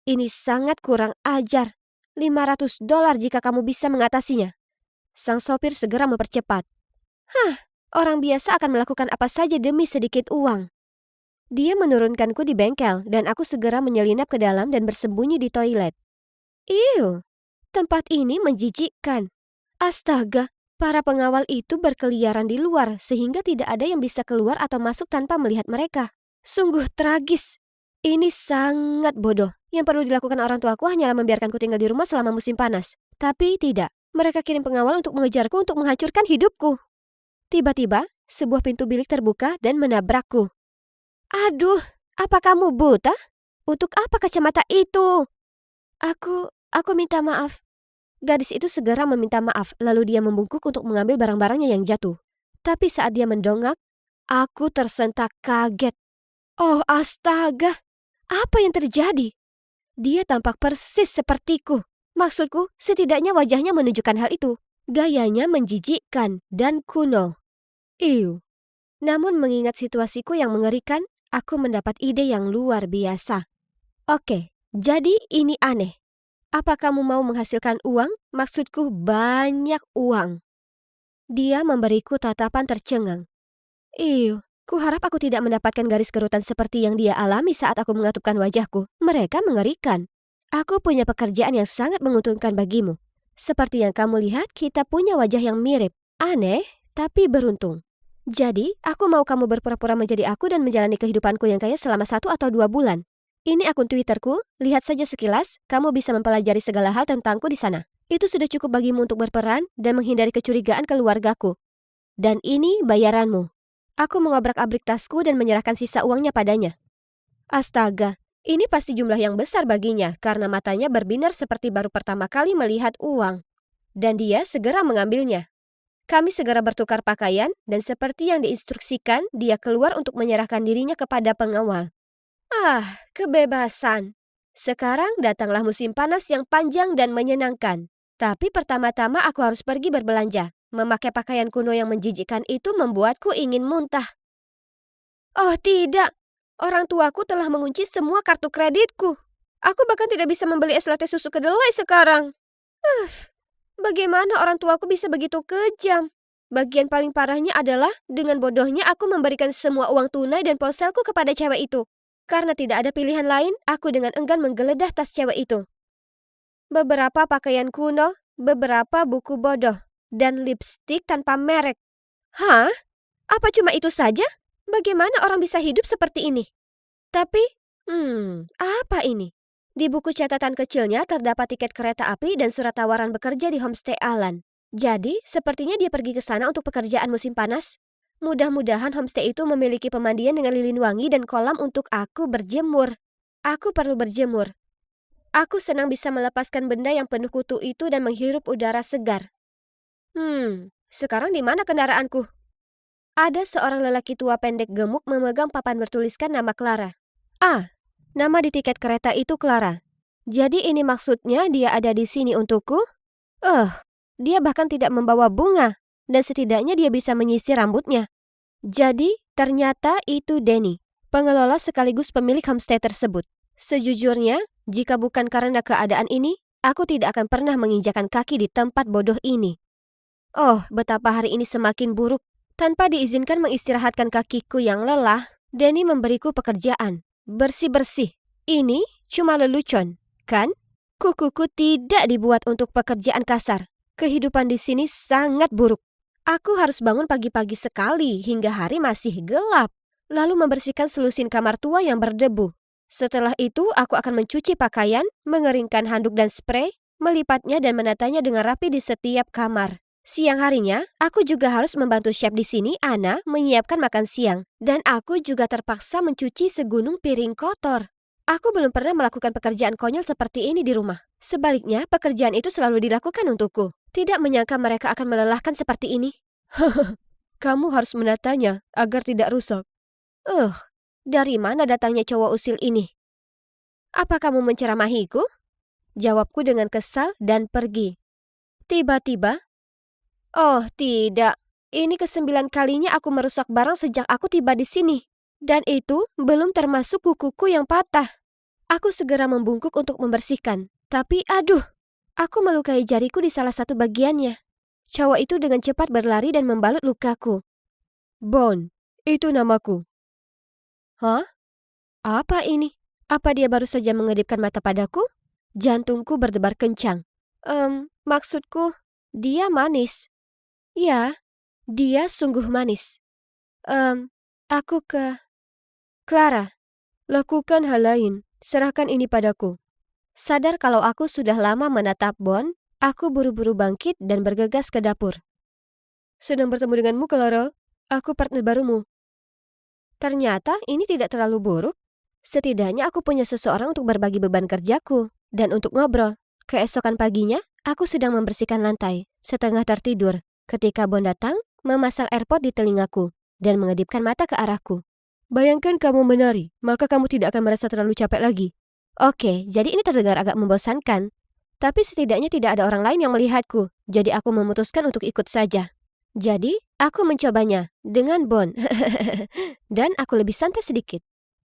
Ini sangat kurang ajar. $500 jika kamu bisa mengatasinya. Sang sopir segera mempercepat. Orang biasa akan melakukan apa saja demi sedikit uang. Dia menurunkanku di bengkel dan aku segera menyelinap ke dalam dan bersembunyi di toilet. Tempat ini menjijikkan. Astaga, para pengawal itu berkeliaran di luar sehingga tidak ada yang bisa keluar atau masuk tanpa melihat mereka. Sungguh tragis. Ini sangat bodoh. Yang perlu dilakukan orang tuaku hanyalah membiarkanku tinggal di rumah selama musim panas. Tapi tidak. Mereka kirim pengawal untuk mengejarku untuk menghancurkan hidupku. Tiba-tiba, sebuah pintu bilik terbuka dan menabrakku. Aduh, apa kamu buta? Untuk apa kacamata itu? Aku minta maaf. Gadis itu segera meminta maaf, lalu dia membungkuk untuk mengambil barang-barangnya yang jatuh. Tapi saat dia mendongak, aku tersentak kaget. Oh astaga, apa yang terjadi? Dia tampak persis sepertiku. Maksudku, setidaknya wajahnya menunjukkan hal itu. Gayanya menjijikkan dan kuno. Namun mengingat situasiku yang mengerikan, aku mendapat ide yang luar biasa. Oke, jadi ini aneh. Apa kamu mau menghasilkan uang? Maksudku banyak uang. Dia memberiku tatapan tercengang. Kuharap aku tidak mendapatkan garis kerutan seperti yang dia alami saat aku mengatupkan wajahku. Mereka mengerikan. Aku punya pekerjaan yang sangat menguntungkan bagimu. Seperti yang kamu lihat, kita punya wajah yang mirip. Aneh, tapi beruntung. Jadi, aku mau kamu berpura-pura menjadi aku dan menjalani kehidupanku yang kaya selama 1 atau 2 bulan. Ini akun Twitterku, lihat saja sekilas, kamu bisa mempelajari segala hal tentangku di sana. Itu sudah cukup bagimu untuk berperan dan menghindari kecurigaan keluargaku. Dan ini bayaranmu. Aku mengobrak-abrik tasku dan menyerahkan sisa uangnya padanya. Astaga, ini pasti jumlah yang besar baginya karena matanya berbinar seperti baru pertama kali melihat uang. Dan dia segera mengambilnya. Kami segera bertukar pakaian dan seperti yang diinstruksikan, dia keluar untuk menyerahkan dirinya kepada pengawal. Ah, kebebasan. Sekarang datanglah musim panas yang panjang dan menyenangkan. Tapi pertama-tama aku harus pergi berbelanja. Memakai pakaian kuno yang menjijikkan itu membuatku ingin muntah. Oh tidak, orang tuaku telah mengunci semua kartu kreditku. Aku bahkan tidak bisa membeli es latte susu kedelai sekarang. Bagaimana orang tuaku bisa begitu kejam? Bagian paling parahnya adalah dengan bodohnya aku memberikan semua uang tunai dan ponselku kepada cewek itu. Karena tidak ada pilihan lain, aku dengan enggan menggeledah tas cewek itu. Beberapa pakaian kuno, beberapa buku bodoh, dan lipstik tanpa merek. Hah? Apa cuma itu saja? Bagaimana orang bisa hidup seperti ini? Tapi, apa ini? Di buku catatan kecilnya terdapat tiket kereta api dan surat tawaran bekerja di homestay Alan. Jadi, sepertinya dia pergi ke sana untuk pekerjaan musim panas. Mudah-mudahan homestay itu memiliki pemandian dengan lilin wangi dan kolam untuk aku berjemur. Aku perlu berjemur. Aku senang bisa melepaskan benda yang penuh kutu itu dan menghirup udara segar. Sekarang di mana kendaraanku? Ada seorang lelaki tua pendek gemuk memegang papan bertuliskan nama Clara. Nama di tiket kereta itu Clara. Jadi ini maksudnya dia ada di sini untukku? Dia bahkan tidak membawa bunga, dan setidaknya dia bisa menyisir rambutnya. Jadi, ternyata itu Danny, pengelola sekaligus pemilik homestay tersebut. Sejujurnya, jika bukan karena keadaan ini, aku tidak akan pernah menginjakan kaki di tempat bodoh ini. Oh, betapa hari ini semakin buruk. Tanpa diizinkan mengistirahatkan kakiku yang lelah, Danny memberiku pekerjaan. Bersih-bersih. Ini cuma lelucon, kan? Kukuku tidak dibuat untuk pekerjaan kasar. Kehidupan di sini sangat buruk. Aku harus bangun pagi-pagi sekali hingga hari masih gelap. Lalu membersihkan selusin kamar tua yang berdebu. Setelah itu, aku akan mencuci pakaian, mengeringkan handuk dan spray, melipatnya dan menatanya dengan rapi di setiap kamar. Siang harinya, aku juga harus membantu chef di sini, Anna, menyiapkan makan siang. Dan aku juga terpaksa mencuci segunung piring kotor. Aku belum pernah melakukan pekerjaan konyol seperti ini di rumah. Sebaliknya, pekerjaan itu selalu dilakukan untukku. Tidak menyangka mereka akan melelahkan seperti ini. Kamu harus menatanya agar tidak rusak. Dari mana datangnya cowok usil ini? Apa kamu menceramahiku? Jawabku dengan kesal dan pergi. Tiba-tiba, oh tidak, ini ke-9 kalinya aku merusak barang sejak aku tiba di sini. Dan itu belum termasuk kukuku yang patah. Aku segera membungkuk untuk membersihkan. Tapi aduh, aku melukai jariku di salah satu bagiannya. Cowok itu dengan cepat berlari dan membalut lukaku. Bon, itu namaku. Hah? Apa ini? Apa dia baru saja mengedipkan mata padaku? Jantungku berdebar kencang. Maksudku, dia manis. Ya, dia sungguh manis. Aku ke Clara. Lakukan hal lain. Serahkan ini padaku. Sadar kalau aku sudah lama menatap Bon, aku buru-buru bangkit dan bergegas ke dapur. Senang bertemu denganmu, Clara. Aku partner barumu. Ternyata ini tidak terlalu buruk. Setidaknya aku punya seseorang untuk berbagi beban kerjaku dan untuk ngobrol. Keesokan paginya, aku sedang membersihkan lantai, setengah tertidur, ketika Bon datang, memasang AirPod di telingaku, dan mengedipkan mata ke arahku. Bayangkan kamu menari, maka kamu tidak akan merasa terlalu capek lagi. Oke, jadi ini terdengar agak membosankan. Tapi setidaknya tidak ada orang lain yang melihatku, jadi aku memutuskan untuk ikut saja. Jadi, aku mencobanya dengan Bon. Dan aku lebih santai sedikit.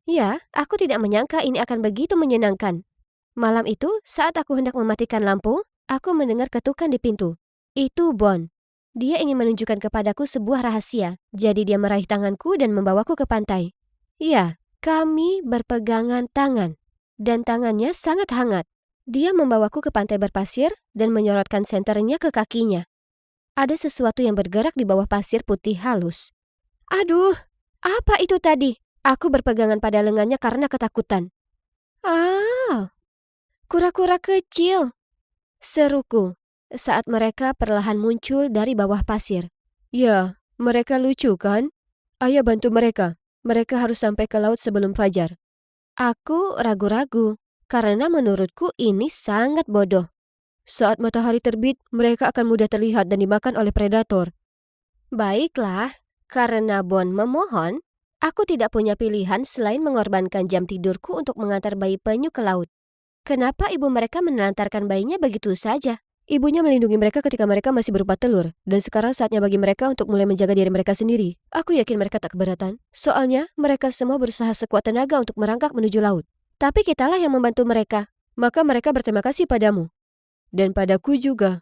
Ya, aku tidak menyangka ini akan begitu menyenangkan. Malam itu, saat aku hendak mematikan lampu, aku mendengar ketukan di pintu. Itu Bon. Dia ingin menunjukkan kepadaku sebuah rahasia. Jadi dia meraih tanganku dan membawaku ke pantai. Ya, kami berpegangan tangan. Dan tangannya sangat hangat. Dia membawaku ke pantai berpasir dan menyorotkan senternya ke kakinya. Ada sesuatu yang bergerak di bawah pasir putih halus. Aduh, apa itu tadi? Aku berpegangan pada lengannya karena ketakutan. Ah, kura-kura kecil, seruku saat mereka perlahan muncul dari bawah pasir. Ya, mereka lucu kan? Ayah bantu mereka. Mereka harus sampai ke laut sebelum fajar. Aku ragu-ragu, karena menurutku ini sangat bodoh. Saat matahari terbit, mereka akan mudah terlihat dan dimakan oleh predator. Baiklah, karena Bon memohon, aku tidak punya pilihan selain mengorbankan jam tidurku untuk mengantar bayi penyu ke laut. Kenapa ibu mereka menelantarkan bayinya begitu saja? Ibunya melindungi mereka ketika mereka masih berupa telur, dan sekarang saatnya bagi mereka untuk mulai menjaga diri mereka sendiri. Aku yakin mereka tak keberatan, soalnya mereka semua berusaha sekuat tenaga untuk merangkak menuju laut. Tapi kitalah yang membantu mereka, maka mereka berterima kasih padamu. Dan padaku juga.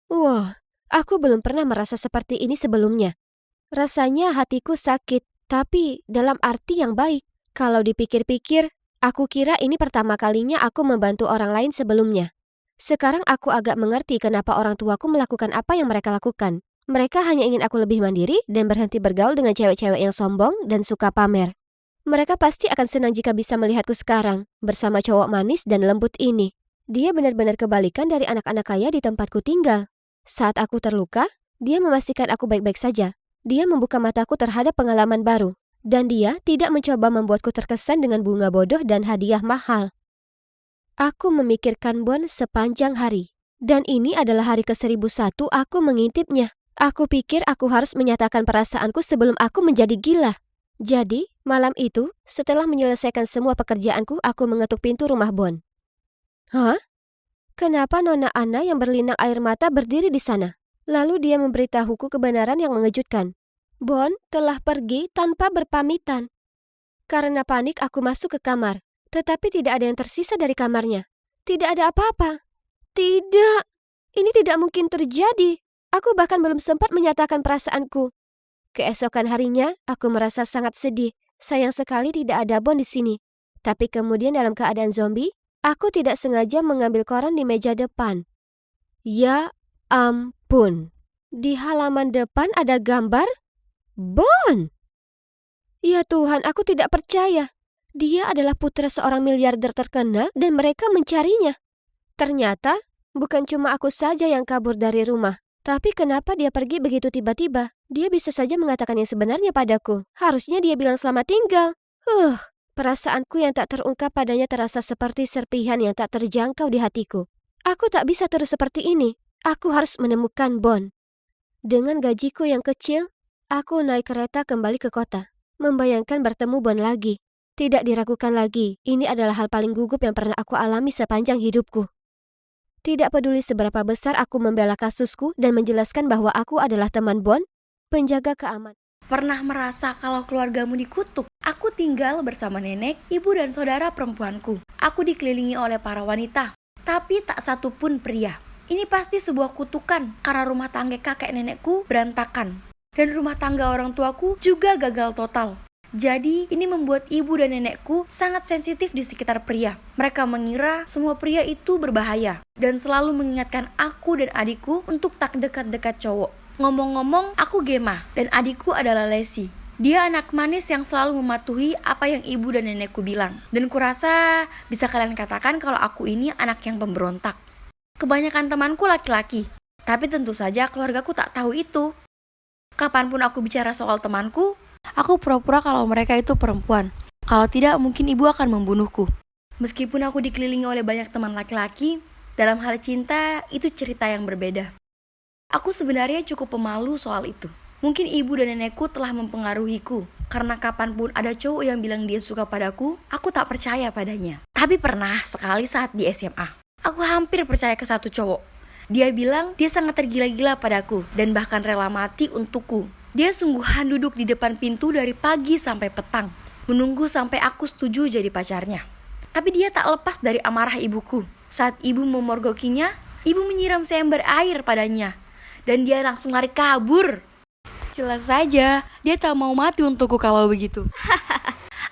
Wah, aku belum pernah merasa seperti ini sebelumnya. Rasanya hatiku sakit, tapi dalam arti yang baik. Kalau dipikir-pikir, aku kira ini pertama kalinya aku membantu orang lain sebelumnya. Sekarang aku agak mengerti kenapa orang tuaku melakukan apa yang mereka lakukan. Mereka hanya ingin aku lebih mandiri dan berhenti bergaul dengan cewek-cewek yang sombong dan suka pamer. Mereka pasti akan senang jika bisa melihatku sekarang, bersama cowok manis dan lembut ini. Dia benar-benar kebalikan dari anak-anak kaya di tempatku tinggal. Saat aku terluka, dia memastikan aku baik-baik saja. Dia membuka mataku terhadap pengalaman baru. Dan dia tidak mencoba membuatku terkesan dengan bunga bodoh dan hadiah mahal. Aku memikirkan Bon sepanjang hari. Dan ini adalah hari ke-1001 aku mengintipnya. Aku pikir aku harus menyatakan perasaanku sebelum aku menjadi gila. Jadi, malam itu, setelah menyelesaikan semua pekerjaanku, aku mengetuk pintu rumah Bon. Hah? Kenapa Nona Anna yang berlinang air mata berdiri di sana? Lalu dia memberitahuku kebenaran yang mengejutkan. Bon telah pergi tanpa berpamitan. Karena panik aku masuk ke kamar, tetapi tidak ada yang tersisa dari kamarnya. Tidak ada apa-apa. Tidak, ini tidak mungkin terjadi. Aku bahkan belum sempat menyatakan perasaanku. Keesokan harinya, aku merasa sangat sedih. Sayang sekali tidak ada Bon di sini. Tapi kemudian dalam keadaan zombie, aku tidak sengaja mengambil koran di meja depan. Ya ampun, di halaman depan ada gambar Bon. Ya Tuhan, aku tidak percaya. Dia adalah putra seorang miliarder terkenal dan mereka mencarinya. Ternyata, bukan cuma aku saja yang kabur dari rumah. Tapi kenapa dia pergi begitu tiba-tiba? Dia bisa saja mengatakan yang sebenarnya padaku. Harusnya dia bilang selamat tinggal. Perasaanku yang tak terungkap padanya terasa seperti serpihan yang tak terjangkau di hatiku. Aku tak bisa terus seperti ini. Aku harus menemukan Bon. Dengan gajiku yang kecil, aku naik kereta kembali ke kota. Membayangkan bertemu Bon lagi. Tidak diragukan lagi, ini adalah hal paling gugup yang pernah aku alami sepanjang hidupku. Tidak peduli seberapa besar aku membela kasusku dan menjelaskan bahwa aku adalah teman Bon, penjaga keamanan. Pernah merasa kalau keluargamu dikutuk? Aku tinggal bersama nenek, ibu dan saudara perempuanku. Aku dikelilingi oleh para wanita, tapi tak satu pun pria. Ini pasti sebuah kutukan karena rumah tangga kakek nenekku berantakan. Dan rumah tangga orang tuaku juga gagal total. Jadi ini membuat ibu dan nenekku sangat sensitif di sekitar pria. Mereka mengira semua pria itu berbahaya dan selalu mengingatkan aku dan adikku untuk tak dekat-dekat cowok. Ngomong-ngomong, aku Gemma dan adikku adalah Lesi. Dia anak manis yang selalu mematuhi apa yang ibu dan nenekku bilang. Dan kurasa bisa kalian katakan kalau aku ini anak yang pemberontak. Kebanyakan temanku laki-laki, tapi tentu saja keluargaku tak tahu itu. Kapanpun aku bicara soal temanku, aku pura-pura kalau mereka itu perempuan. Kalau tidak, mungkin ibu akan membunuhku. Meskipun aku dikelilingi oleh banyak teman laki-laki, dalam hal cinta itu cerita yang berbeda. Aku sebenarnya cukup pemalu soal itu. Mungkin ibu dan nenekku telah mempengaruhiku, karena kapanpun ada cowok yang bilang dia suka padaku, aku tak percaya padanya. Tapi pernah sekali saat di SMA, aku hampir percaya ke satu cowok. Dia bilang dia sangat tergila-gila padaku dan bahkan rela mati untukku. Dia sungguhan duduk di depan pintu dari pagi sampai petang, menunggu sampai aku setuju jadi pacarnya. Tapi dia tak lepas dari amarah ibuku. Saat ibu memorgokinya, ibu menyiram seember air padanya. Dan dia langsung lari kabur. Jelas saja, dia tak mau mati untukku kalau begitu.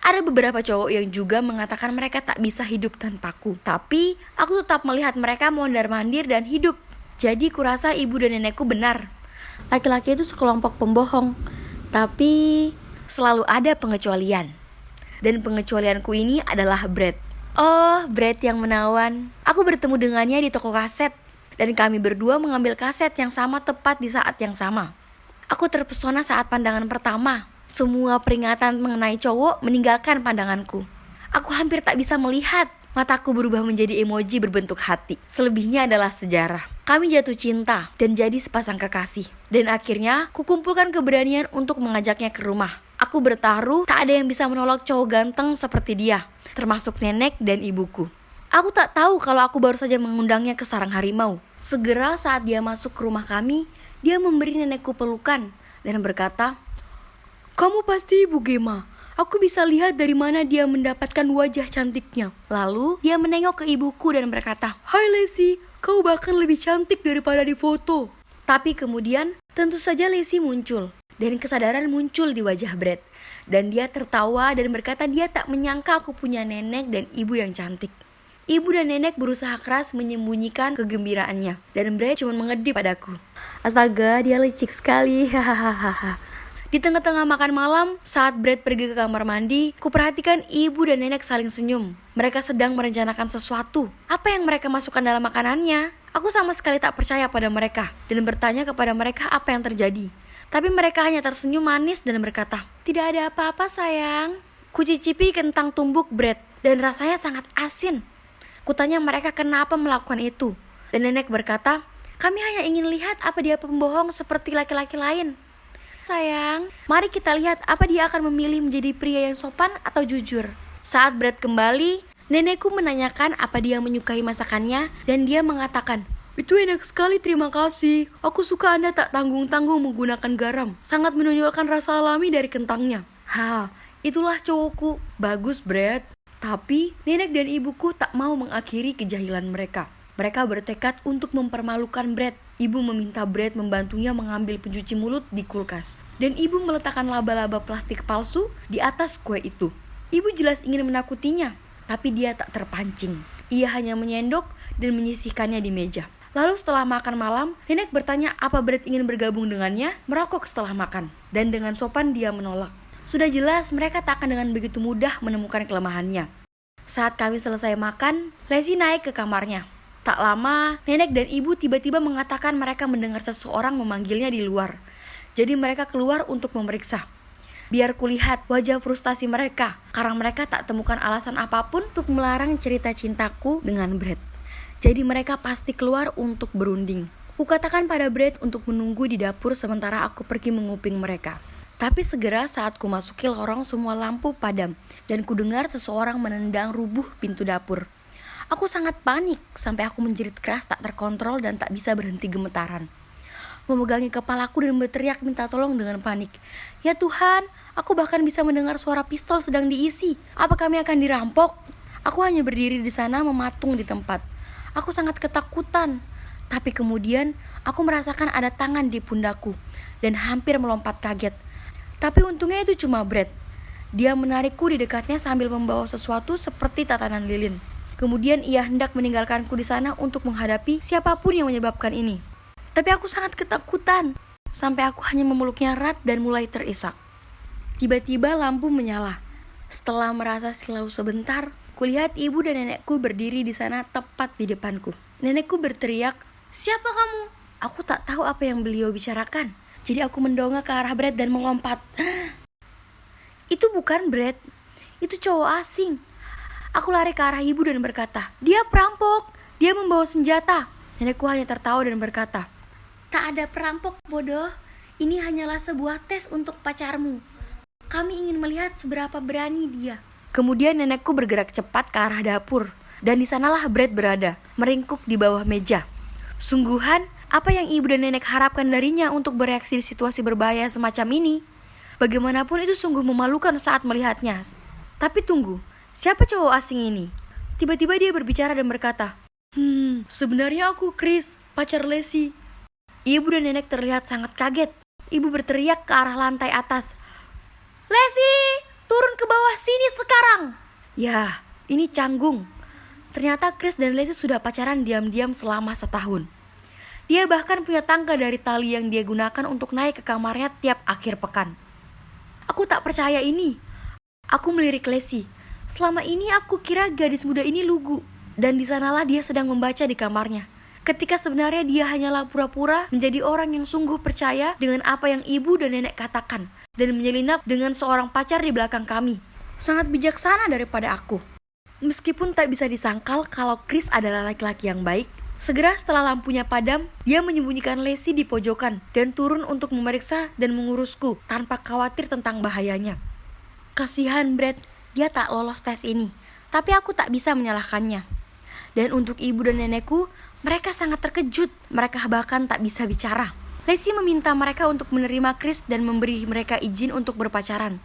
Ada beberapa cowok yang juga mengatakan mereka tak bisa hidup tanpaku. Tapi aku tetap melihat mereka mondar-mandir dan hidup. Jadi kurasa ibu dan nenekku benar. Laki-laki itu sekelompok pembohong. Tapi selalu ada pengecualian. Dan pengecualianku ini adalah Brad. Oh, Brad yang menawan. Aku bertemu dengannya di toko kaset. Dan kami berdua mengambil kaset yang sama tepat di saat yang sama. Aku terpesona saat pandangan pertama. Semua peringatan mengenai cowok meninggalkan pandanganku. Aku hampir tak bisa melihat. Mataku berubah menjadi emoji berbentuk hati. Selebihnya adalah sejarah. Kami jatuh cinta dan jadi sepasang kekasih. Dan akhirnya kukumpulkan keberanian untuk mengajaknya ke rumah. Aku bertaruh tak ada yang bisa menolak cowok ganteng seperti dia, termasuk nenek dan ibuku. Aku tak tahu kalau aku baru saja mengundangnya ke sarang harimau. Segera saat dia masuk ke rumah kami, dia memberi nenekku pelukan dan berkata, "Kamu pasti Ibu Gema. Aku bisa lihat dari mana dia mendapatkan wajah cantiknya." Lalu dia menengok ke ibuku dan berkata, "Hai Lesi, kau bahkan lebih cantik daripada di foto." Tapi kemudian tentu saja Lesi muncul dan kesadaran muncul di wajah Brad. Dan dia tertawa dan berkata dia tak menyangka aku punya nenek dan ibu yang cantik. Ibu dan nenek berusaha keras menyembunyikan kegembiraannya dan Brad cuma mengedip padaku. Astaga, dia licik sekali. Hahaha. Di tengah-tengah makan malam, saat Brad pergi ke kamar mandi, kuperhatikan ibu dan nenek saling senyum. Mereka sedang merencanakan sesuatu. Apa yang mereka masukkan dalam makanannya? Aku sama sekali tak percaya pada mereka dan bertanya kepada mereka apa yang terjadi. Tapi mereka hanya tersenyum manis dan berkata, "Tidak ada apa-apa sayang." Kucicipi kentang tumbuk Brad dan rasanya sangat asin. Kutanya mereka kenapa melakukan itu. Dan nenek berkata, "Kami hanya ingin lihat apa dia pembohong seperti laki-laki lain. Sayang, mari kita lihat apa dia akan memilih menjadi pria yang sopan atau jujur." Saat Brad kembali, nenekku menanyakan apa dia menyukai masakannya dan dia mengatakan, "Itu enak sekali, terima kasih. Aku suka Anda tak tanggung-tanggung menggunakan garam. Sangat menonjolkan rasa alami dari kentangnya." Itulah cowokku. Bagus, Brad. Tapi nenek dan ibuku tak mau mengakhiri kejahilan mereka. Mereka bertekad untuk mempermalukan Brad. Ibu meminta Brad membantunya mengambil pencuci mulut di kulkas. Dan ibu meletakkan laba-laba plastik palsu di atas kue itu. Ibu jelas ingin menakutinya, tapi dia tak terpancing. Ia hanya menyendok dan menyisihkannya di meja. Lalu setelah makan malam, nenek bertanya apa Brad ingin bergabung dengannya merokok setelah makan. Dan dengan sopan dia menolak. Sudah jelas mereka tak akan dengan begitu mudah menemukan kelemahannya. Saat kami selesai makan, Lesi naik ke kamarnya. Tak lama, nenek dan ibu tiba-tiba mengatakan mereka mendengar seseorang memanggilnya di luar. Jadi mereka keluar untuk memeriksa. Biar kulihat wajah frustasi mereka, karena mereka tak temukan alasan apapun untuk melarang cerita cintaku dengan Brad. Jadi mereka pasti keluar untuk berunding. Kukatakan pada Brad untuk menunggu di dapur sementara aku pergi menguping mereka. Tapi segera saat ku masuki lorong semua lampu padam dan ku dengar seseorang menendang rubuh pintu dapur. Aku sangat panik sampai aku menjerit keras tak terkontrol dan tak bisa berhenti gemetaran. Memegangi kepalaku dan berteriak minta tolong dengan panik. Ya Tuhan, aku bahkan bisa mendengar suara pistol sedang diisi. Apa kami akan dirampok? Aku hanya berdiri di sana mematung di tempat. Aku sangat ketakutan. Tapi kemudian aku merasakan ada tangan di pundakku dan hampir melompat kaget. Tapi untungnya itu cuma Brad. Dia menarikku di dekatnya sambil membawa sesuatu seperti tatanan lilin. Kemudian ia hendak meninggalkanku di sana untuk menghadapi siapapun yang menyebabkan ini. Tapi aku sangat ketakutan, sampai aku hanya memeluknya erat dan mulai terisak. Tiba-tiba lampu menyala. Setelah merasa silau sebentar, kulihat ibu dan nenekku berdiri di sana tepat di depanku. Nenekku berteriak, "Siapa kamu?" Aku tak tahu apa yang beliau bicarakan. Jadi aku mendongak ke arah Brad dan melompat. Itu bukan Brad, itu cowok asing. Aku lari ke arah ibu dan berkata, "Dia perampok, dia membawa senjata." Nenekku hanya tertawa dan berkata, "Tak ada perampok, bodoh. Ini hanyalah sebuah tes untuk pacarmu. Kami ingin melihat seberapa berani dia." Kemudian nenekku bergerak cepat ke arah dapur. Dan di sanalah Brad berada, meringkuk di bawah meja. Sungguhan, apa yang ibu dan nenek harapkan darinya untuk bereaksi di situasi berbahaya semacam ini? Bagaimanapun itu sungguh memalukan saat melihatnya. Tapi tunggu, siapa cowok asing ini? Tiba-tiba dia berbicara dan berkata, "Sebenarnya aku Chris, pacar Lesi." Ibu dan nenek terlihat sangat kaget. Ibu berteriak ke arah lantai atas, "Lesi, turun ke bawah sini sekarang. Ya, ini canggung. Ternyata Chris dan Lacey sudah pacaran diam-diam selama setahun. Dia bahkan punya tangga dari tali yang dia gunakan untuk naik ke kamarnya tiap akhir pekan. Aku tak percaya ini. Aku melirik Lacey. Selama ini aku kira gadis muda ini lugu. Dan di sanalah dia sedang membaca di kamarnya. Ketika sebenarnya dia hanyalah pura-pura menjadi orang yang sungguh percaya dengan apa yang ibu dan nenek katakan. Dan menyelinap dengan seorang pacar di belakang kami. Sangat bijaksana daripada aku. Meskipun tak bisa disangkal kalau Chris adalah laki-laki yang baik, segera setelah lampunya padam, dia menyembunyikan Lacey di pojokan dan turun untuk memeriksa dan mengurusku tanpa khawatir tentang bahayanya. Kasihan Brad, dia tak lolos tes ini, tapi aku tak bisa menyalahkannya. Dan untuk ibu dan nenekku, mereka sangat terkejut, mereka bahkan tak bisa bicara. Lacey meminta mereka untuk menerima Chris dan memberi mereka izin untuk berpacaran.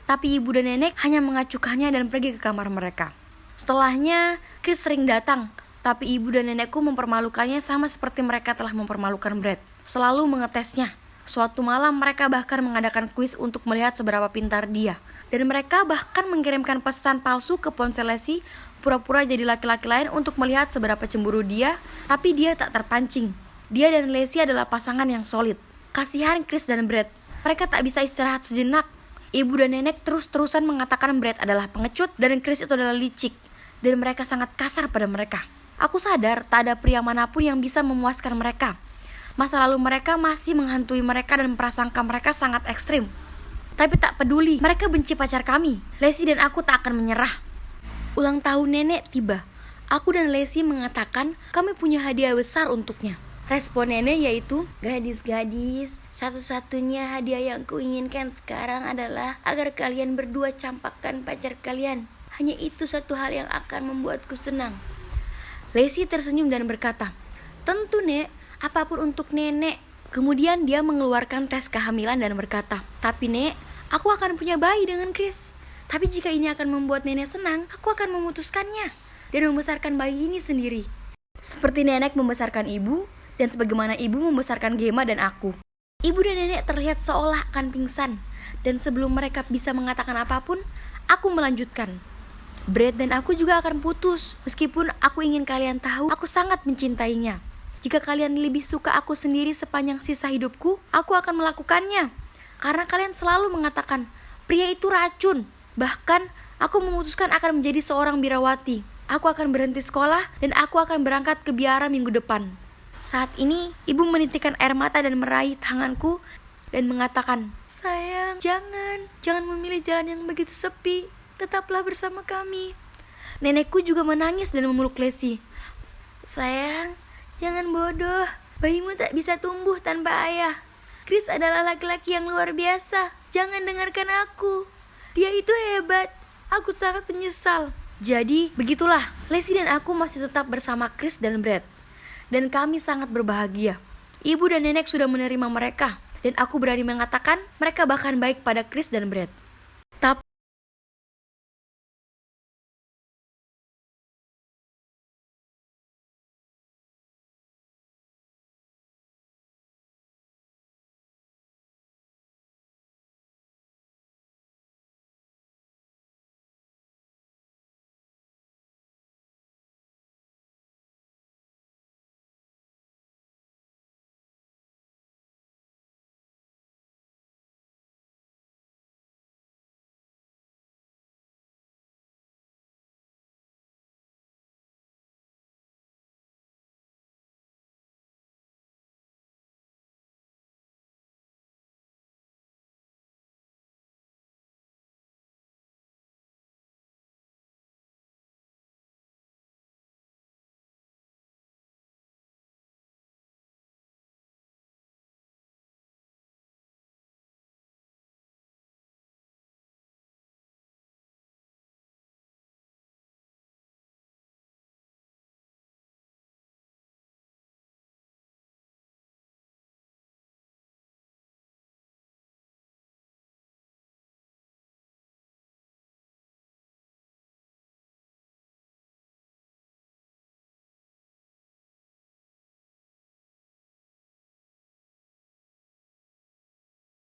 Tapi ibu dan nenek hanya mengacuhkannya dan pergi ke kamar mereka. Setelahnya, Chris sering datang, tapi ibu dan nenekku mempermalukannya sama seperti mereka telah mempermalukan Brad. Selalu mengetesnya. Suatu malam mereka bahkan mengadakan kuis untuk melihat seberapa pintar dia. Dan mereka bahkan mengirimkan pesan palsu ke ponsel Lacey, pura-pura jadi laki-laki lain untuk melihat seberapa cemburu dia, tapi dia tak terpancing. Dia dan Lacey adalah pasangan yang solid. Kasihan Chris dan Brad. Mereka tak bisa istirahat sejenak. Ibu dan nenek terus-terusan mengatakan Brad adalah pengecut dan Chris itu adalah licik. Dan mereka sangat kasar pada mereka. Aku sadar tak ada pria manapun yang bisa memuaskan mereka. Masa lalu mereka masih menghantui mereka dan prasangka mereka sangat ekstrim. Tapi tak peduli, mereka benci pacar kami. Lacey dan aku tak akan menyerah. Ulang tahun nenek tiba. Aku dan Lacey mengatakan kami punya hadiah besar untuknya. Respon nenek yaitu, gadis-gadis, satu-satunya hadiah yang kuinginkan sekarang adalah agar kalian berdua campakkan pacar kalian. Hanya itu satu hal yang akan membuatku senang. Lacey tersenyum dan berkata, tentu nek, apapun untuk nenek. Kemudian dia mengeluarkan tes kehamilan dan berkata, tapi nek, aku akan punya bayi dengan Chris. Tapi jika ini akan membuat nenek senang, aku akan memutuskannya dan membesarkan bayi ini sendiri. Seperti nenek membesarkan ibu, dan sebagaimana ibu membesarkan Gemma dan aku. Ibu dan nenek terlihat seolah akan pingsan. Dan sebelum mereka bisa mengatakan apapun, aku melanjutkan. Brad dan aku juga akan putus. Meskipun aku ingin kalian tahu, aku sangat mencintainya. Jika kalian lebih suka aku sendiri sepanjang sisa hidupku, aku akan melakukannya. Karena kalian selalu mengatakan, pria itu racun. Bahkan, aku memutuskan akan menjadi seorang birawati. Aku akan berhenti sekolah dan aku akan berangkat ke biara minggu depan. Saat ini, ibu menitikkan air mata dan meraih tanganku dan mengatakan, sayang, jangan memilih jalan yang begitu sepi. Tetaplah bersama kami. Nenekku juga menangis dan memeluk Lacey. Sayang, jangan bodoh. Bayimu tak bisa tumbuh tanpa ayah. Chris adalah laki-laki yang luar biasa. Jangan dengarkan aku. Dia itu hebat. Aku sangat menyesal. Jadi, begitulah. Lacey dan aku masih tetap bersama Chris dan Brad. Dan kami sangat berbahagia. Ibu dan nenek sudah menerima mereka. Dan aku berani mengatakan mereka bahkan baik pada Chris dan Brad.